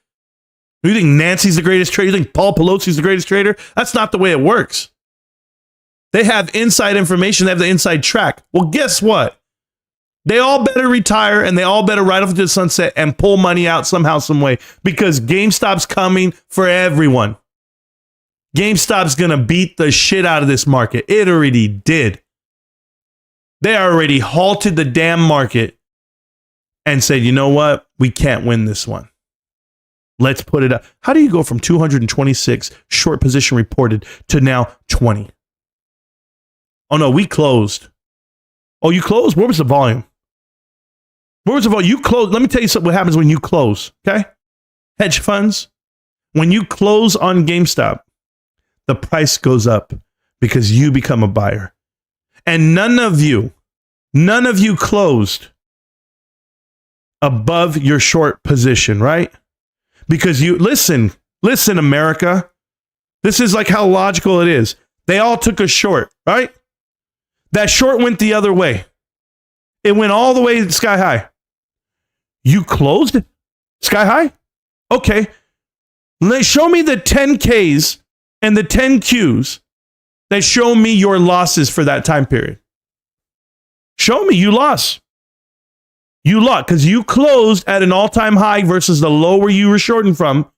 You think Nancy's the greatest trader? You think Paul Pelosi's the greatest trader? That's not the way it works. They have inside information. They have the inside track. Well, guess what? They all better retire and they all better ride off into the sunset and pull money out somehow, some way, because GameStop's coming for everyone. GameStop's going to beat the shit out of this market. It already did. They already halted the damn market and said, you know what? We can't win this one. Let's put it up. How do you go from 226 short position reported to now 20? Oh, no, we closed. Oh, you closed? Where was the volume? Where was the volume? You closed. Let me tell you something. What happens when you close, okay? Hedge funds, when you close on GameStop, the price goes up because you become a buyer. And none of you closed above your short position, right? Because listen, America, this is like how logical it is. They all took a short, right? That short went the other way. It went all the way sky high. You closed sky high? Okay. Show me the 10Ks and the 10Qs that show me your losses for that time period. Show me you lost. You lost because you closed at an all-time high versus the low where you were shorting from.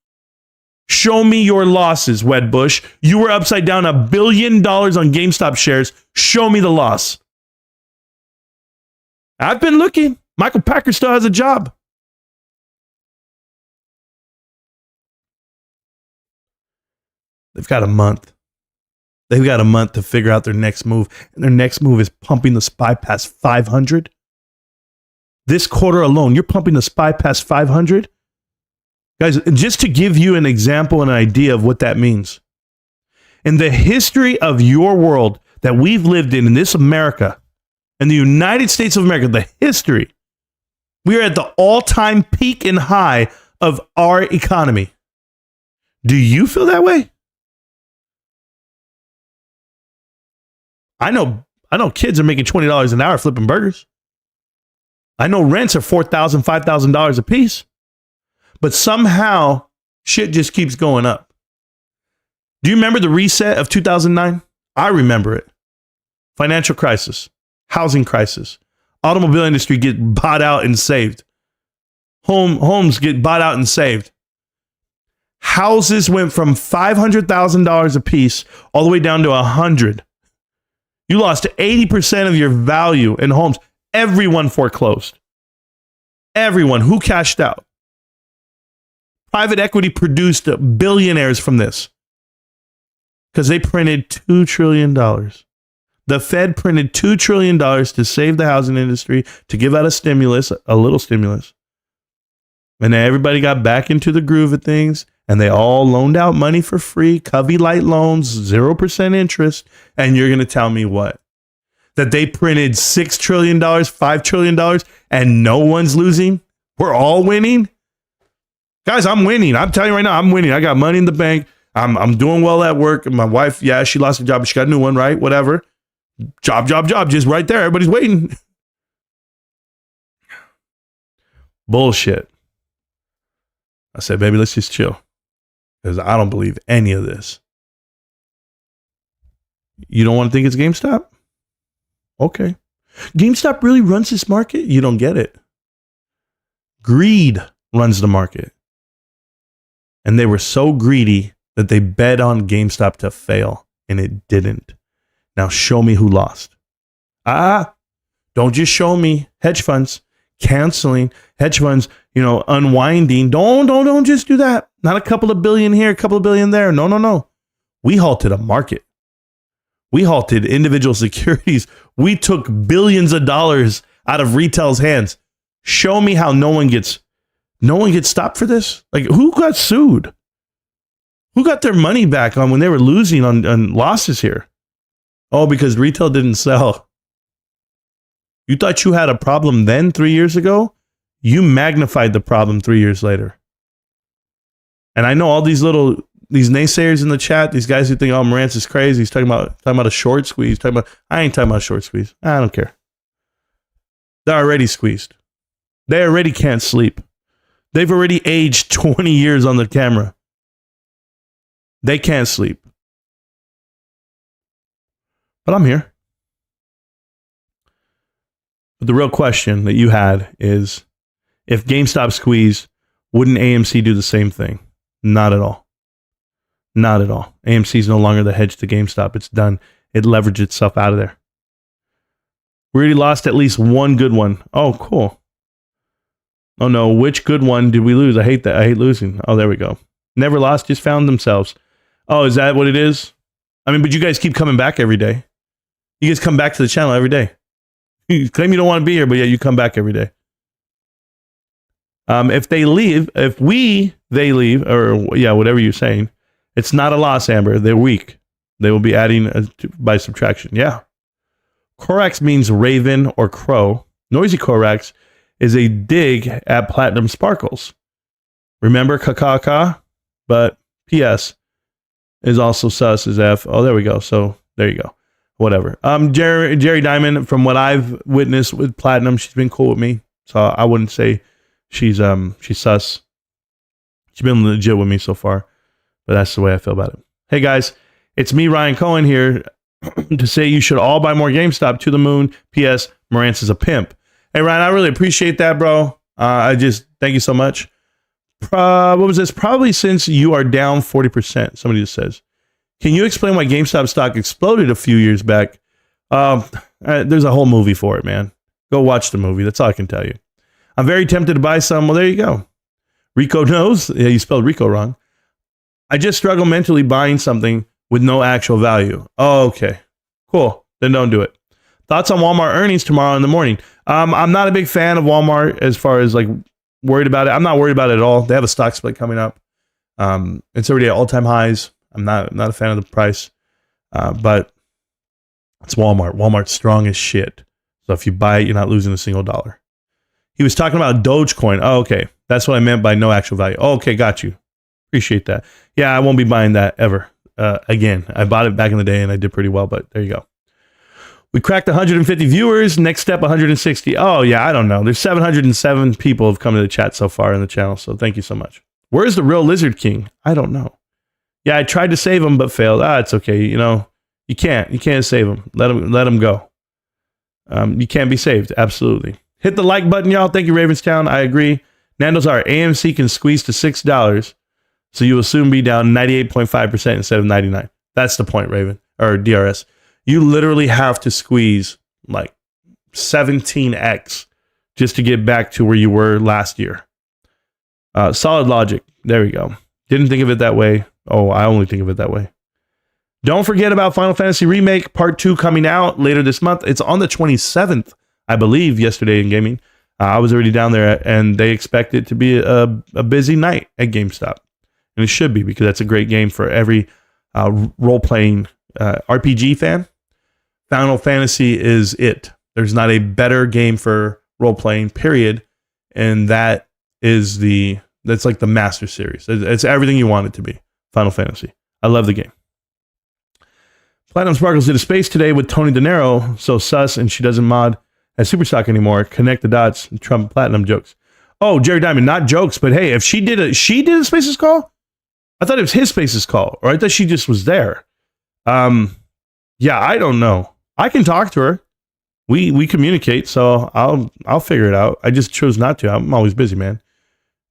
Show me your losses, Wedbush. You were upside down $1 billion on GameStop shares. Show me the loss. I've been looking. Michael Packer still has a job. They've got a month. They've got a month to figure out their next move. And their next move is pumping the SPY past 500. This quarter alone, you're pumping the SPY past 500. Guys, just to give you an example and an idea of what that means. In the history of your world that we've lived in this America, in the United States of America, the history, we are at the all-time peak and high of our economy. Do you feel that way? I know kids are making $20 an hour flipping burgers. I know rents are $4,000, $5,000 a piece. But somehow shit just keeps going up. Do you remember the reset of 2009? I remember it. Financial crisis, housing crisis, automobile industry get bought out and saved. Homes get bought out and saved. Houses went from $500,000 a piece all the way down to $100,000. You lost 80% of your value in homes. Everyone foreclosed. Everyone who cashed out. Private equity produced billionaires from this because they printed $2 trillion. The Fed printed $2 trillion to save the housing industry, to give out a little stimulus. And then everybody got back into the groove of things, and they all loaned out money for free, Covey Light loans, 0% interest. And you're going to tell me what? That they printed $6 trillion, $5 trillion, and no one's losing? We're all winning? Guys, I'm winning. I'm telling you right now, I'm winning. I got money in the bank. I'm doing well at work. My wife, yeah, she lost a job, but she got a new one, right? Whatever. Job, just right there. Everybody's waiting. Bullshit. I said, baby, let's just chill. Because I don't believe any of this. You don't want to think it's GameStop? Okay. GameStop really runs this market? You don't get it. Greed runs the market. And they were so greedy that they bet on GameStop to fail, and it didn't. Now show me who lost. Don't just show me hedge funds canceling, hedge funds, unwinding. Don't just do that. Not a couple of billion here, a couple of billion there. No. We halted a market. We halted individual securities. We took billions of dollars out of retail's hands. Show me how no one gets stopped for this. Like, who got sued? Who got their money back on when they were losing on losses here? Oh, because retail didn't sell. You thought you had a problem then 3 years ago? You magnified the problem 3 years later. And I know all these naysayers in the chat, these guys who think, oh, Marantz is crazy. He's talking about a short squeeze. I ain't talking about a short squeeze. I don't care. They're already squeezed. They already can't sleep. They've already aged 20 years on the camera. They can't sleep. But I'm here. But the real question that you had is, if GameStop squeezed, wouldn't AMC do the same thing? Not at all. Not at all. AMC is no longer the hedge to GameStop. It's done. It leveraged itself out of there. We already lost at least one good one. Oh, cool. Oh no, which good one did we lose? I hate that. I hate losing. Oh, there we go. Never lost, just found themselves. Oh, is that what it is? I mean, but you guys keep coming back every day. You guys come back to the channel every day. You claim you don't want to be here, but yeah, you come back every day. If they leave, they leave, or yeah, whatever you're saying, it's not a loss, Amber. They're weak. They will be adding by subtraction. Yeah. Corax means raven or crow. Noisy Corax is a dig at Platinum Sparkles. Remember Kakaka? But PS is also sus as F. Oh, there we go. So there you go. Whatever. Jerry Diamond, from what I've witnessed with Platinum, she's been cool with me. So I wouldn't say she's sus. She's been legit with me so far. But that's the way I feel about it. Hey guys, it's me, Ryan Cohen, here to say you should all buy more GameStop. To the moon. P.S. Marantz is a pimp. Hey Ryan, I really appreciate that, bro. Thank you so much. What was this? Probably since you are down 40%. Somebody just says. Can you explain why GameStop stock exploded a few years back? There's a whole movie for it, man. Go watch the movie. That's all I can tell you. I'm very tempted to buy some. Well, there you go. Rico knows. Yeah, you spelled Rico wrong. I just struggle mentally buying something with no actual value. Oh, okay. Cool. Then don't do it. Thoughts on Walmart earnings tomorrow in the morning? I'm not a big fan of Walmart as far as like worried about it. I'm not worried about it at all. They have a stock split coming up. It's already at all-time highs. I'm not a fan of the price, but it's Walmart. Walmart's strong as shit. So if you buy it, you're not losing a single dollar. He was talking about Dogecoin. Oh, okay. That's what I meant by no actual value. Oh, okay. Got you. Appreciate that. Yeah, I won't be buying that ever again. I bought it back in the day and I did pretty well, but there you go. We cracked 150 viewers. Next step, 160. Oh, yeah, I don't know. There's 707 people have come to the chat so far in the channel, so thank you so much. Where's the real Lizard King? I don't know. Yeah, I tried to save him, but failed. It's okay. You can't save him. Let him go. You can't be saved. Absolutely. Hit the like button, y'all. Thank you, Ravenstown. I agree. Nando's are AMC can squeeze to $6, so you will soon be down 98.5% instead of 99. That's the point, Raven, or DRS. You literally have to squeeze like 17x just to get back to where you were last year. Solid logic. There we go. Didn't think of it that way. Oh, I only think of it that way. Don't forget about Final Fantasy Remake Part 2 coming out later this month. It's on the 27th, I believe, yesterday in gaming. I was already down there, and they expect it to be a busy night at GameStop. And it should be, because that's a great game for every role-playing RPG fan. Final Fantasy is it. There's not a better game for role-playing, period. And that is the That's like the Master Series. It's everything you want it to be. Final Fantasy. I love the game. Platinum Sparkles did a space today with Tony De Niro, so sus, and she doesn't mod as Superstock anymore. Connect the dots. Trump Platinum jokes. Oh, Jerry Diamond, not jokes, but hey, if she did a Spaces call, I thought it was his Spaces call, or I thought she just was there. Yeah, I don't know. I can talk to her. We communicate, so I'll figure it out. I just chose not to. I'm always busy, man.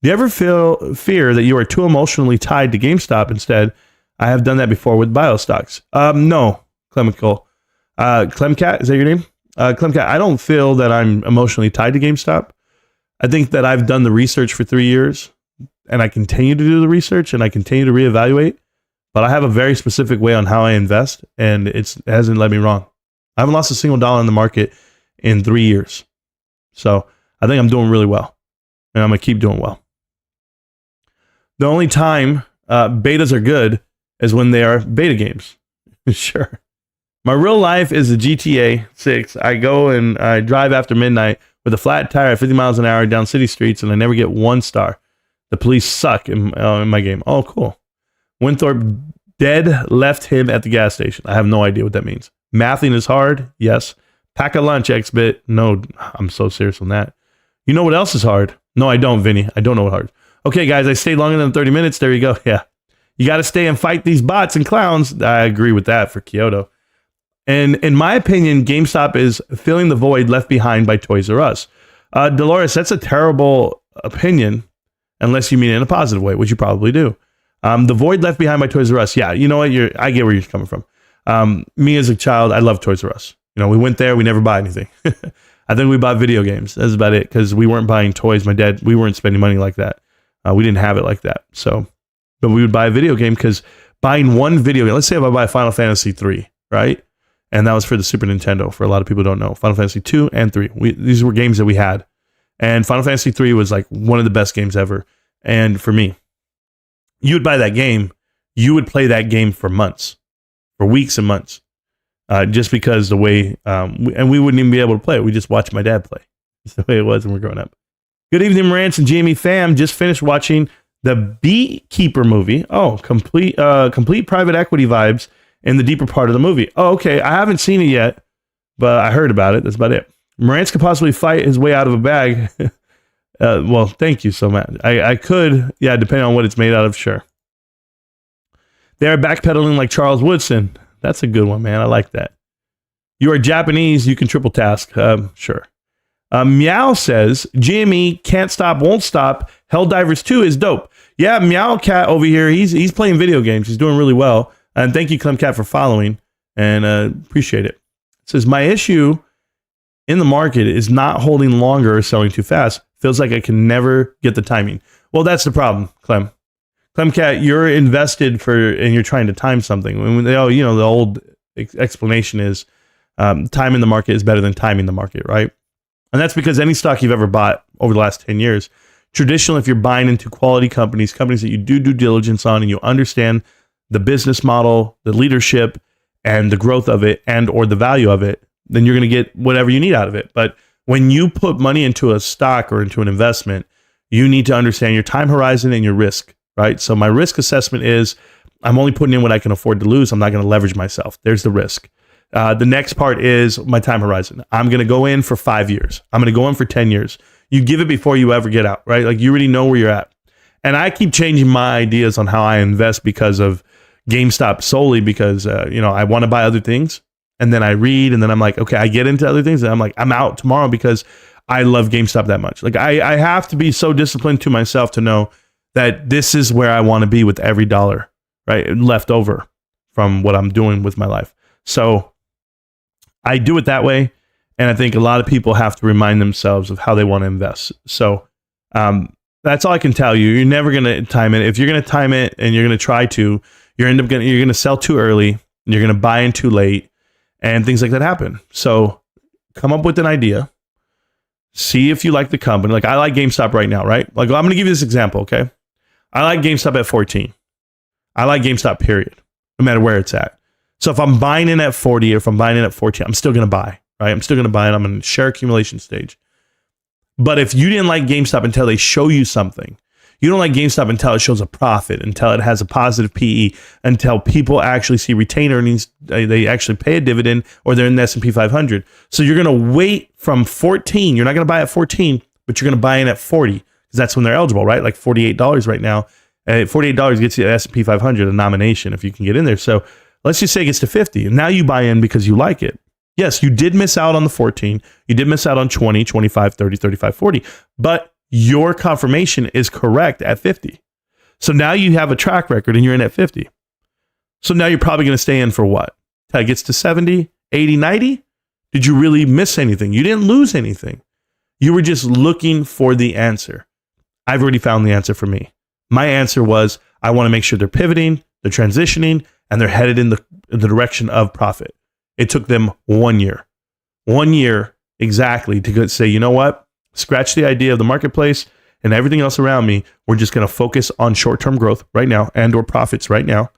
Do you ever fear that you are too emotionally tied to GameStop instead? I have done that before with bio stocks. No, Clemical. Clemcat, is that your name? Clemcat, I don't feel that I'm emotionally tied to GameStop. I think that I've done the research for 3 years, and I continue to do the research, and I continue to reevaluate. But I have a very specific way on how I invest, and it hasn't led me wrong. I haven't lost a single dollar in the market in 3 years. So I think I'm doing really well, and I'm going to keep doing well. The only time betas are good is when they are beta games. Sure. My real life is a GTA 6. I go and I drive after midnight with a flat tire at 50 miles an hour down city streets, and I never get 1 star. The police suck in my game. Oh, cool. Winthorpe dead left him at the gas station. I have no idea what that means. Mathing is hard. Yes. Pack a lunch, X-Bit. No, I'm so serious on that. You know what else is hard? No, I don't, Vinny. I don't know what hard. Okay, guys, I stayed longer than 30 minutes. There you go. Yeah. You got to stay and fight these bots and clowns. I agree with that for Kyoto. And in my opinion, GameStop is filling the void left behind by Toys R Us. Dolores, that's a terrible opinion, unless you mean it in a positive way, which you probably do. The void left behind by Toys R Us. Yeah, you know what? I get where you're coming from. Me as a child, I love Toys R Us. You know, we went there, we never buy anything. I think we bought video games. That's about it, because we weren't buying toys. My dad, we weren't spending money like that. We didn't have it like that. So, but we would buy a video game, because buying one video game, let's say if I buy Final Fantasy 3, right? And that was for the Super Nintendo, for a lot of people who don't know. Final Fantasy 2 and 3. These were games that we had. And Final Fantasy 3 was like one of the best games ever. And for me, you would buy that game, you would play that game for months, for weeks and months, just because the way, and we wouldn't even be able to play it. We just watched my dad play. That's the way it was when we were growing up. Good evening, Marantz and GME fam. Just finished watching the Beekeeper movie. Oh, complete private equity vibes in the deeper part of the movie. Oh, okay. I haven't seen it yet, but I heard about it. That's about it. Marantz could possibly fight his way out of a bag. Well, thank you so much. I could, yeah, depending on what it's made out of, sure. They are backpedaling like Charles Woodson. That's a good one, man. I like that. You are Japanese. You can triple task. Sure. Meow says, GME can't stop, won't stop. Helldivers 2 is dope. Yeah, Meow Cat over here, he's playing video games. He's doing really well. And thank you, Clemcat, for following. And appreciate it. It says, my issue in the market is not holding longer or selling too fast. Feels like I can never get the timing. Well, that's the problem, Clem. Clemcat, you're invested and you're trying to time something. When the old explanation is time in the market is better than timing the market, right? And that's because any stock you've ever bought over the last 10 years, traditionally, if you're buying into quality companies that you do due diligence on, and you understand the business model, the leadership, and the growth of it, and or the value of it, then you're going to get whatever you need out of it. But when you put money into a stock or into an investment, you need to understand your time horizon and your risk, right? So my risk assessment is I'm only putting in what I can afford to lose. I'm not going to leverage myself. There's the risk. The next part is my time horizon. I'm going to go in for 5 years. I'm going to go in for 10 years. You give it before you ever get out, right? Like you already know where you're at. And I keep changing my ideas on how I invest because of GameStop, solely because, I want to buy other things. And then I read, and then I'm like, okay, I get into other things, and I'm like, I'm out tomorrow because I love GameStop that much. Like I have to be so disciplined to myself to know that this is where I want to be with every dollar, right, left over from what I'm doing with my life. So I do it that way, and I think a lot of people have to remind themselves of how they want to invest. So that's all I can tell you. You're never going to time it. If you're going to time it and you're going to try to, you're going to sell too early, and you're going to buy in too late, and things like that happen. So come up with an idea. See if you like the company. Like I like GameStop right now, right? Like I'm going to give you this example, okay? I like GameStop at 14. I like GameStop, period, no matter where it's at. So if I'm buying in at 40 or if I'm buying in at 14, I'm still going to buy, right? I'm still going to buy, and I'm in share accumulation stage. But if you didn't like GameStop until they show you something, You don't like GameStop until it shows a profit, until it has a positive PE, until people actually see retained earnings, they actually pay a dividend, or they're in the S&P 500. So you're going to wait from 14. You're not going to buy at 14, but you're going to buy in at 40 because that's when they're eligible, right? Like $48 right now. $48 gets you the S&P 500, a nomination if you can get in there. So let's just say it gets to 50, and now you buy in because you like it. Yes, you did miss out on the 14. You did miss out on 20, 25, 30, 35, 40, but your confirmation is correct at 50. So now you have a track record and you're in at 50. So now you're probably going to stay in for what? Till it gets to 70, 80, 90? Did you really miss anything? You didn't lose anything. You were just looking for the answer. I've already found the answer for me. My answer was, I want to make sure they're pivoting, they're transitioning, and they're headed in the direction of profit. It took them 1 year. 1 year exactly to say, you know what? Scratch the idea of the marketplace and everything else around me. We're just going to focus on short-term growth right now and or profits right now.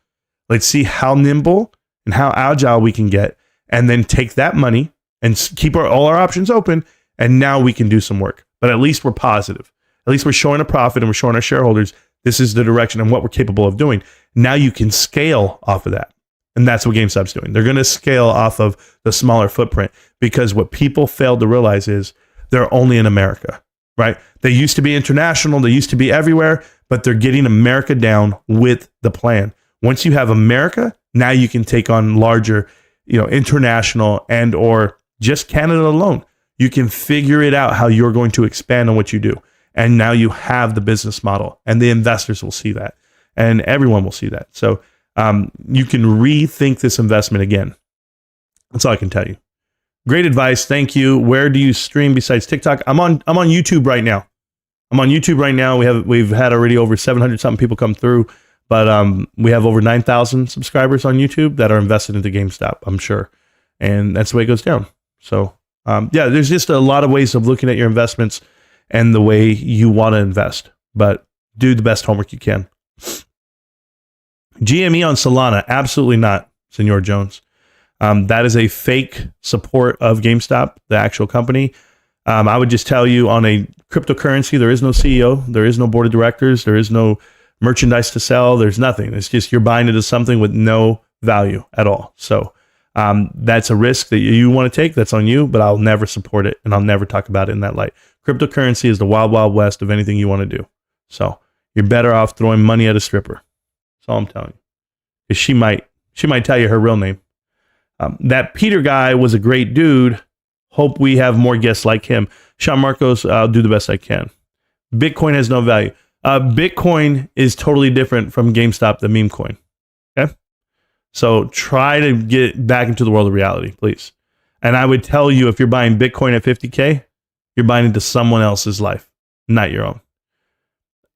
Let's see how nimble and how agile we can get, and then take that money and keep all our options open. And now we can do some work. But at least we're positive. At least we're showing a profit and we're showing our shareholders this is the direction and what we're capable of doing. Now you can scale off of that. And that's what GameStop's doing. They're going to scale off of the smaller footprint, because what people failed to realize is they're only in America, right? They used to be international. They used to be everywhere, but they're getting America down with the plan. Once you have America, now you can take on larger, international and or just Canada alone. You can figure it out how you're going to expand on what you do. And now you have the business model, and the investors will see that, and everyone will see that. So you can rethink this investment again. That's all I can tell you. Great advice. Thank you. Where do you stream besides TikTok? I'm on YouTube right now. We've had already over 700 something people come through, but we have over 9,000 subscribers on YouTube that are invested into GameStop, I'm sure. And that's the way it goes down. So there's just a lot of ways of looking at your investments and the way you want to invest, but do the best homework you can. GME on Solana, absolutely not, Senor Jones. That is a fake support of GameStop, the actual company. I would just tell you, on a cryptocurrency, there is no CEO, there is no board of directors, there is no merchandise to sell, there's nothing. It's just you're buying into something with no value at all. So that's a risk that you want to take. That's on you, but I'll never support it, and I'll never talk about it in that light. Cryptocurrency is the wild, wild west of anything you want to do. So you're better off throwing money at a stripper. That's all I'm telling you. Because she might tell you her real name. That Peter guy was a great dude. Hope we have more guests like him. Sean Marcos, I'll do the best I can. Bitcoin has no value. Bitcoin is totally different from GameStop, the meme coin. Okay? So try to get back into the world of reality, please. And I would tell you, if you're buying Bitcoin at 50K, you're buying into someone else's life, not your own.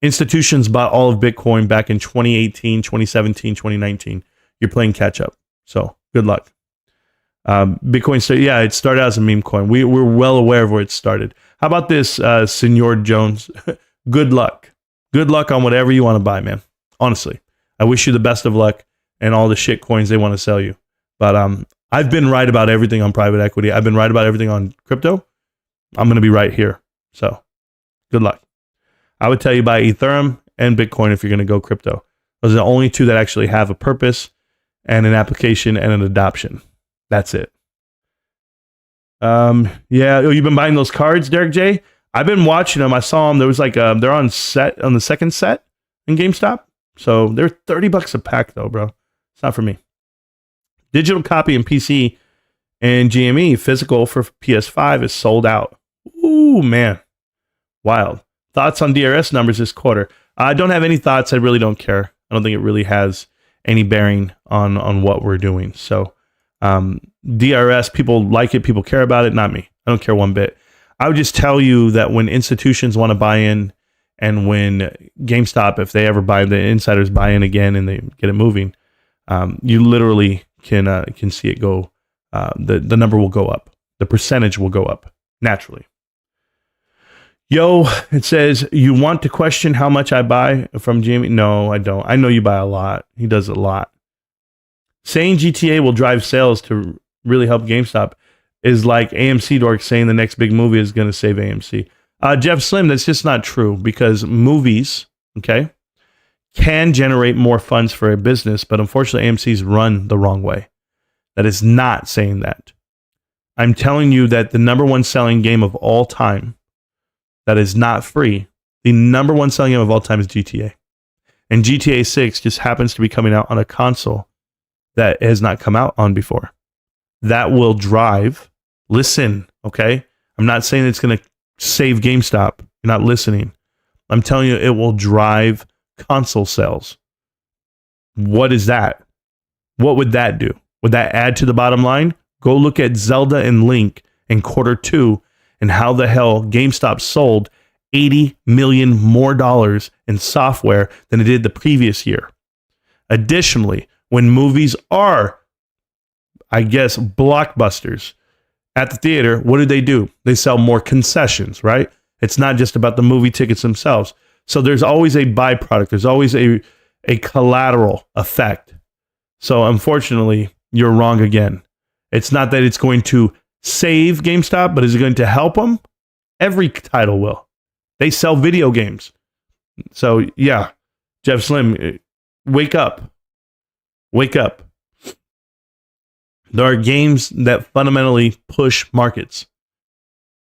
Institutions bought all of Bitcoin back in 2018, 2017, 2019. You're playing catch up. So good luck. Bitcoin, it started out as a meme coin. We're well aware of where it started. How about this, Senor Jones? Good luck. Good luck on whatever you want to buy, man. Honestly, I wish you the best of luck and all the shit coins they want to sell you. But I've been right about everything on private equity. I've been right about everything on crypto. I'm going to be right here. So good luck. I would tell you buy Ethereum and Bitcoin if you're going to go crypto. Those are the only two that actually have a purpose and an application and an adoption. That's it. You've been buying those cards, Derek J? I've been watching them. I saw them. There was they're on the second set in GameStop. So they're $30 a pack though, bro. It's not for me. Digital copy and PC and GME physical for PS5 is sold out. Ooh, man. Wild. Thoughts on DRS numbers this quarter? I don't have any thoughts. I really don't care. I don't think it really has any bearing on what we're doing. So DRS, people like it, people care about it, not me. I don't care one bit. I would just tell you that when institutions want to buy in, and when GameStop, if they ever buy, the insiders buy in again and they get it moving, you literally can see it go. The number will go up. The percentage will go up naturally. Yo, it says, you want to question how much I buy from Jamie? No, I don't. I know you buy a lot. He does a lot. Saying GTA will drive sales to really help GameStop is like AMC dorks saying the next big movie is going to save AMC. Jeff Slim, that's just not true, because movies okay, can generate more funds for a business, but unfortunately, AMC's run the wrong way. That is not saying that. I'm telling you that the number one selling game of all time that is not free, the number one selling game of all time is GTA. And GTA 6 just happens to be coming out on a console that has not come out on before. That will drive, listen, okay? I'm not saying it's going to save GameStop. You're not listening. I'm telling you, it will drive console sales. What is that? What would that do? Would that add to the bottom line? Go look at Zelda and Link in Q2 and how the hell GameStop sold $80 million more in software than it did the previous year. Additionally, when movies are, I guess, blockbusters at the theater, what do? They sell more concessions, right? It's not just about the movie tickets themselves. So there's always a byproduct. There's always a collateral effect. So unfortunately, you're wrong again. It's not that it's going to save GameStop, but is it going to help them? Every title will. They sell video games. So yeah, Jeff Slim, wake up. Wake up. There are games that fundamentally push markets.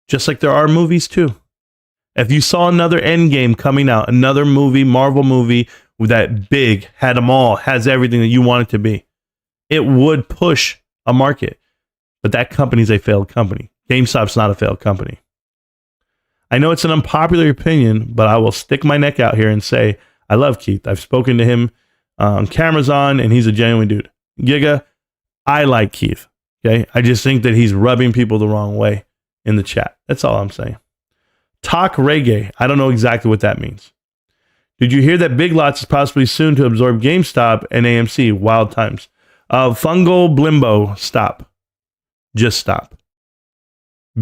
Just like there are movies too. If you saw another Endgame coming out, another movie, Marvel movie that big, had them all, has everything that you want it to be, it would push a market. But that company's a failed company. GameStop's not a failed company. I know it's an unpopular opinion, but I will stick my neck out here and say, I love Keith. I've spoken to him on cameras on, and he's a genuine dude. Giga, I like Keith. Okay. I just think that he's rubbing people the wrong way in the chat. That's all I'm saying. Talk reggae. I don't know exactly what that means. Did you hear that Big Lots is possibly soon to absorb GameStop and AMC? Wild times. Fungal Blimbo, stop. Just stop.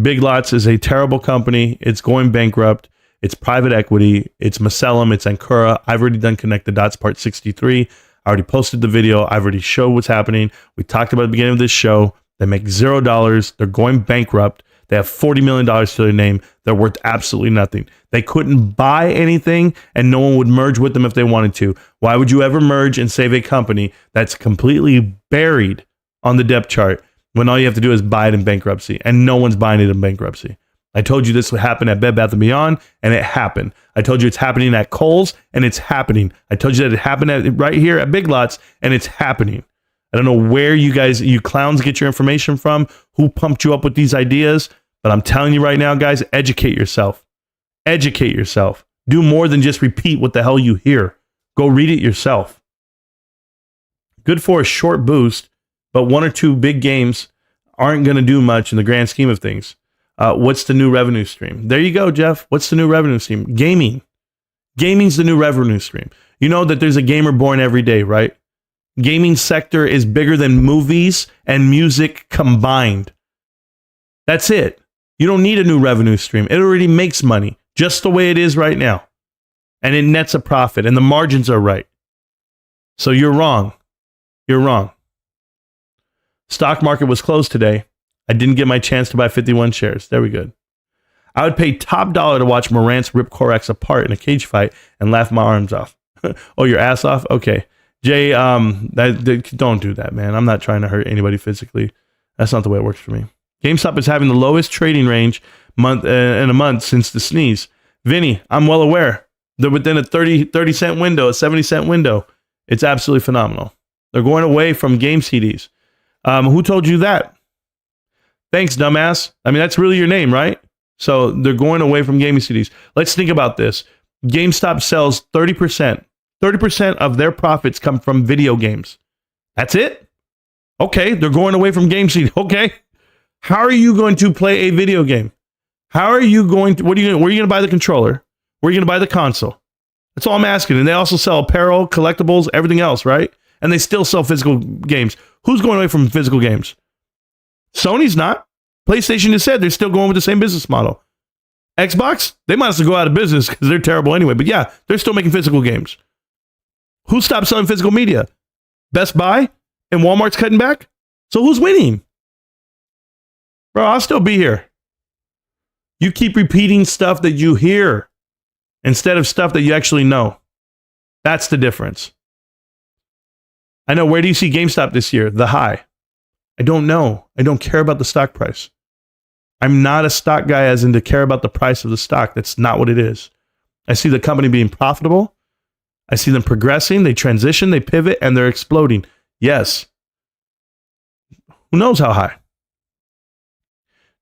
Big Lots is a terrible company. It's going bankrupt. It's private equity. It's Macellum. It's Ancora. I've already done Connect the Dots part 63. I already posted the video. I've already showed what's happening. We talked about at the beginning of this show. They make $0. They're going bankrupt. They have $40 million to their name. They're worth absolutely nothing. They couldn't buy anything, and no one would merge with them if they wanted to. Why would you ever merge and save a company that's completely buried on the depth chart when all you have to do is buy it in bankruptcy, and no one's buying it in bankruptcy? I told you this would happen at Bed Bath & Beyond, and it happened. I told you it's happening at Kohl's, and it's happening. I told you that it happened right here at Big Lots, and it's happening. I don't know where you clowns get your information from, who pumped you up with these ideas, but I'm telling you right now, guys, educate yourself. Educate yourself. Do more than just repeat what the hell you hear. Go read it yourself. Good for a short boost, but one or two big games aren't going to do much in the grand scheme of things. What's the new revenue stream? There you go, Jeff. What's the new revenue stream? Gaming. Gaming's the new revenue stream. You know that there's a gamer born every day, right? Gaming sector is bigger than movies and music combined. That's it. You don't need a new revenue stream. It already makes money just the way it is right now. And it nets a profit and the margins are right. So you're wrong. You're wrong. Stock market was closed today. I didn't get my chance to buy 51 shares. There we go. I would pay top dollar to watch Marantz rip Korax apart in a cage fight and laugh my arms off. Oh, your ass off? Okay. Jay, don't do that, man. I'm not trying to hurt anybody physically. That's not the way it works for me. GameStop is having the lowest trading range in a month since the sneeze. Vinny, I'm well aware. They're within a 30 cent window, a 70 cent window. It's absolutely phenomenal. They're going away from game CDs. Who told you that? Thanks, dumbass. I mean, that's really your name, right? So they're going away from gaming CDs. Let's think about this. GameStop sells 30%. 30% of their profits come from video games. That's it? Okay, they're going away from game CDs. Okay. How are you going to play a video game? How are you going to, where are you going to buy the controller? Where are you going to buy the console? That's all I'm asking. And they also sell apparel, collectibles, everything else, right? And they still sell physical games. Who's going away from physical games? Sony's not. PlayStation has said they're still going with the same business model. Xbox, they might as well go out of business because they're terrible anyway. But yeah, they're still making physical games. Who stopped selling physical media? Best Buy? And Walmart's cutting back? So who's winning? Bro, I'll still be here. You keep repeating stuff that you hear instead of stuff that you actually know. That's the difference. I know. Where do you see GameStop this year? The high. I don't know. I don't care about the stock price. I'm not a stock guy as in to care about the price of the stock. That's not what it is. I see the company being profitable. I see them progressing. They transition, they pivot, and they're exploding. Yes. Who knows how high?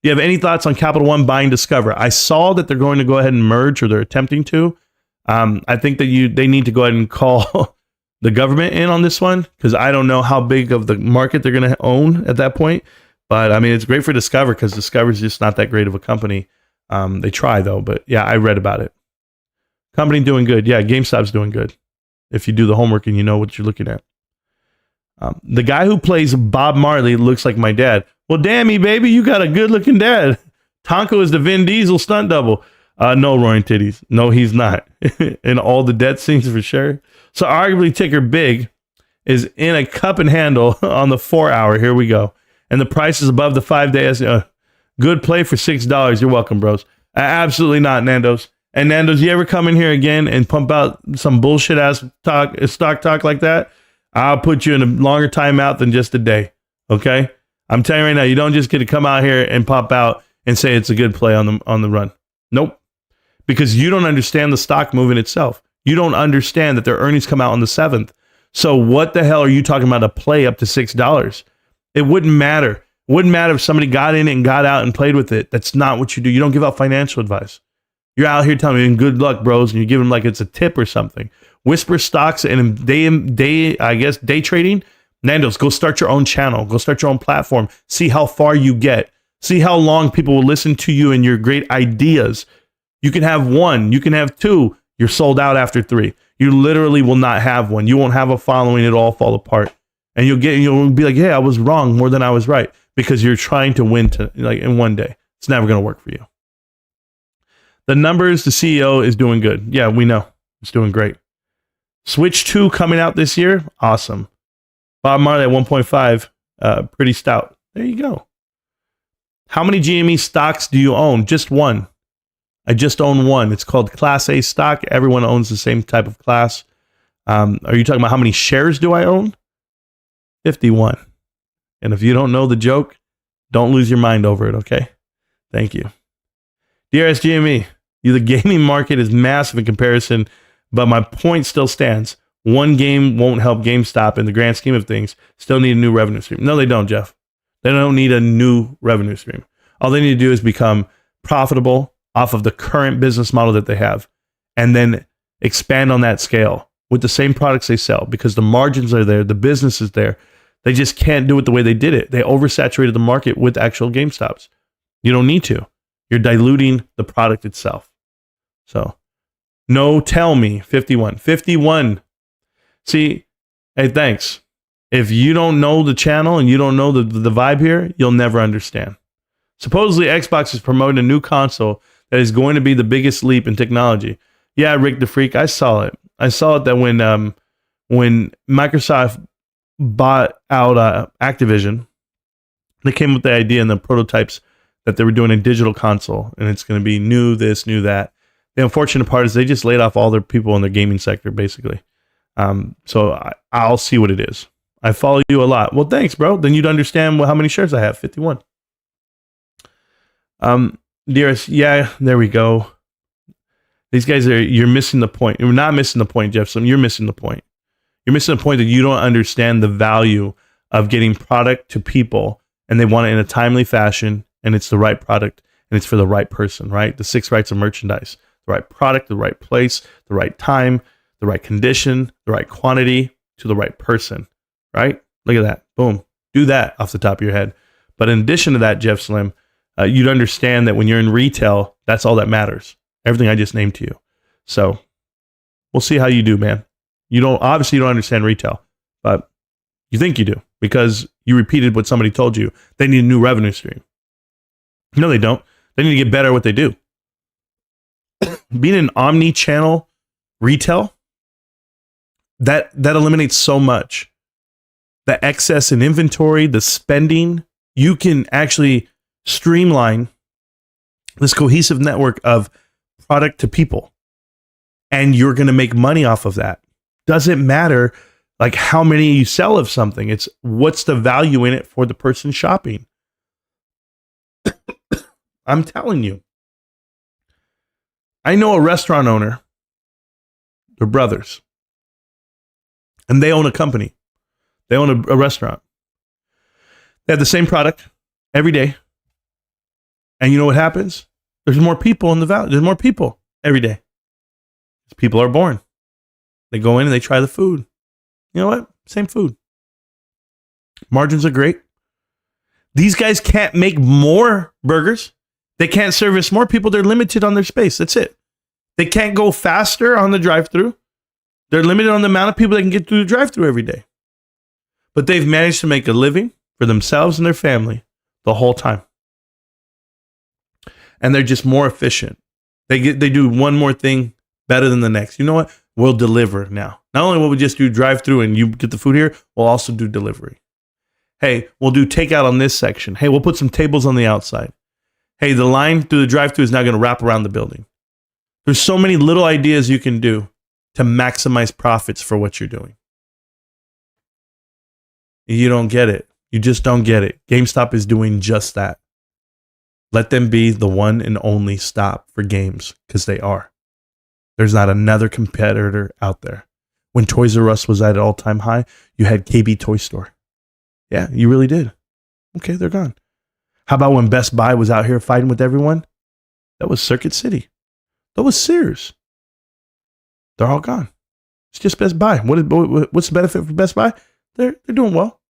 Do you have any thoughts on Capital One buying Discover? I saw that they're going to go ahead and merge, or they're attempting to. I think that they need to go ahead and call the government in on this one, because I don't know how big of the market they're going to own at that point. But I mean, it's great for Discover because Discover is just not that great of a company. They try though, but yeah, I read about it. Company doing good. Yeah, GameStop's doing good. If you do the homework and you know what you're looking at. The guy who plays Bob Marley looks like my dad. Well, damn baby, you got a good looking dad. Tonko is the Vin Diesel stunt double. No, Roaring Titties. No, he's not. In all the death scenes for sure. So arguably ticker big is in a cup and handle on the 4 hour. Here we go. And the price is above the 5 days. Good play for $6. You're welcome, bros. Absolutely not, Nando's. And Nando's, you ever come in here again and pump out some bullshit ass stock talk like that? I'll put you in a longer timeout than just a day. Okay? I'm telling you right now, you don't just get to come out here and pop out and say it's a good play on the run. Nope. Because you don't understand the stock moving itself. You don't understand that their earnings come out on the 7th. So what the hell are you talking about a play up to $6? It wouldn't matter. It wouldn't matter if somebody got in it and got out and played with it. That's not what you do. You don't give out financial advice. You're out here telling me, good luck, bros, and you give them like it's a tip or something. Whisper stocks and day trading. Nando's, go start your own channel. Go start your own platform. See how far you get. See how long people will listen to you and your great ideas. You can have one. You can have two. You're sold out after 3. You literally will not have one. You won't have a following. It'll all fall apart. And you'll be like, yeah, I was wrong more than I was right, because you're trying to win in one day. It's never going to work for you. The numbers, the CEO is doing good. Yeah, we know. It's doing great. Switch 2 coming out this year. Awesome. Bob Marley at 1.5. Pretty stout. There you go. How many GME stocks do you own? Just one. I just own one. It's called Class A stock. Everyone owns the same type of class. Are you talking about how many shares do I own? 51. And if you don't know the joke, don't lose your mind over it, okay? Thank you. DRS GME, the gaming market is massive in comparison, but my point still stands. One game won't help GameStop in the grand scheme of things. Still need a new revenue stream. No, they don't, Jeff. They don't need a new revenue stream. All they need to do is become profitable off of the current business model that they have, and then expand on that scale with the same products they sell, because the margins are there, the business is there. They just can't do it the way they did it. They oversaturated the market with actual GameStops. You don't need to. You're diluting the product itself. So, no, tell me, 51. 51. See, hey, thanks. If you don't know the channel and you don't know the vibe here, you'll never understand. Supposedly, Xbox is promoting a new console that is going to be the biggest leap in technology. Yeah, Rick the Freak, I saw it. I saw it that when Microsoft bought out Activision, they came with the idea and the prototypes that they were doing a digital console, and it's going to be new this, new that. The unfortunate part is they just laid off all their people in the gaming sector, basically. So I'll see what it is. I follow you a lot. Well, thanks, bro. Then you'd understand how many shares I have. 51. Dearest, yeah, there we go. These guys you're missing the point. You're not missing the point, Jeff. You're missing the point. You're missing the point that you don't understand the value of getting product to people, and they want it in a timely fashion, and it's the right product, and it's for the right person, right? The 6 rights of merchandise. The right product, the right place, the right time, the right condition, the right quantity to the right person, right? Look at that. Boom. Do that off the top of your head. But in addition to that, Jeff Slim, you'd understand that when you're in retail, that's all that matters. Everything I just named to you. So we'll see how you do, man. You don't understand retail, but you think you do because you repeated what somebody told you. They need a new revenue stream. No, they don't. They need to get better at what they do. Being an omni-channel retail, that eliminates so much. The excess in inventory, the spending, you can actually streamline this cohesive network of product to people, and you're going to make money off of that. doesn't matter like how many you sell of something. It's what's the value in it for the person shopping. I'm telling you. I know a restaurant owner. They're brothers. And they own a company. They own a restaurant. They have the same product every day. And you know what happens? There's more people in the valley. There's more people every day. People are born. They go in and they try the food. You know what? Same food. Margins are great. These guys can't make more burgers. They can't service more people. They're limited on their space. That's it. They can't go faster on the drive-thru. They're limited on the amount of people that can get through the drive-thru every day. But they've managed to make a living for themselves and their family the whole time. And they're just more efficient. They do one more thing better than the next. You know what? We'll deliver now. Not only will we just do drive-thru and you get the food here, we'll also do delivery. Hey, we'll do takeout on this section. Hey, we'll put some tables on the outside. Hey, the line through the drive-thru is now going to wrap around the building. There's so many little ideas you can do to maximize profits for what you're doing. You don't get it. You just don't get it. GameStop is doing just that. Let them be the one and only stop for games, because they are. There's not another competitor out there. When Toys R Us was at an all-time high, you had KB Toy Store. Yeah, you really did. Okay, they're gone. How about when Best Buy was out here fighting with everyone? That was Circuit City. That was Sears. They're all gone. It's just Best Buy. What's the benefit for Best Buy? They're doing well.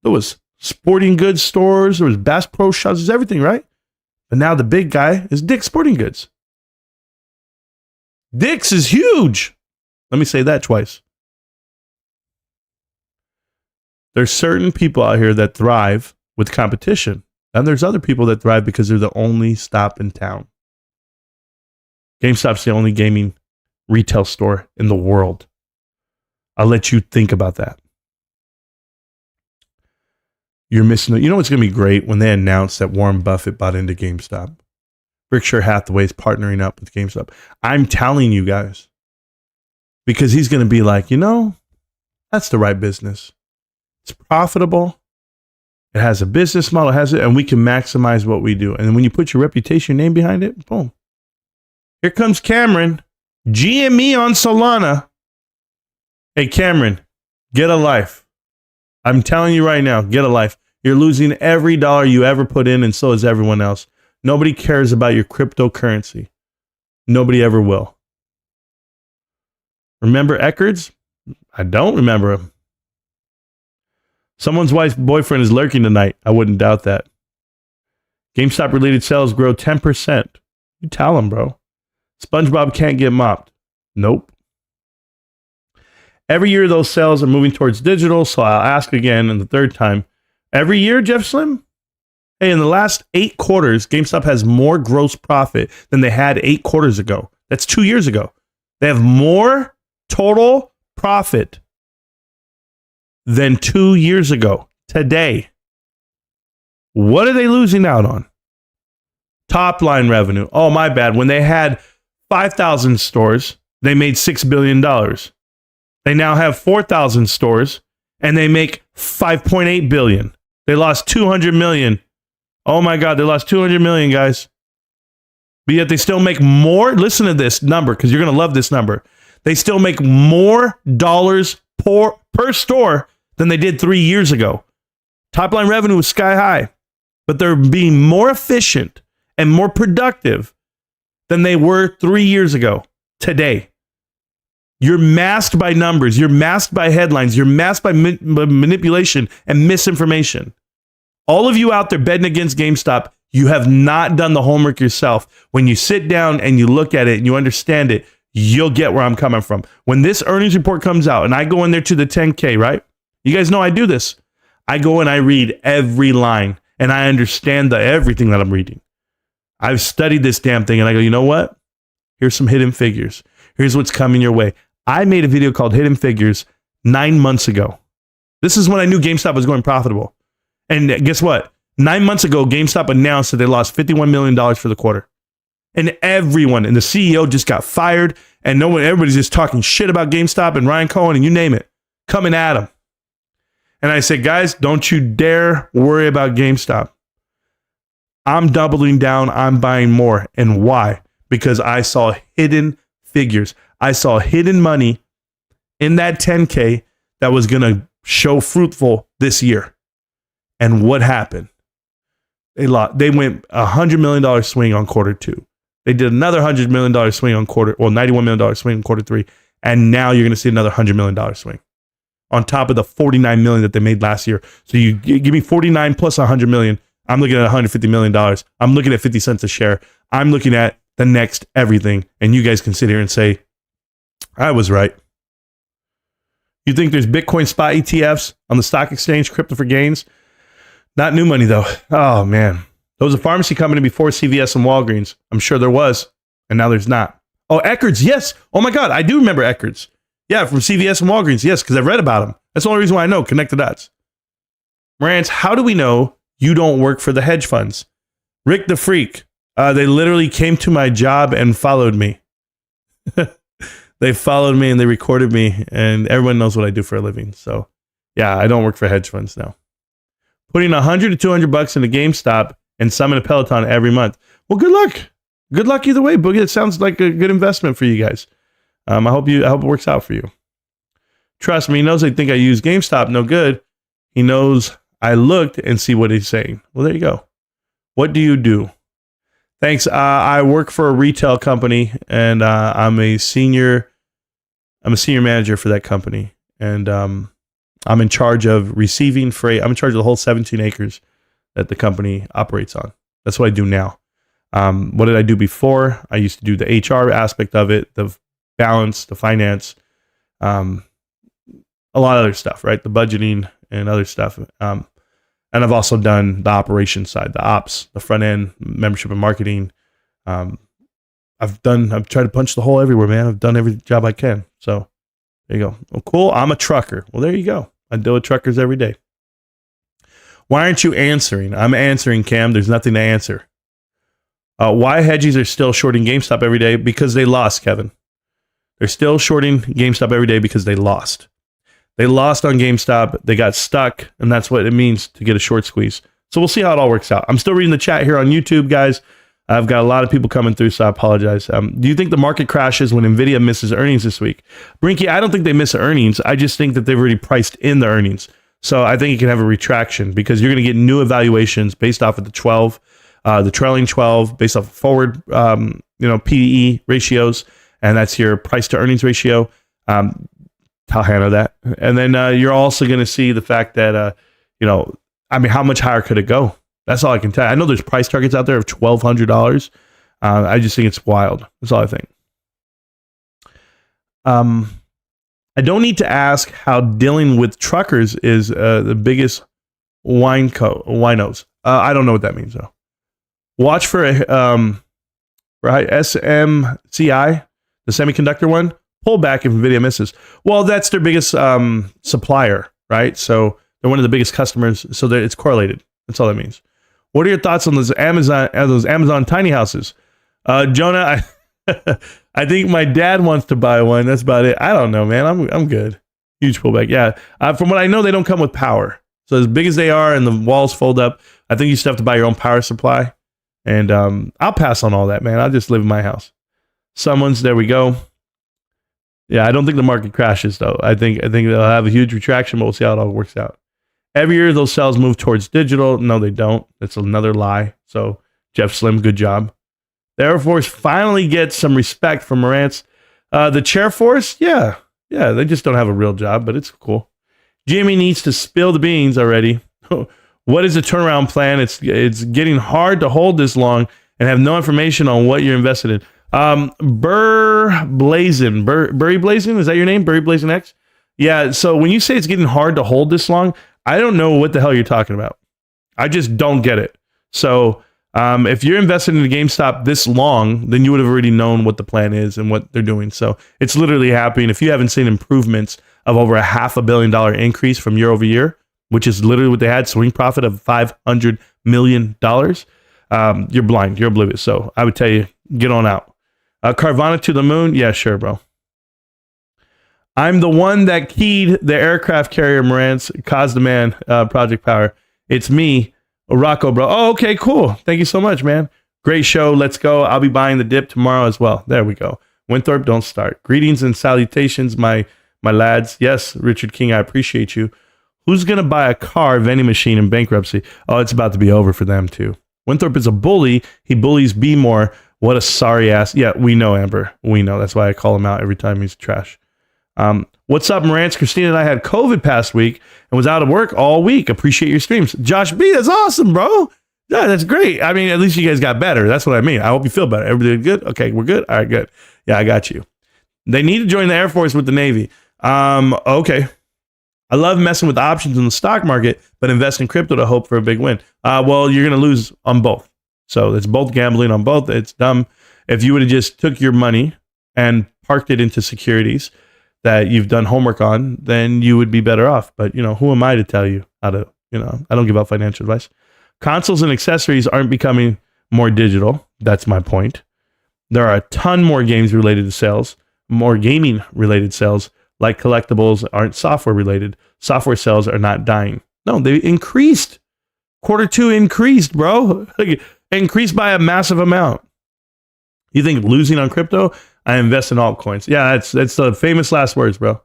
There was sporting goods stores. There was Bass Pro Shops. There's everything, right? But now the big guy is Dick's Sporting Goods. Dick's is huge. Let me say that twice. There's certain people out here that thrive with competition. And there's other people that thrive because they're the only stop in town. GameStop's the only gaming retail store in the world. I'll let you think about that. You're missing it. You know what's going to be great when they announce that Warren Buffett bought into GameStop? Berkshire Hathaway is partnering up with GameStop. I'm telling you guys. Because he's going to be like, you know, that's the right business. It's profitable. It has a business model, and we can maximize what we do. And then when you put your reputation, name behind it, boom. Here comes Cameron, GME on Solana. Hey, Cameron, get a life. I'm telling you right now, get a life. You're losing every dollar you ever put in, and so is everyone else. Nobody cares about your cryptocurrency. Nobody ever will. Remember Eckerd's? I don't remember him. Someone's wife's boyfriend is lurking tonight. I wouldn't doubt that. GameStop related sales grow 10%. You tell him, bro. SpongeBob can't get mopped. Nope. Every year those sales are moving towards digital, so I'll ask again and the third time. Every year, Jeff Slim? Hey, in the last 8 quarters, GameStop has more gross profit than they had 8 quarters ago. That's 2 years ago. They have more total profit than 2 years ago. Today. What are they losing out on? Top line revenue. Oh, my bad. When they had 5,000 stores, they made $6 billion. They now have 4,000 stores and they make $5.8 billion. They lost $200 million. Oh my God, they lost $200 million, guys. But yet they still make more. Listen to this number because you're going to love this number. They still make more dollars per store than they did 3 years ago. Top line revenue was sky high, but they're being more efficient and more productive than they were 3 years ago today. You're masked by numbers. You're masked by headlines. You're masked by manipulation and misinformation. All of you out there betting against GameStop, you have not done the homework yourself. When you sit down and you look at it and you understand it, you'll get where I'm coming from. When this earnings report comes out and I go in there to the 10K, right? You guys know I do this. I go and I read every line and I understand everything that I'm reading. I've studied this damn thing and I go, you know what? Here's some hidden figures. Here's what's coming your way. I made a video called Hidden Figures 9 months ago. This is when I knew GameStop was going profitable. And guess what? 9 months ago, GameStop announced that they lost $51 million for the quarter. And everyone, and the CEO just got fired, and everybody's just talking shit about GameStop and Ryan Cohen and you name it, coming at him. And I said, guys, don't you dare worry about GameStop. I'm doubling down. I'm buying more. And why? Because I saw hidden figures. I saw hidden money in that 10K that was going to show fruitful this year. And what happened? They went $100 million swing on quarter two. They did another $100 million swing on $91 million swing in quarter three. And now you're going to see another $100 million swing on top of the $49 million that they made last year. So you give me 49 plus $100 million. I'm looking at $150 million. I'm looking at 50 cents a share. I'm looking at the next everything. And you guys can sit here and say, I was right. You think there's Bitcoin spot ETFs on the stock exchange, crypto for gains? Not new money though. Oh man. There was a pharmacy company before CVS and Walgreens. I'm sure there was. And now there's not. Oh, Eckerd's. Yes. Oh my God. I do remember Eckerd's. Yeah. From CVS and Walgreens. Yes. Because I've read about them. That's the only reason why I know. Connect the dots. Marantz, how do we know you don't work for the hedge funds? Rick the Freak. They literally came to my job and followed me. They followed me and they recorded me, and everyone knows what I do for a living. So yeah, I don't work for hedge funds now. Putting $100 to $200 into GameStop and some in a Peloton every month. Well, good luck. Good luck either way, Boogie. It sounds like a good investment for you guys. I hope it works out for you. Trust me, he knows I think I use GameStop. No good. He knows I looked and see what he's saying. Well, there you go. What do you do? Thanks. I work for a retail company, and I'm a senior manager for that company, and I'm in charge of receiving freight. I'm in charge of the whole 17 acres that the company operates on. That's what I do now. What did I do before? I used to do the HR aspect of it, the balance, the finance, a lot of other stuff, right? The budgeting and other stuff. And I've also done the operations side, the ops, the front end, membership and marketing. I've tried to punch the hole everywhere, man. I've done every job I can. So there you go. Well, cool. I'm a trucker. Well, there you go. I deal with truckers every day. Why aren't you answering? I'm answering, Cam. There's nothing to answer. Why hedgies are still shorting GameStop every day? Because they lost, Kevin. They're still shorting GameStop every day because they lost. They lost on GameStop. They got stuck, and that's what it means to get a short squeeze. So we'll see how it all works out. I'm still reading the chat here on YouTube, guys. I've got a lot of people coming through, so I apologize. Do you think the market crashes when NVIDIA misses earnings this week? Brinky, I don't think they miss earnings. I just think that they've already priced in the earnings. So I think you can have a retraction because you're going to get new evaluations based off of the 12, the trailing 12, based off of forward, PE ratios, and that's your price to earnings ratio. I'll handle that. And then you're also going to see the fact that, how much higher could it go? That's all I can tell you. I know there's price targets out there of $1,200. I just think it's wild. That's all I think. I don't need to ask how dealing with truckers is the biggest winos. I don't know what that means, though. Watch for SMCI, the semiconductor one. Pull back if NVIDIA misses. Well, that's their biggest supplier, right? So they're one of the biggest customers. So it's correlated. That's all that means. What are your thoughts on those Amazon tiny houses? Jonah, I think my dad wants to buy one. That's about it. I don't know, man. I'm good. Huge pullback. Yeah. From what I know, they don't come with power. So as big as they are and the walls fold up, I think you still have to buy your own power supply. And I'll pass on all that, man. I'll just live in my house. There we go. Yeah, I don't think the market crashes, though. I think they'll have a huge retraction, but we'll see how it all works out. Every year, those sales move towards digital. No, they don't. That's another lie. So, Jeff Slim, good job. The Air Force finally gets some respect from Marantz. The Chair Force, yeah, they just don't have a real job, but it's cool. GME needs to spill the beans already. What is the turnaround plan? It's getting hard to hold this long and have no information on what you're invested in. Burry Blazin, is that your name? Burry Blazin X? Yeah, so when you say it's getting hard to hold this long, I don't know what the hell you're talking about. I just don't get it. So if you're invested in the GameStop this long, then you would have already known what the plan is and what they're doing. So it's literally happening. If you haven't seen improvements of over a $500 million increase from year over year, which is literally what they had, swing profit of $500 million, you're blind, you're oblivious. So I would tell you, get on out. Carvana to the moon. Yeah, sure, bro. I'm the one that keyed the aircraft carrier, Marantz, caused the man, Project Power. It's me, Rocco, bro. Oh, okay, cool. Thank you so much, man. Great show. Let's go. I'll be buying the dip tomorrow as well. There we go. Winthorpe, don't start. Greetings and salutations, my lads. Yes, Richard King, I appreciate you. Who's going to buy a car vending machine in bankruptcy? Oh, it's about to be over for them, too. Winthorpe is a bully. He bullies B more. What a sorry ass. Yeah, we know, Amber. We know. That's why I call him out every time he's trash. What's up, Marantz? Christina and I had COVID past week and was out of work all week. Appreciate your streams. Josh B, that's awesome, bro. Yeah, that's great. I mean, at least you guys got better. That's what I mean. I hope you feel better. Everybody good? Okay, we're good? All right, good. Yeah, I got you. They need to join the Air Force with the Navy. Okay. I love messing with options in the stock market, but invest in crypto to hope for a big win. Well, you're going to lose on both. So it's both gambling on both. It's dumb. If you would have just took your money and parked it into securities that you've done homework on, then you would be better off. But, who am I to tell you how to, I don't give out financial advice. Consoles and accessories aren't becoming more digital. That's my point. There are a ton more games related to sales, more gaming related sales, like collectibles aren't software related. Software sales are not dying. No, they increased. Q2 increased, bro. Increased by a massive amount. You think losing on crypto? I invest in altcoins. Yeah, that's the famous last words, bro.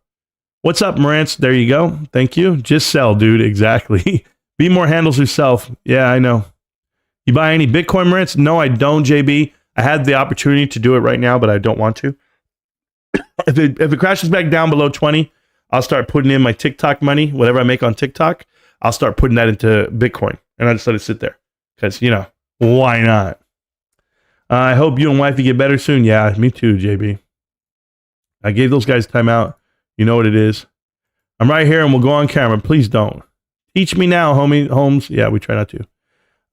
What's up, Marantz? There you go. Thank you. Just sell, dude. Exactly. Be more handles yourself. Yeah, I know. You buy any Bitcoin, Marantz? No, I don't, JB. I had the opportunity to do it right now, but I don't want to. If it crashes back down below 20, I'll start putting in my TikTok money, whatever I make on TikTok. I'll start putting that into Bitcoin, and I just let it sit there because why not? I hope you and wifey get better soon. Yeah, me too, JB. I gave those guys time out. You know what it is. I'm right here, and we'll go on camera. Please don't teach me now, homie Holmes. Yeah, we try not to.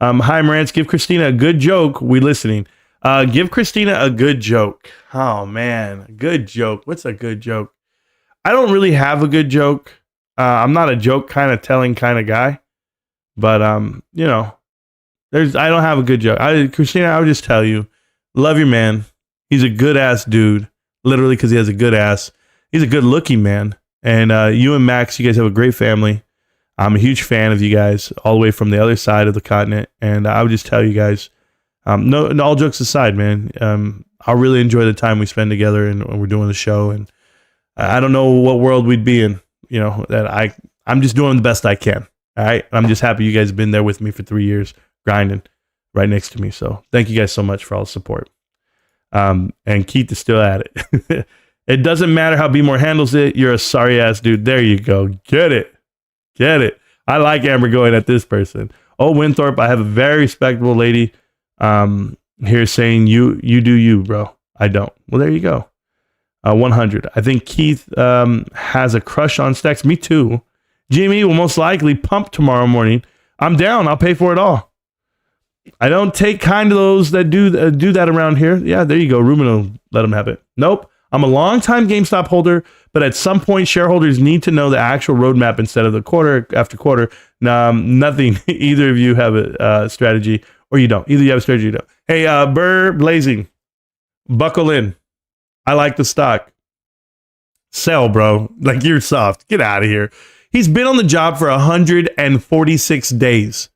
Hi, Marantz. Give Christina a good joke. We listening. Give Christina a good joke. Oh, man. Good joke. What's a good joke? I don't really have a good joke. I'm not a joke kind of telling kind of guy. But, I don't have a good joke. Christina, I would just tell you, love your man. He's a good ass dude. Literally because he has a good ass. He's a good looking man. And you and Max, you guys have a great family. I'm a huge fan of you guys all the way from the other side of the continent. And I would just tell you guys, no, all jokes aside, man, I really enjoy the time we spend together and when we're doing the show. And I don't know what world we'd be in, that I'm just doing the best I can. All right. I'm just happy you guys have been there with me for 3 years, grinding right next to me. So thank you guys so much for all the support. And Keith is still at it. It doesn't matter how B more handles it. You're a sorry ass dude. There you go. Get it. I like Amber going at this person. Oh, Winthorpe, I have a very respectable lady here saying you do you, bro. I don't. Well, there you go. 100. I think Keith has a crush on Stacks. Me too. GME will most likely pump tomorrow morning. I'm down. I'll pay for it all. I don't take kind to those that do that around here. Yeah, there you go. Ruben will let them have it. Nope. I'm a long-time GameStop holder, but at some point, shareholders need to know the actual roadmap instead of the quarter after quarter. Nothing. Either of you have a strategy, or you don't. Either you have a strategy or you don't. Hey, Burr Blazing, buckle in. I like the stock. Sell, bro. Like, you're soft. Get out of here. He's been on the job for 146 days.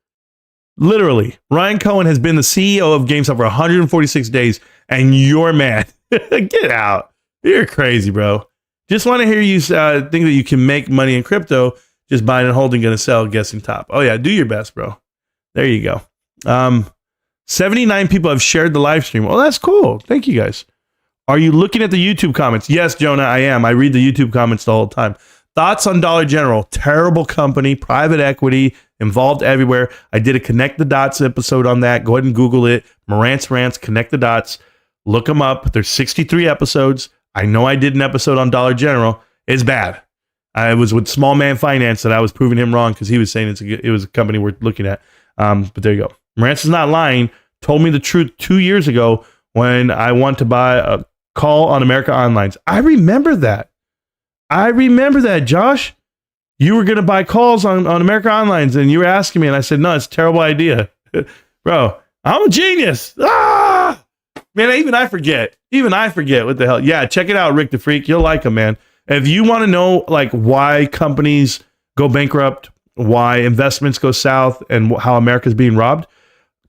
Literally. Ryan Cohen has been the CEO of GameStop for 146 days, and you're mad. Get out. You're crazy, bro. Just want to hear you think that you can make money in crypto, just buying and holding, gonna sell, guessing top. Oh yeah, do your best, bro. There you go. 79 people have shared the live stream. Well, that's cool. Thank you guys. Are you looking at the YouTube comments? Yes, Jonah, I am. I read the YouTube comments the whole time. Thoughts on Dollar General? Terrible company, private equity, involved everywhere. I did a Connect the Dots episode on that. Go ahead and Google it. Marantz Rantz, Connect the Dots. Look them up. There's 63 episodes. I know I did an episode on Dollar General. It's bad. I was with Small Man Finance that I was proving him wrong because he was saying it was a company worth looking at. But there you go. Marantz is not lying. Told me the truth 2 years ago when I want to buy a call on America Online's. I remember that. Josh. You were going to buy calls on America Online's and you were asking me and I said, no, it's a terrible idea. Bro, I'm a genius. Man, even I forget. Even I forget what the hell. Yeah, check it out, Rick the Freak. You'll like him, man. If you want to know like why companies go bankrupt, why investments go south, and how America's being robbed,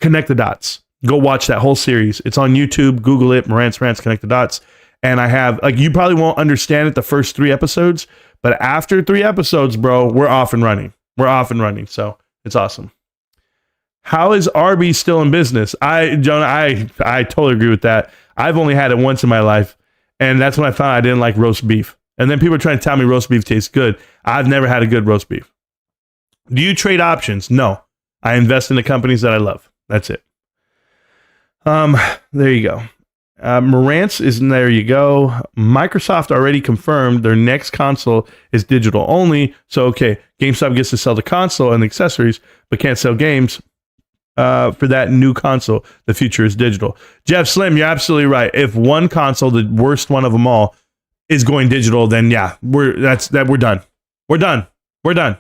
connect the dots. Go watch that whole series. It's on YouTube. Google it. Marantz Rantz, Connect the Dots. And I have, like, you probably won't understand it the first 3 episodes, but after 3 episodes, bro, we're off and running. We're off and running. So it's awesome. How is Arby's still in business? Jonah, I totally agree with that. I've only had it once in my life, and that's when I found I didn't like roast beef. And then people are trying to tell me roast beef tastes good. I've never had a good roast beef. Do you trade options? No. I invest in the companies that I love. That's it. There you go. Marantz is there you go. Microsoft already confirmed their next console is digital only. So, okay, GameStop gets to sell the console and the accessories, but can't sell games. For that new console, the future is digital. Jeff Slim, you're absolutely right. If one console, the worst one of them all, is going digital, then yeah, we're done. We're done.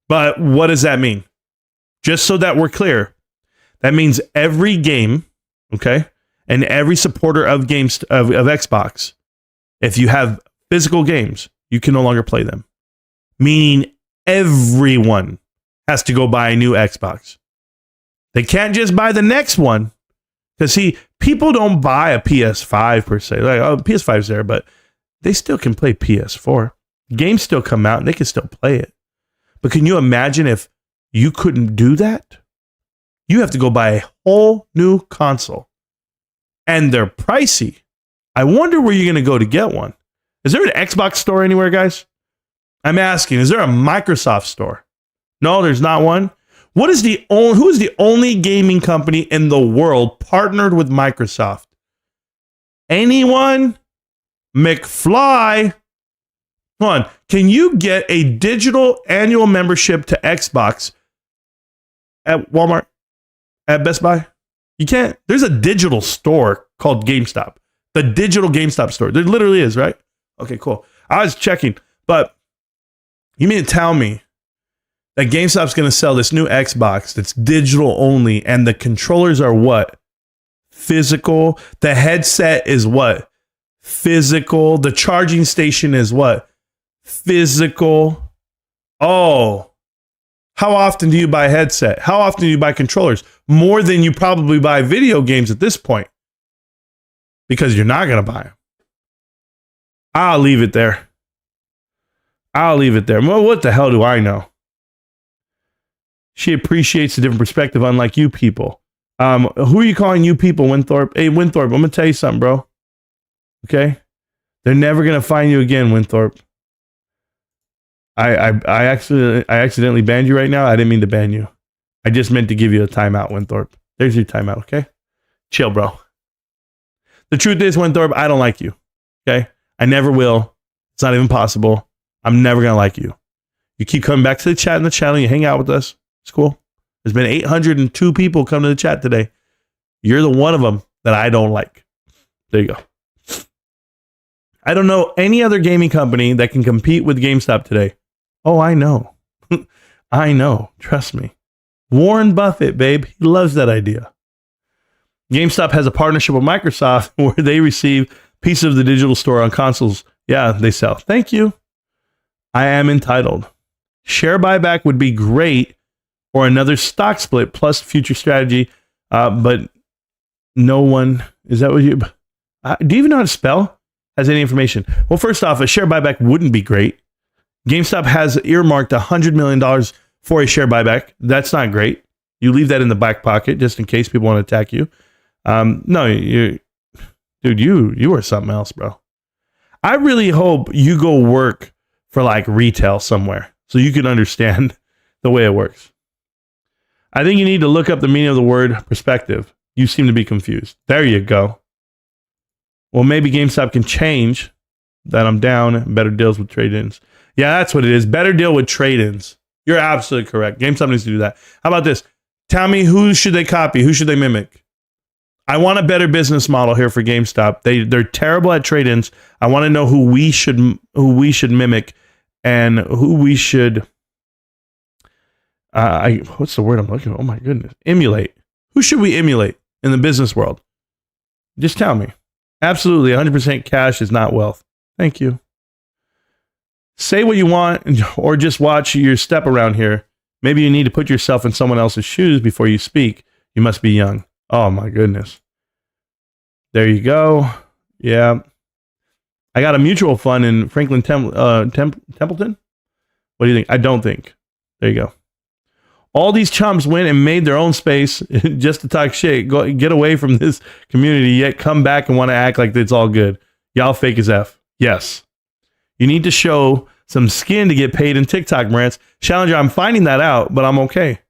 But what does that mean? Just so that we're clear, that means every game, okay, and every supporter of games of Xbox, if you have physical games, you can no longer play them. Meaning everyone has to go buy a new Xbox. They can't just buy the next one. Because, see, people don't buy a PS5 per se. Like, oh, PS5's there, but they still can play PS4. Games still come out and they can still play it. But can you imagine if you couldn't do that? You have to go buy a whole new console. And they're pricey. I wonder where you're going to go to get one. Is there an Xbox store anywhere, guys? I'm asking, is there a Microsoft store? No, there's not one. Who is the only gaming company in the world partnered with Microsoft? Anyone? McFly? Hold on. Can you get a digital annual membership to Xbox at Walmart? At Best Buy? You can't. There's a digital store called GameStop. The digital GameStop store. There literally is, right? Okay, cool. I was checking, but you mean to tell me that GameStop's going to sell this new Xbox that's digital only, and the controllers are what? Physical. The headset is what? Physical. The charging station is what? Physical. Oh. How often do you buy a headset? How often do you buy controllers? More than you probably buy video games at this point. Because you're not going to buy them. I'll leave it there. Well, what the hell do I know? She appreciates a different perspective, unlike you people. Who are you calling you people, Winthorpe? Hey, Winthorpe, I'm going to tell you something, bro. Okay? They're never going to find you again, Winthorpe. I accidentally banned you right now. I didn't mean to ban you. I just meant to give you a timeout, Winthorpe. There's your timeout, okay? Chill, bro. The truth is, Winthorpe, I don't like you. Okay? I never will. It's not even possible. I'm never going to like you. You keep coming back to the chat in the channel. You hang out with us. It's cool. There's been 802 people come to the chat today. You're the one of them that I don't like. There you go. I don't know any other gaming company that can compete with GameStop today. Oh, I know. I know. Trust me. Warren Buffett, babe. He loves that idea. GameStop has a partnership with Microsoft where they receive pieces of the digital store on consoles. Yeah, they sell. Thank you. I am entitled. Share buyback would be great, or another stock split plus future strategy. But no one, is that what you, do you even know how to spell? Has any information? Well, first off, a share buyback wouldn't be great. GameStop has earmarked $100 million for a share buyback. That's not great. You leave that in the back pocket just in case people want to attack you. No, you are something else, bro. I really hope you go work for like retail somewhere so you can understand the way it works. I think you need to look up the meaning of the word perspective. You seem to be confused. There you go. Well, maybe GameStop can change that. I'm down. Better deals with trade-ins. Yeah, that's what it is. Better deal with trade-ins. You're absolutely correct. GameStop needs to do that. How about this? Tell me, who should they copy? Who should they mimic? I want a better business model here for GameStop. They're terrible at trade-ins. I want to know who we should mimic and who we should what's the word I'm looking for? Oh my goodness. Emulate. Who should we emulate in the business world? Just tell me. Absolutely, 100% cash is not wealth. Thank you. Say what you want or just watch your step around here. Maybe you need to put yourself in someone else's shoes before you speak. You must be young. Oh, my goodness. There you go. Yeah. I got a mutual fund in Franklin Templeton. What do you think? I don't think. There you go. All these chumps went and made their own space just to talk shit. Get away from this community, yet come back and want to act like it's all good. Y'all fake as F. Yes. You need to show some skin to get paid in TikTok, Marantz. Challenger, I'm finding that out, but I'm okay.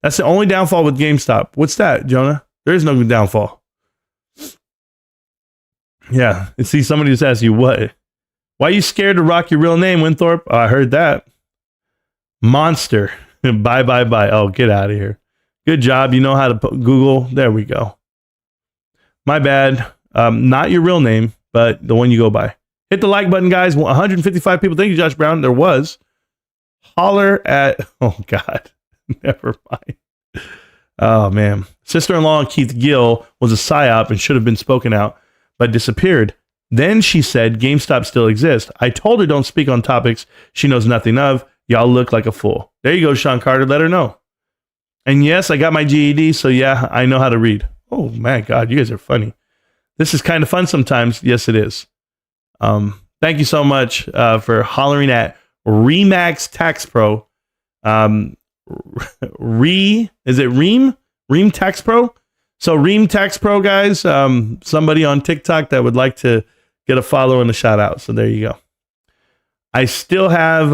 That's the only downfall with GameStop. What's that, Jonah? There is no downfall. Yeah. And see, somebody just asked you, what? Why are you scared to rock your real name, Winthorpe? Oh, I heard that. Monster. Bye. Oh, get out of here. Good job. You know how to Google. There we go. My bad. Not your real name, but the one you go by. Hit the like button, guys. 155 people. Thank you, Josh Brown. There was. Holler at... Oh, God. Never mind. Oh, man. Sister-in-law Keith Gill was a psyop and should have been spoken out, but disappeared. Then she said GameStop still exists. I told her don't speak on topics she knows nothing of. Y'all look like a fool. There you go, Sean Carter. Let her know. And yes, I got my GED, so yeah, I know how to read. Oh, my God. You guys are funny. This is kind of fun sometimes. Yes, it is. Thank you so much for hollering at Remax Tax Pro. Is it Ream? Ream Tax Pro? So Ream Tax Pro, guys, somebody on TikTok that would like to get a follow and a shout out. So there you go. I still have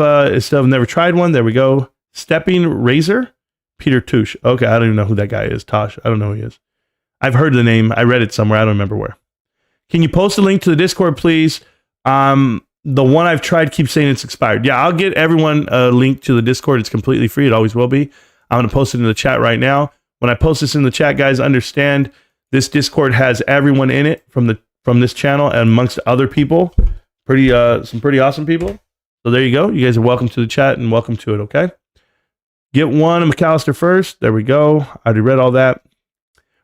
never tried one. There we go. Stepping Razor, Peter Touche. Okay, I don't even know who that guy is. Tosh, I don't know who he is. I've heard the name. I read it somewhere. I don't remember where. Can you post a link to the Discord, please? The one I've tried keeps saying it's expired. Yeah, I'll get everyone a link to the Discord. It's completely free. It always will be. I'm going to post it in the chat right now. When I post this in the chat, guys, understand this Discord has everyone in it from this channel and amongst other people. Some pretty awesome people. So there you go. You guys are welcome to the chat and welcome to it, okay? Get one of McAllister first. There we go. I already read all that.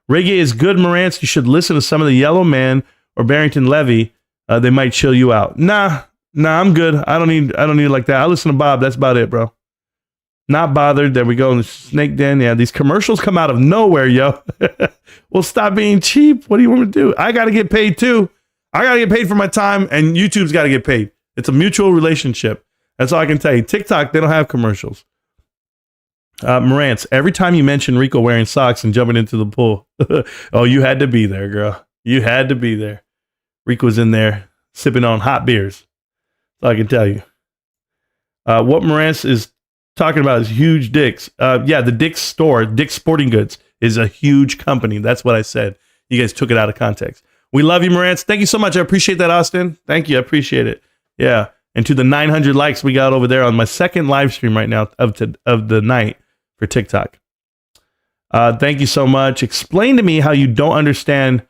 Reggae is good, Marantz. You should listen to some of the Yellow Man or Barrington Levy. They might chill you out. Nah, I'm good. I don't need it like that. I listen to Bob. That's about it, bro. Not bothered. There we go. In the Snake Den. Yeah, these commercials come out of nowhere, yo. Well, stop being cheap. What do you want me to do? I got to get paid too. I got to get paid for my time, and YouTube's got to get paid. It's a mutual relationship. That's all I can tell you. TikTok, they don't have commercials. Marantz, every time you mention Rico wearing socks and jumping into the pool, oh, you had to be there, girl. You had to be there. Rico's in there sipping on hot beers. That's all I can tell you. What Marantz is talking about is huge dicks. Yeah, the Dick's store, Dick's Sporting Goods, is a huge company. That's what I said. You guys took it out of context. We love you, Marantz. Thank you so much. I appreciate that, Austin. Thank you. I appreciate it. Yeah. And to the 900 likes we got over there on my second live stream right now of the night for TikTok. Thank you so much. Explain to me how you don't understand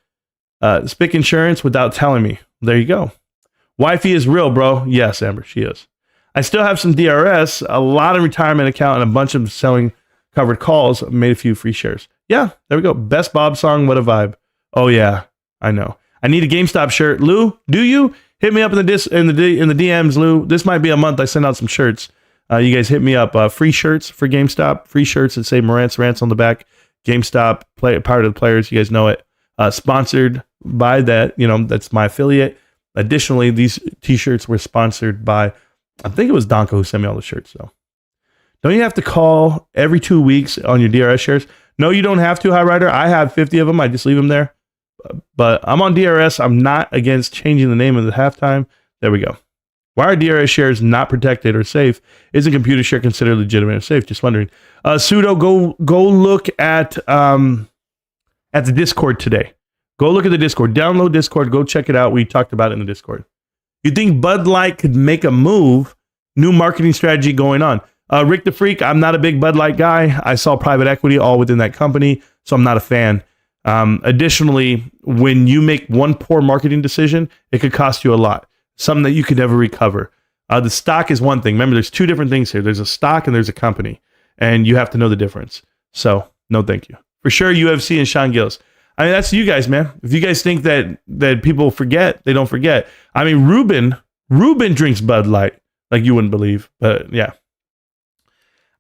SPIC insurance without telling me. There you go. Wifey is real, bro. Yes, Amber, she is. I still have some DRS, a lot of retirement account, and a bunch of selling covered calls. Made a few free shares. Yeah, there we go. Best Bob song. What a vibe. Oh yeah, I know. I need a GameStop shirt. Lou, do you? Hit me up in the DMs, Lou. This might be a month I send out some shirts. You guys hit me up. Free shirts for GameStop. Free shirts that say Marantz Rants on the back. GameStop, part of the players. You guys know it. Sponsored by that. That's my affiliate. Additionally, these t-shirts were sponsored by, I think it was Donko who sent me all the shirts. So don't you have to call every 2 weeks on your DRS shares? No, you don't have to, High Rider. I have 50 of them. I just leave them there. But I'm on DRS. I'm not against changing the name of the halftime. There we go. Why are DRS shares not protected or safe? Isn't computer share considered legitimate or safe? Just wondering. Sudo, go look at the Discord today. Go look at the Discord. Download Discord. Go check it out. We talked about it in the Discord. You think Bud Light could make a move? New marketing strategy going on. Rick the Freak, I'm not a big Bud Light guy. I saw private equity all within that company, so I'm not a fan. Additionally, when you make one poor marketing decision, it could cost you a lot. Something that you could never recover. The stock is one thing. Remember, there's two different things here. There's a stock and there's a company, and you have to know the difference. So, no thank you. For sure, UFC and Sean Gillis. I mean, that's you guys, man. If you guys think that people forget, they don't forget. I mean, Ruben drinks Bud Light like you wouldn't believe. But yeah.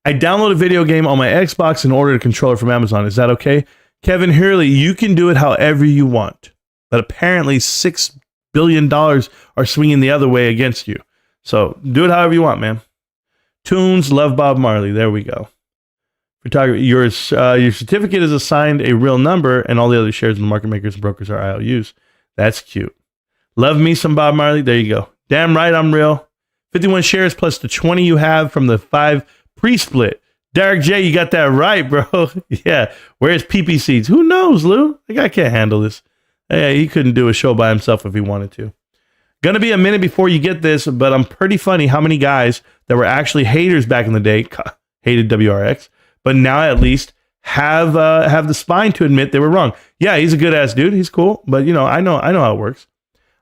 I download a video game on my Xbox and ordered a controller from Amazon. Is that okay? Kevin Hurley, you can do it however you want. But apparently $6 billion are swinging the other way against you. So do it however you want, man. Tunes, love Bob Marley. There we go. Photography. Your certificate is assigned a real number, and all the other shares in the market makers and brokers are IOUs. That's cute. Love me some Bob Marley. There you go. Damn right I'm real. 51 shares plus the 20 you have from the 5 pre-split. Derek J, you got that right, bro. Yeah. Where's PP Seeds? Who knows, Lou? The guy can't handle this. Hey, he couldn't do a show by himself if he wanted to. Gonna be a minute before you get this, but I'm pretty funny how many guys that were actually haters back in the day hated WRX, but now at least have the spine to admit they were wrong. Yeah, he's a good ass dude. He's cool, but I know how it works.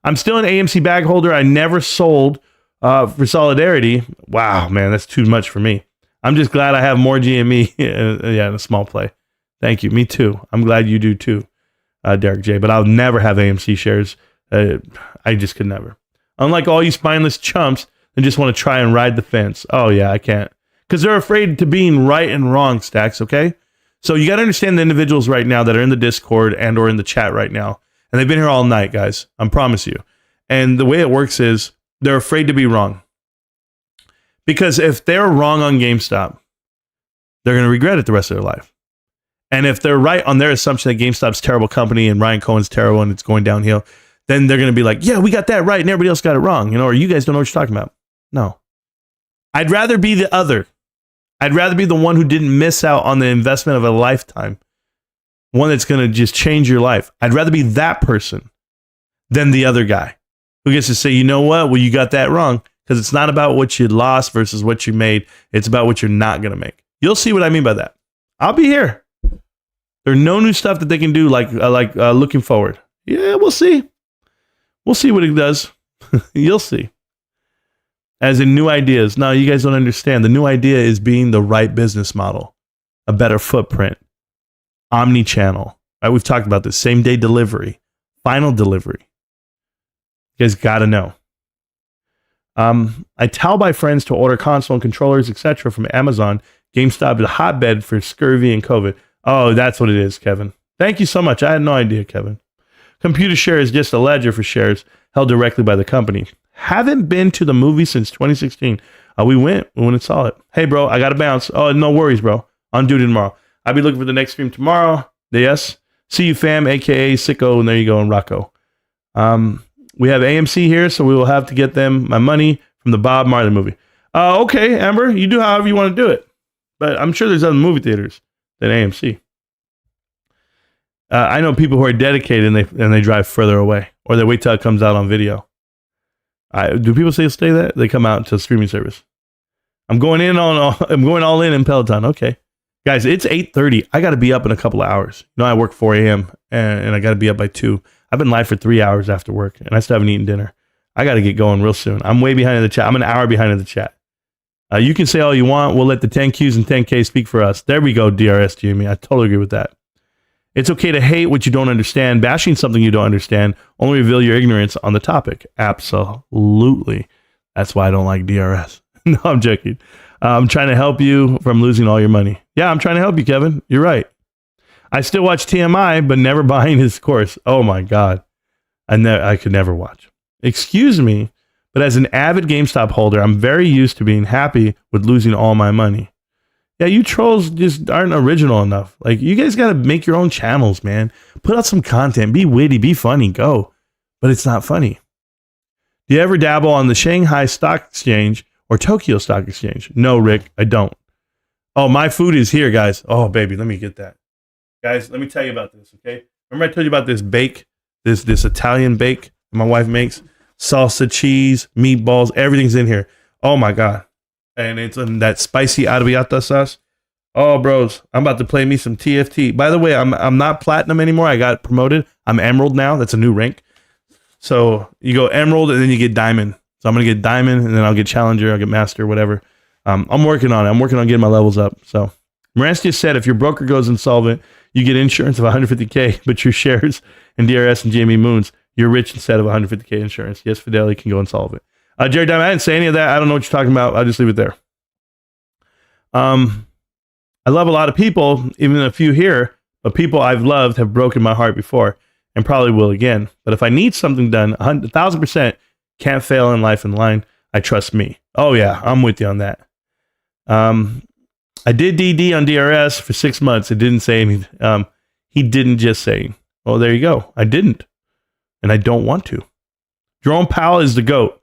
I'm still an AMC bag holder. I never sold for Solidarity. Wow, man, that's too much for me. I'm just glad I have more GME in a small play. Thank you. Me too. I'm glad you do too, Derek J. But I'll never have AMC shares. I just could never. Unlike all you spineless chumps that just want to try and ride the fence. Oh, yeah, I can't. Because they're afraid to being right and wrong, Stacks, okay? So you got to understand the individuals right now that are in the Discord and or in the chat right now. And they've been here all night, guys. I promise you. And the way it works is they're afraid to be wrong. Because if they're wrong on GameStop, they're going to regret it the rest of their life. And if they're right on their assumption that GameStop's a terrible company and Ryan Cohen's terrible and it's going downhill, then they're going to be like, yeah, we got that right and everybody else got it wrong, or you guys don't know what you're talking about. No. I'd rather be the other. I'd rather be the one who didn't miss out on the investment of a lifetime, one that's going to just change your life. I'd rather be that person than the other guy who gets to say, you know what? Well, you got that wrong. Because it's not about what you lost versus what you made. It's about what you're not going to make. You'll see what I mean by that. I'll be here. There's no new stuff that they can do like looking forward. Yeah, we'll see. We'll see what it does. You'll see. As in new ideas. No, you guys don't understand. The new idea is being the right business model. A better footprint. Omni-channel. Right, we've talked about this. Same day delivery. Final delivery. You guys got to know. I tell my friends to order console and controllers, etc. from Amazon. GameStop is a hotbed for scurvy and COVID. Oh, that's what it is, Kevin. Thank you so much. I had no idea, Kevin. Computer share is just a ledger for shares held directly by the company. Haven't been to the movie since 2016. We went and saw it. Hey, bro, I got to bounce. Oh, no worries, bro. On duty tomorrow. I'll be looking for the next stream tomorrow. Yes. See you, fam, a.k.a. Sicko, and there you go, and Rocco. We have AMC here, so we will have to get them my money from the Bob Marley movie. Okay, Amber, you do however you want to do it. But I'm sure there's other movie theaters than AMC. I know people who are dedicated and they drive further away, or they wait till it comes out on video. Do people say stay there? They come out to streaming service. I'm going all in Peloton. Okay, guys, it's 8:30. I got to be up in a couple of hours. I work 4 a.m. and I got to be up by 2. I've been live for 3 hours after work, and I still haven't eaten dinner. I got to get going real soon. I'm way behind in the chat. I'm an hour behind in the chat. You can say all you want. We'll let the 10 Qs and 10K speak for us. There we go, DRS GME. I totally agree with that. It's okay to hate what you don't understand. Bashing something you don't understand only reveal your ignorance on the topic. Absolutely. That's why I don't like DRS. No, I'm joking. I'm trying to help you from losing all your money. Yeah, I'm trying to help you, Kevin. You're right. I still watch TMI, but never buying his course. Oh my God. I could never watch. Excuse me, but as an avid GameStop holder, I'm very used to being happy with losing all my money. Yeah, you trolls just aren't original enough. Like, you guys got to make your own channels, man. Put out some content. Be witty. Be funny. Go. But it's not funny. Do you ever dabble on the Shanghai Stock Exchange or Tokyo Stock Exchange? No, Rick, I don't. Oh, my food is here, guys. Oh, baby, let me get that. Guys, let me tell you about this, okay? Remember I told you about this bake, this Italian bake my wife makes? Salsa, cheese, meatballs, everything's in here. Oh, my God. And it's in that spicy arrabbiata sauce. Oh, bros, I'm about to play me some TFT. By the way, I'm not platinum anymore. I got promoted. I'm emerald now. That's a new rank. So you go emerald and then you get diamond. So I'm going to get diamond and then I'll get challenger. I'll get master, whatever. I'm working on it. I'm working on getting my levels up. So Marantz just said if your broker goes insolvent, You get insurance of 150K, but your shares in DRS and GME moons, you're rich instead of 150K insurance. Yes, Fidelity can go and solve it. Jerry Diamond, I didn't say any of that. I don't know what you're talking about. I'll just leave it there. I love a lot of people, even a few here, but people I've loved have broken my heart before and probably will again. But if I need something done, 1,000% can't fail in life and line. I trust me. Oh yeah, I'm with you on that. I did DD on DRS for 6 months. It didn't say anything. He didn't just say, well, there you go. I didn't. And I don't want to. Jerome Powell is the GOAT.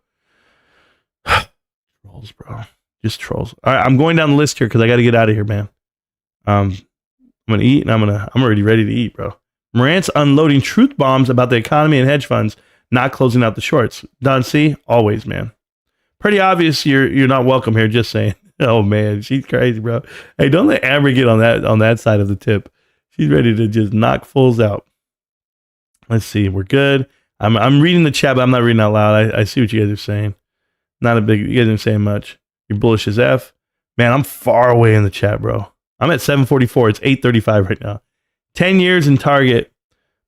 Trolls, bro. Just trolls. All right, I'm going down the list here because I got to get out of here, man. I'm gonna eat, and I'm already ready to eat, bro. Marantz unloading truth bombs about the economy and hedge funds, not closing out the shorts. Don C, always, man. Pretty obvious you're not welcome here. Just saying. Oh man, she's crazy, bro. Hey, don't let Amber get on that side of the tip. She's ready to just knock fools out. Let's see, we're good. I'm reading the chat, but I'm not reading out loud. I see what you guys are saying. You guys aren't saying much. You're bullish as F. Man, I'm far away in the chat, bro. I'm at 744. It's 835 right now. 10 years in target,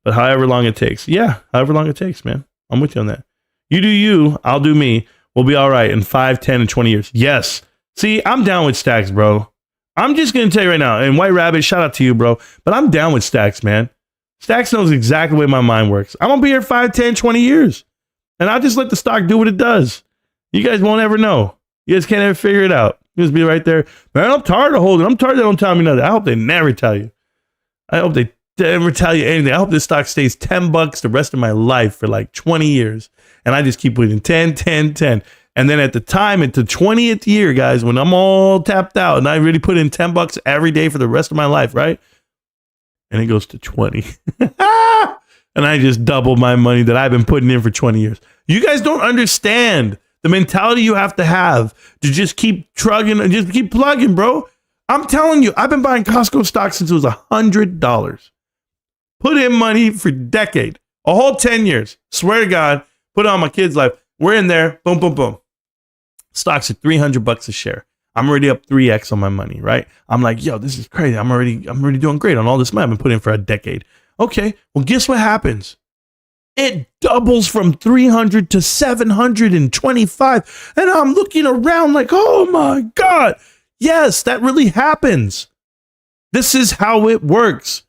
but however long it takes. Yeah, however long it takes, man. I'm with you on that. You do you, I'll do me. We'll be all right in 5, 10, and 20 years. Yes. See, I'm down with stacks, bro. I'm just going to tell you right now, and White Rabbit, shout out to you, bro. But I'm down with stacks, man. Stacks knows exactly the way my mind works. I'm going to be here 5, 10, 20 years. And I'll just let the stock do what it does. You guys won't ever know. You guys can't ever figure it out. You just be right there. Man, I'm tired of holding. I'm tired they don't tell me nothing. I hope they never tell you. I hope they never tell you anything. I hope this stock stays $10 the rest of my life for like 20 years. And I just keep putting 10, 10, 10. And then at the 20th year, guys, when I'm all tapped out and I really put in $10 every day for the rest of my life, right? And it goes to 20. And I just double my money that I've been putting in for 20 years. You guys don't understand the mentality you have to just keep trugging and just keep plugging, bro. I'm telling you, I've been buying Costco stock since it was $100. Put in money for a decade, a whole 10 years. Swear to God, put it on my kid's life. We're in there. Boom, boom, boom. Stocks at $300 a share. I'm already up 3x on my money, right? I'm like, yo, this is crazy. I'm already doing great on all this money I've been putting in for a decade. Okay, well, guess what happens? It doubles from 300 to 725. And I'm looking around like, oh my God. Yes, that really happens. This is how it works.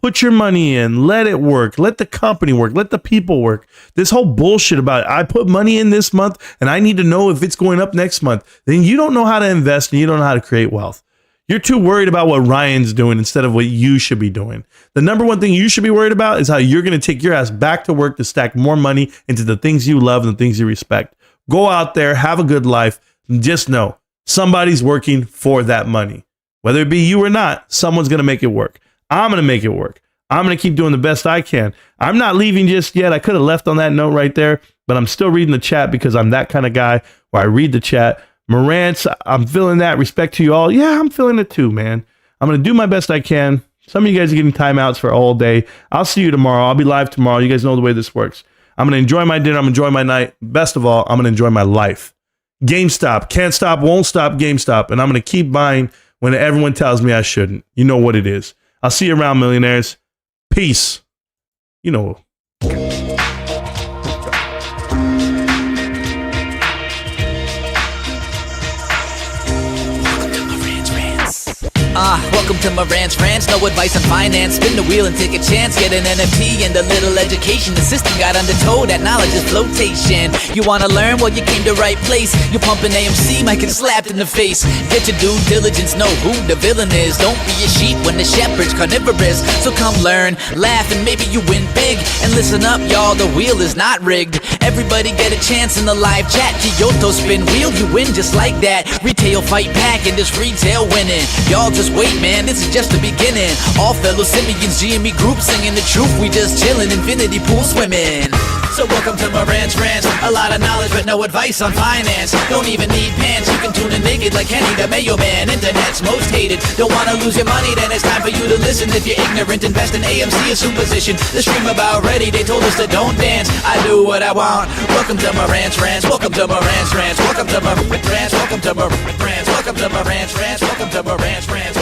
Put your money in, let it work, let the company work, let the people work. This whole bullshit about I put money in this month and I need to know if it's going up next month. Then you don't know how to invest and you don't know how to create wealth. You're too worried about what Ryan's doing instead of what you should be doing. The number one thing you should be worried about is how you're going to take your ass back to work to stack more money into the things you love and the things you respect. Go out there, have a good life, and just know somebody's working for that money. Whether it be you or not, someone's going to make it work. I'm going to make it work. I'm going to keep doing the best I can. I'm not leaving just yet. I could have left on that note right there, but I'm still reading the chat because I'm that kind of guy where I read the chat. Marantz, I'm feeling that. Respect to you all. Yeah, I'm feeling it too, man. I'm going to do my best I can. Some of you guys are getting timeouts for all day. I'll see you tomorrow. I'll be live tomorrow. You guys know the way this works. I'm going to enjoy my dinner. I'm going to enjoy my night. Best of all, I'm going to enjoy my life. GameStop. Can't stop, won't stop GameStop. And I'm going to keep buying when everyone tells me I shouldn't. You know what it is. I'll see you around, millionaires. Peace. You know. Welcome to Marantz Rantz, no advice on finance. Spin the wheel and take a chance. Get an NFT and a little education. The system got undertow, that knowledge is flotation. You wanna learn? Well, you came to right place. You're pumping AMC, might get slapped in the face. Get your due diligence, know who the villain is. Don't be a sheep when the shepherd's carnivorous. So come learn, laugh, and maybe you win big. And listen up, y'all, the wheel is not rigged. Everybody get a chance in the live chat. Kyoto spin wheel, you win just like that. Retail fight back and this retail winning. Y'all just wait, man, this is just the beginning. All fellow simians, GME group singing the truth. We just chillin', infinity pool swimming. So welcome to Marantz Rantz. A lot of knowledge but no advice on finance. Don't even need pants, you can tune in naked like Kenny the Mayo Man. Internet's most hated. Don't wanna lose your money, then it's time for you to listen. If you're ignorant, invest in AMC, a superstition. The stream about ready, they told us to don't dance. I do what I want. Welcome to Marantz Rantz. Welcome to Marantz Rantz. Welcome to Marantz Rantz. Welcome to Marantz Rantz. Welcome to Marantz Rantz. Welcome to Marantz Rantz.